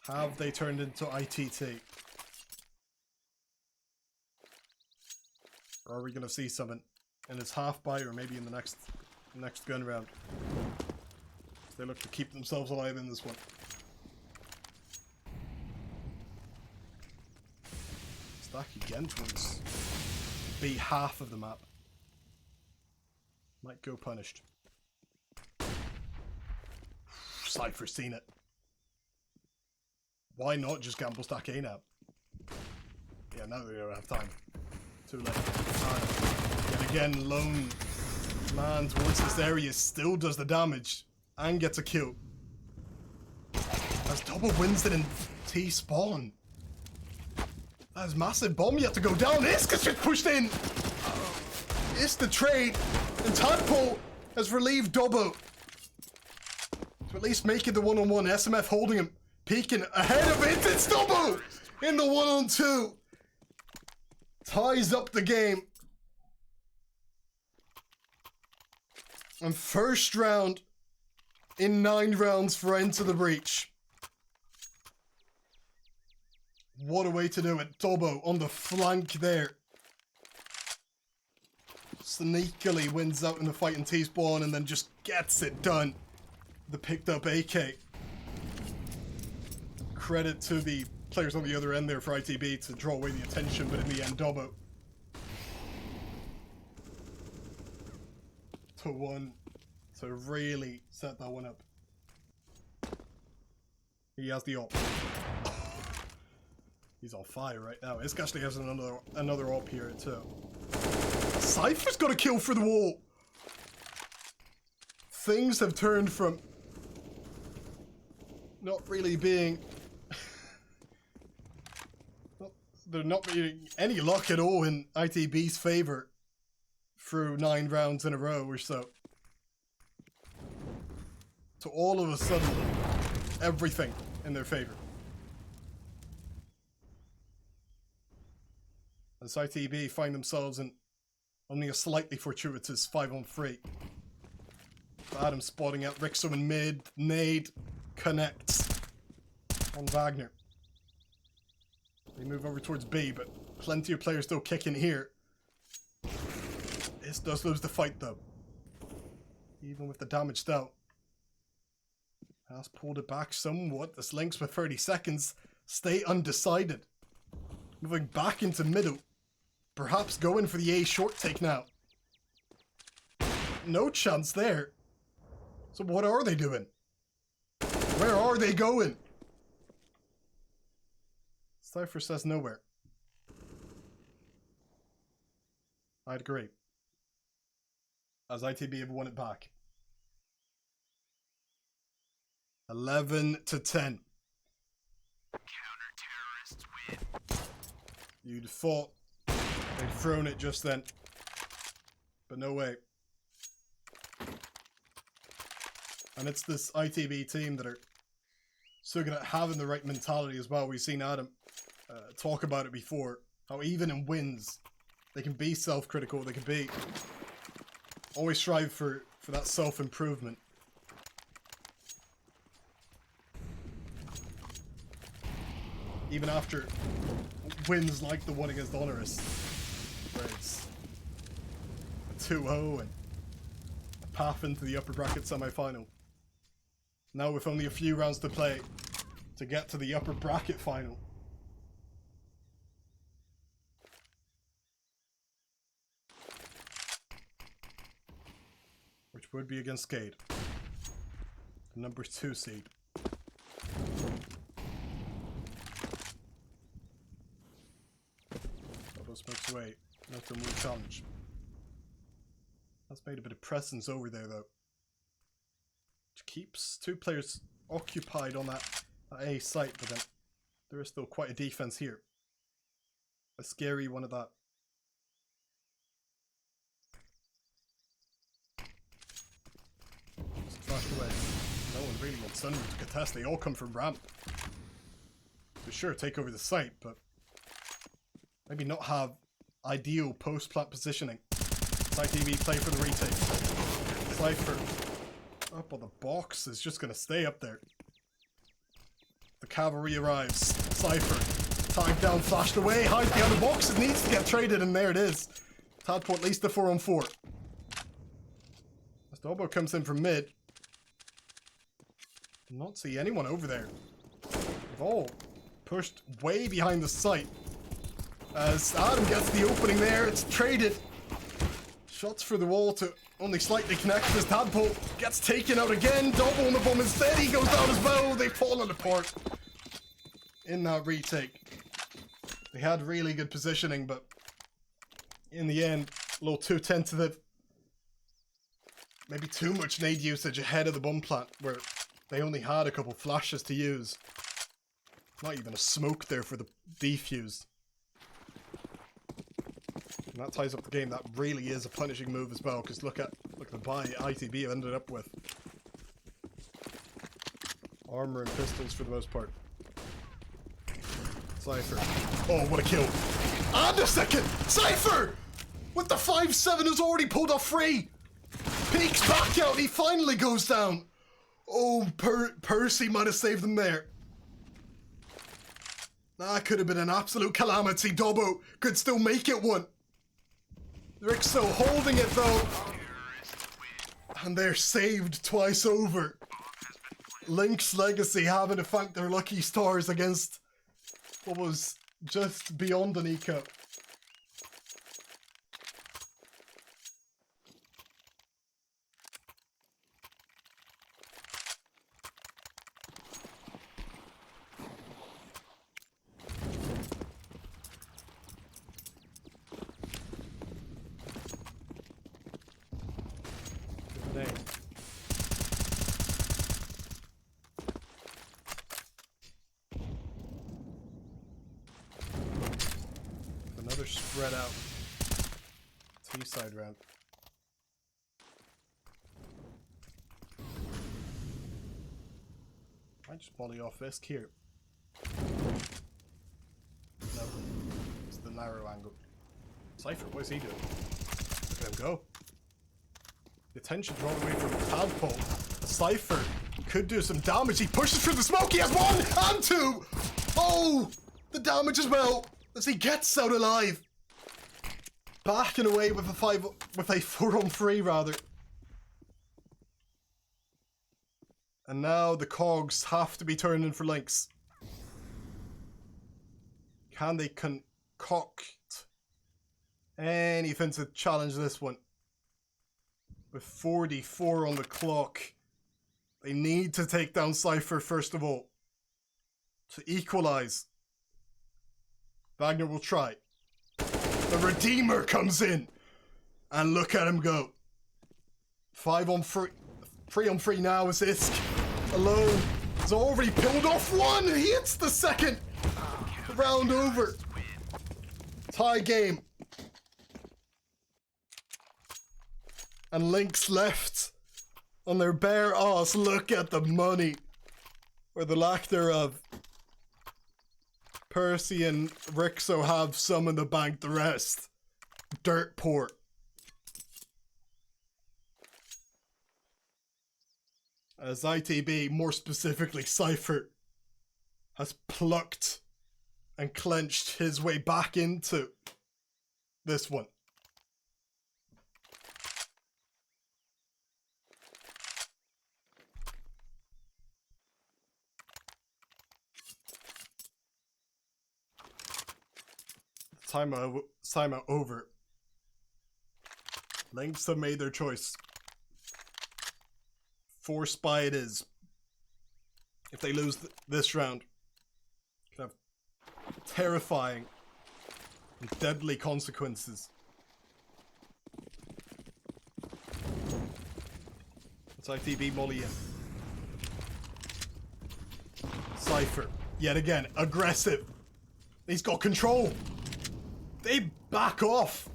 Speaker 1: Have they turned into ITT? Or are we going to see something in his half buy or maybe in the next gun round? They look to keep themselves alive in this one. Stack again towards B half of the map. Might go punished. Cypher's seen it. Why not just gamble stack A now? Yeah, now we don't have time. Too late. Yet again, lone man towards this area still does the damage and gets a kill. As double wins it in T spawn. That is massive bomb yet to go down. Iska's just pushed in. It's the trade. And Tadpole has relieved Dobbo. To at least make it the one-on-one. SMF holding him. Peeking ahead of it. It's Dobbo in the one-on-two. Ties up the game. And first round in 9 rounds for Into the Breach. What a way to do it. Dobbo on the flank there. Sneakily wins out in the fight in T-spawn and then just gets it done. The picked up AK. Credit to the players on the other end there for ITB to draw away the attention, but in the end, Dobbo to 1 to really set that one up. He has the op. He's on fire right now. Isk actually has another op here too. Cypher's got a kill for the wall. Things have turned from not really being they're not being any luck at all in ITB's favor through 9 rounds in a row or so. To all of a sudden, everything in their favor. As ITB find themselves in only a slightly fortuitous 5-on-3. Adam spotting out Rixo in mid. Nade connects on Wagner. They move over towards B, but plenty of players still kicking here. This does lose the fight though. Even with the damage dealt. Has pulled it back somewhat. This Linx with 30 seconds. Stay undecided. Moving back into middle. Perhaps going for the A short take now. No chance there. So what are they doing? Where are they going? Cypher says nowhere. I'd agree. As ITB have won it back. 11-10.
Speaker 4: Counter-terrorists win.
Speaker 1: You'd thought they'd thrown it just then. But no way. And it's this ITB team that are still good at having the right mentality as well. We've seen Adam talk about it before. How even in wins, they can be self-critical. They can be always strive for that self-improvement. Even after wins like the one against Honorous, where it's a 2-0 and a path into the upper bracket semi-final. Now with only a few rounds to play to get to the upper bracket final. Which would be against Skade, the number 2 seed. Smokes away. No to move challenge. That's made a bit of presence over there though. Which keeps 2 players occupied on that A site, but then there is still quite a defense here. A scary one of that. Just flashed away. No one really wants Sunny to contest. They all come from ramp. For sure, take over the site, but maybe not have ideal post-plant positioning. ITB play for the retake. Cypher up on the box is just going to stay up there. The cavalry arrives. Cypher tagged down, flashed away, hides behind the box. It needs to get traded, and there it is. Tadpole at least a 4-on-4. As Dobbo comes in from mid. Not see anyone over there. They've all pushed way behind the site. As Adam gets the opening there, it's traded. Shots for the wall to only slightly connect as Tadpole gets taken out again. Double on the bomb instead, he goes down as well. They've fallen apart in that retake. They had really good positioning, but in the end, a little too tentative. Maybe too much nade usage ahead of the bomb plant, where they only had a couple flashes to use. Not even a smoke there for the defuse. And that ties up the game. That really is a punishing move as well, because look at the buy ITB ended up with. Armor and pistols for the most part. Cypher. Oh, what a kill. And a second! Cypher! With the 5-7 has already pulled off free! Peeks back out, he finally goes down! Oh, Percy might have saved them there. That could have been an absolute calamity. Dobbo could still make it one. Rick's still holding it though. And they're saved twice over. Linx Legacy having to thank their lucky stars against what was just beyond an eco. Another spread out T-side round. I just volley off this here. No, it's the narrow angle. Cypher, what is he doing? Look at him go. The attention drawn away from Tadpole. Cypher could do some damage. He pushes through the smoke. He has one and two. Oh, the damage as well as he gets out alive. Backing away with a 4-on-3 rather. And now the cogs have to be turned in for Linx. Can they concoct anything to challenge this one? With 44 on the clock, they need to take down Cypher first of all to equalize. Wagner will try. The Redeemer comes in, and look at him go. 5-on-3, 3-on-3 now as Isk alone has already pulled off one. He hits the second. Round over. Tie game. And Linx left on their bare ass. Look at the money, or the lack thereof. Percy and Rixo have some in the bank, the rest dirt poor. As ITB, more specifically Cypher, has plucked and clenched his way back into this one. Timeout over. Linx have made their choice. Forced by it is. If they lose this round, it could have terrifying and deadly consequences. It's ITB Molly in. Cypher, yet again, aggressive. He's got control. They back off.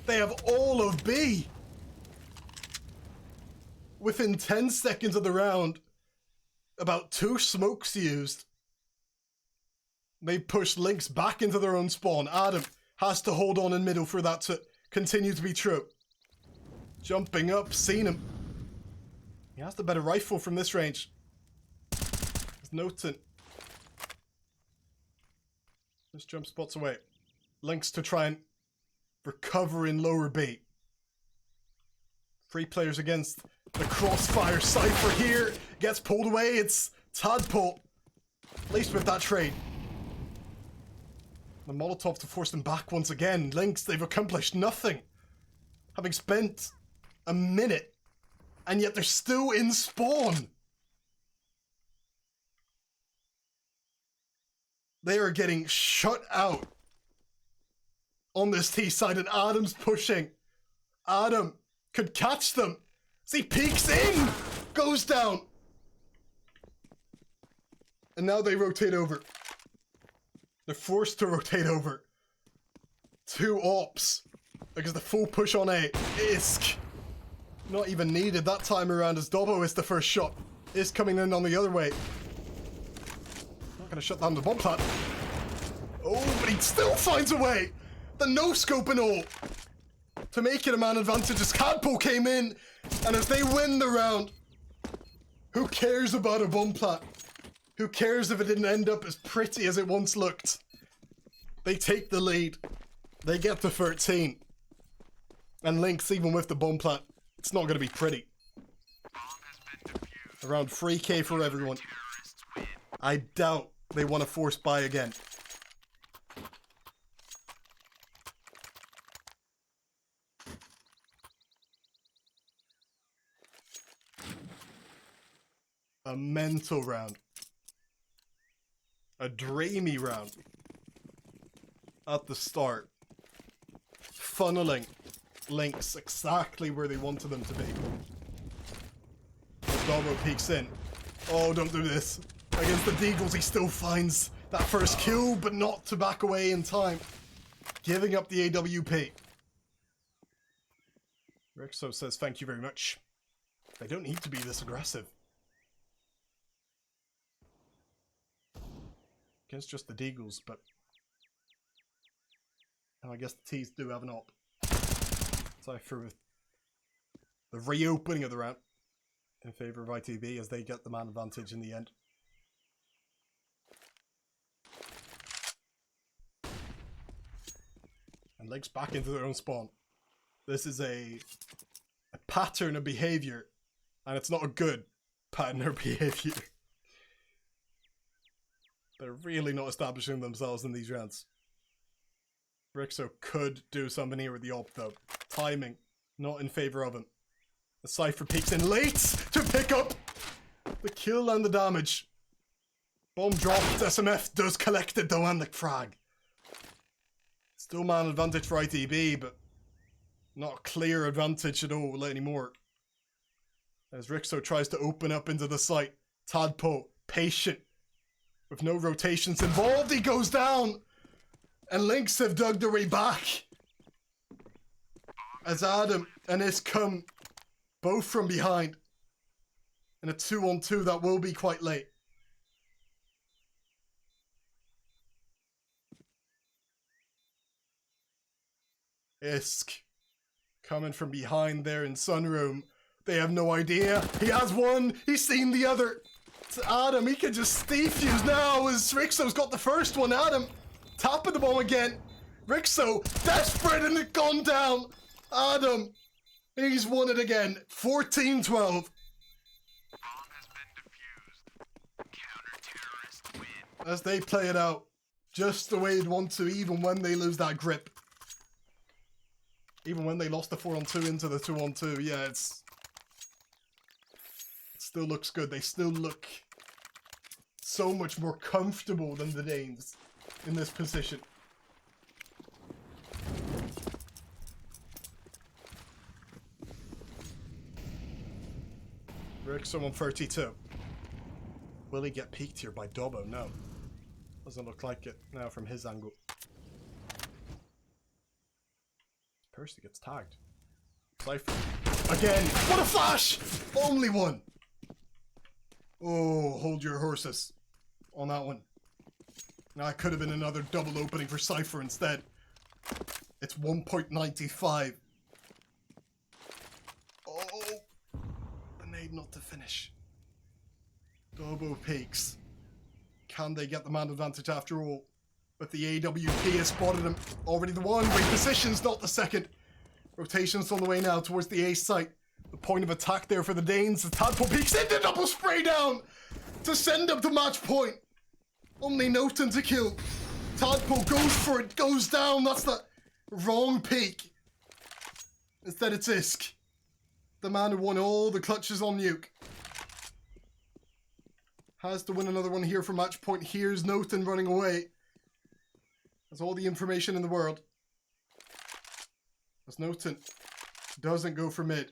Speaker 1: They have all of B. Within 10 seconds of the round, about 2 smokes used. They push Linx back into their own spawn. Adam has to hold on in middle for that to continue to be true. Jumping up, seen him. He has the better rifle from this range. There's Noten. Just jump spots away. Linx to try and recover in lower B. 3 players against the crossfire. Cypher here gets pulled away. It's Tadpole. At least with that trade. The Molotov to force them back once again. Linx, they've accomplished nothing. Having spent a minute, and yet they're still in spawn. They are getting shut out on this T side, and Adam's pushing. Adam could catch them. As he peeks in, goes down. And now they rotate over. They're forced to rotate over. 2 ops. Because the full push on A. Isk. Not even needed that time around as Dobbo is the first shot. Is coming in on the other way. Not gonna shut down the bomb plant. Oh, but he still finds a way. The no-scope and all. To make it a man advantage as Cadpo came in. And as they win the round. Who cares about a bomb plant? Who cares if it didn't end up as pretty as it once looked? They take the lead. They get to 13. And Linx, even with the bomb plant, it's not going to be pretty. Around 3k for everyone. I doubt they want to force buy again. A mental round. A dreamy round. At the start. Funneling Linx exactly where they wanted them to be. Dobbo peeks in. Oh, don't do this. Against the Deagles, he still finds that first kill, but not to back away in time. Giving up the AWP. Rixo says thank you very much. They don't need to be this aggressive. Against just the Deagles, but... And I guess the T's do have an op. Cypher with the reopening of the round in favour of ITB as they get the man advantage in the end. And Linx back into their own spawn. This is a pattern of behaviour, and it's not a good pattern of behaviour. They're really not establishing themselves in these rounds. Rixo could do something here with the op though. Timing, not in favour of him. The Cypher peeks in late to pick up the kill and the damage. Bomb dropped, SMF does collect it though and the frag. Still man advantage for ITB, but not a clear advantage at all anymore. As Rixo tries to open up into the site, Tadpo, patient. With no rotations involved, he goes down! And Linx have dug their way back. As Adam and Is come both from behind. In a 2-on-2 that will be quite late. Isk coming from behind there in Sunroom. They have no idea. He has one. He's seen the other. It's Adam. He can just defuse now as Rixo's got the first one. Adam tapping the bomb again. Rixo desperate and it gone down. Adam. He's won it again. 14-12. As they play it out. Just the way they'd want to, even when they lose that grip. Even when they lost the 4-on-2 into the 2-on-2, yeah, it still looks good. They still look so much more comfortable than the Danes in this position. Rixo on 32. Will he get peeked here by Dobbo? No. Doesn't look like it now from his angle. Percy gets tagged. Cypher. Again! What a flash! Only one! Oh, hold your horses on that one. Now, it could have been another double opening for Cypher instead. It's 1.95. Oh! The nade not to finish. Dobbo peaks. Can they get the man advantage after all? But the AWP has spotted him. Already the one. Great positions, not the second. Rotations on the way now towards the A site. The point of attack there for the Danes. The Tadpole peeks into double spray down to send up to match point. Only Noten to kill. Tadpole goes for it, goes down. That's the wrong peak. Instead it's Isk. The man who won all the clutches on Nuke. Has to win another one here for match point. Here's Noten running away. Has all the information in the world. As Noten doesn't go for mid.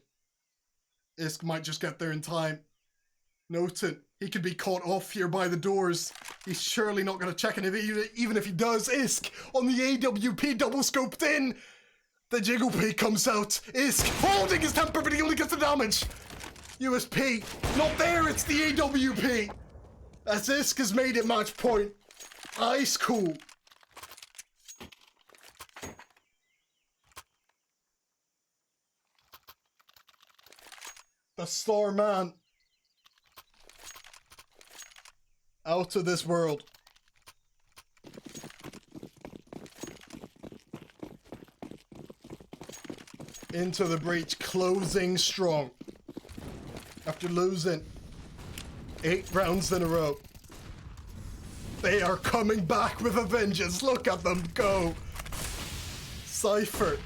Speaker 1: Isk might just get there in time. Noten, he could be caught off here by the doors. He's surely not going to check in. Even if he does, Isk on the AWP double scoped in. The jiggle peak comes out. Isk holding his temper, but he only gets the damage. USP, not there, it's the AWP. As Isk has made it match point. Ice cool. The star man. Out of this world. Into the breach, closing strong. After losing 8 rounds in a row. They are coming back with a vengeance. Look at them go. Cypher.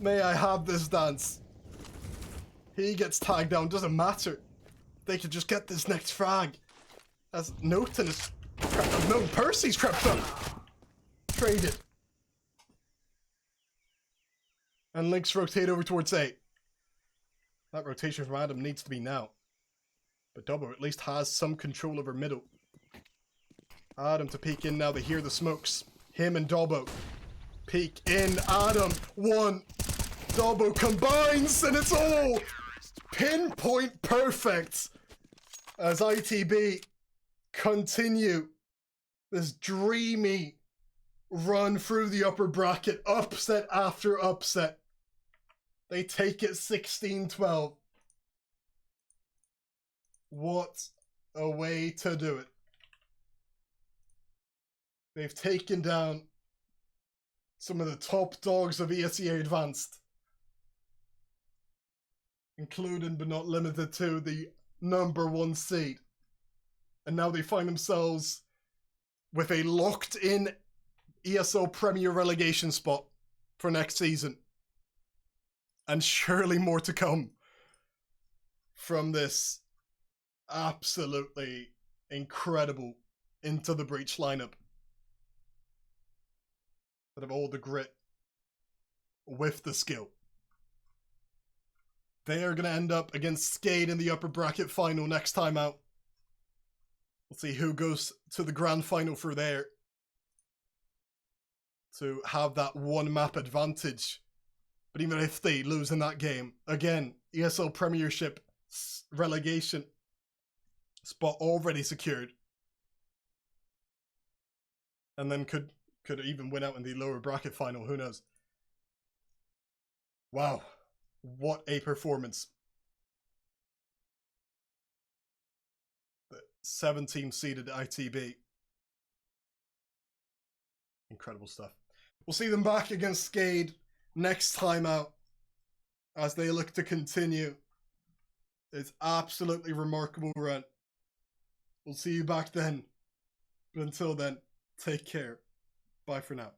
Speaker 1: May I have this dance? He gets tagged down, doesn't matter. They could just get this next frag. As Noten is crept up. No, Percy's crept up. Traded. And Linx rotate over towards A. That rotation from Adam needs to be now. But Dobbo at least has some control over middle. Adam to peek in now. They hear the smokes. Him and Dobbo. Peek in. Adam. 1. Dobbo combines and it's all pinpoint perfect. As ITB continue this dreamy run through the upper bracket. Upset after upset. They take it 16-12. What a way to do it. They've taken down some of the top dogs of ESEA Advanced. Including but not limited to the #1 seed. And now they find themselves with a locked-in ESL Premier relegation spot for next season. And surely more to come from this absolutely incredible Into the Breach lineup. That have all the grit with the skill. They are going to end up against Skade in the upper bracket final next time out. We'll see who goes to the grand final for there. To have that one map advantage. But even if they lose in that game, again, ESL Premiership relegation spot already secured. And then could even win out in the lower bracket final, who knows. Wow, what a performance. The 7-team seeded ITB. Incredible stuff. We'll see them back against Skade next time out as they look to continue. It's absolutely remarkable run. We'll see you back then. But until then, take care. Bye for now.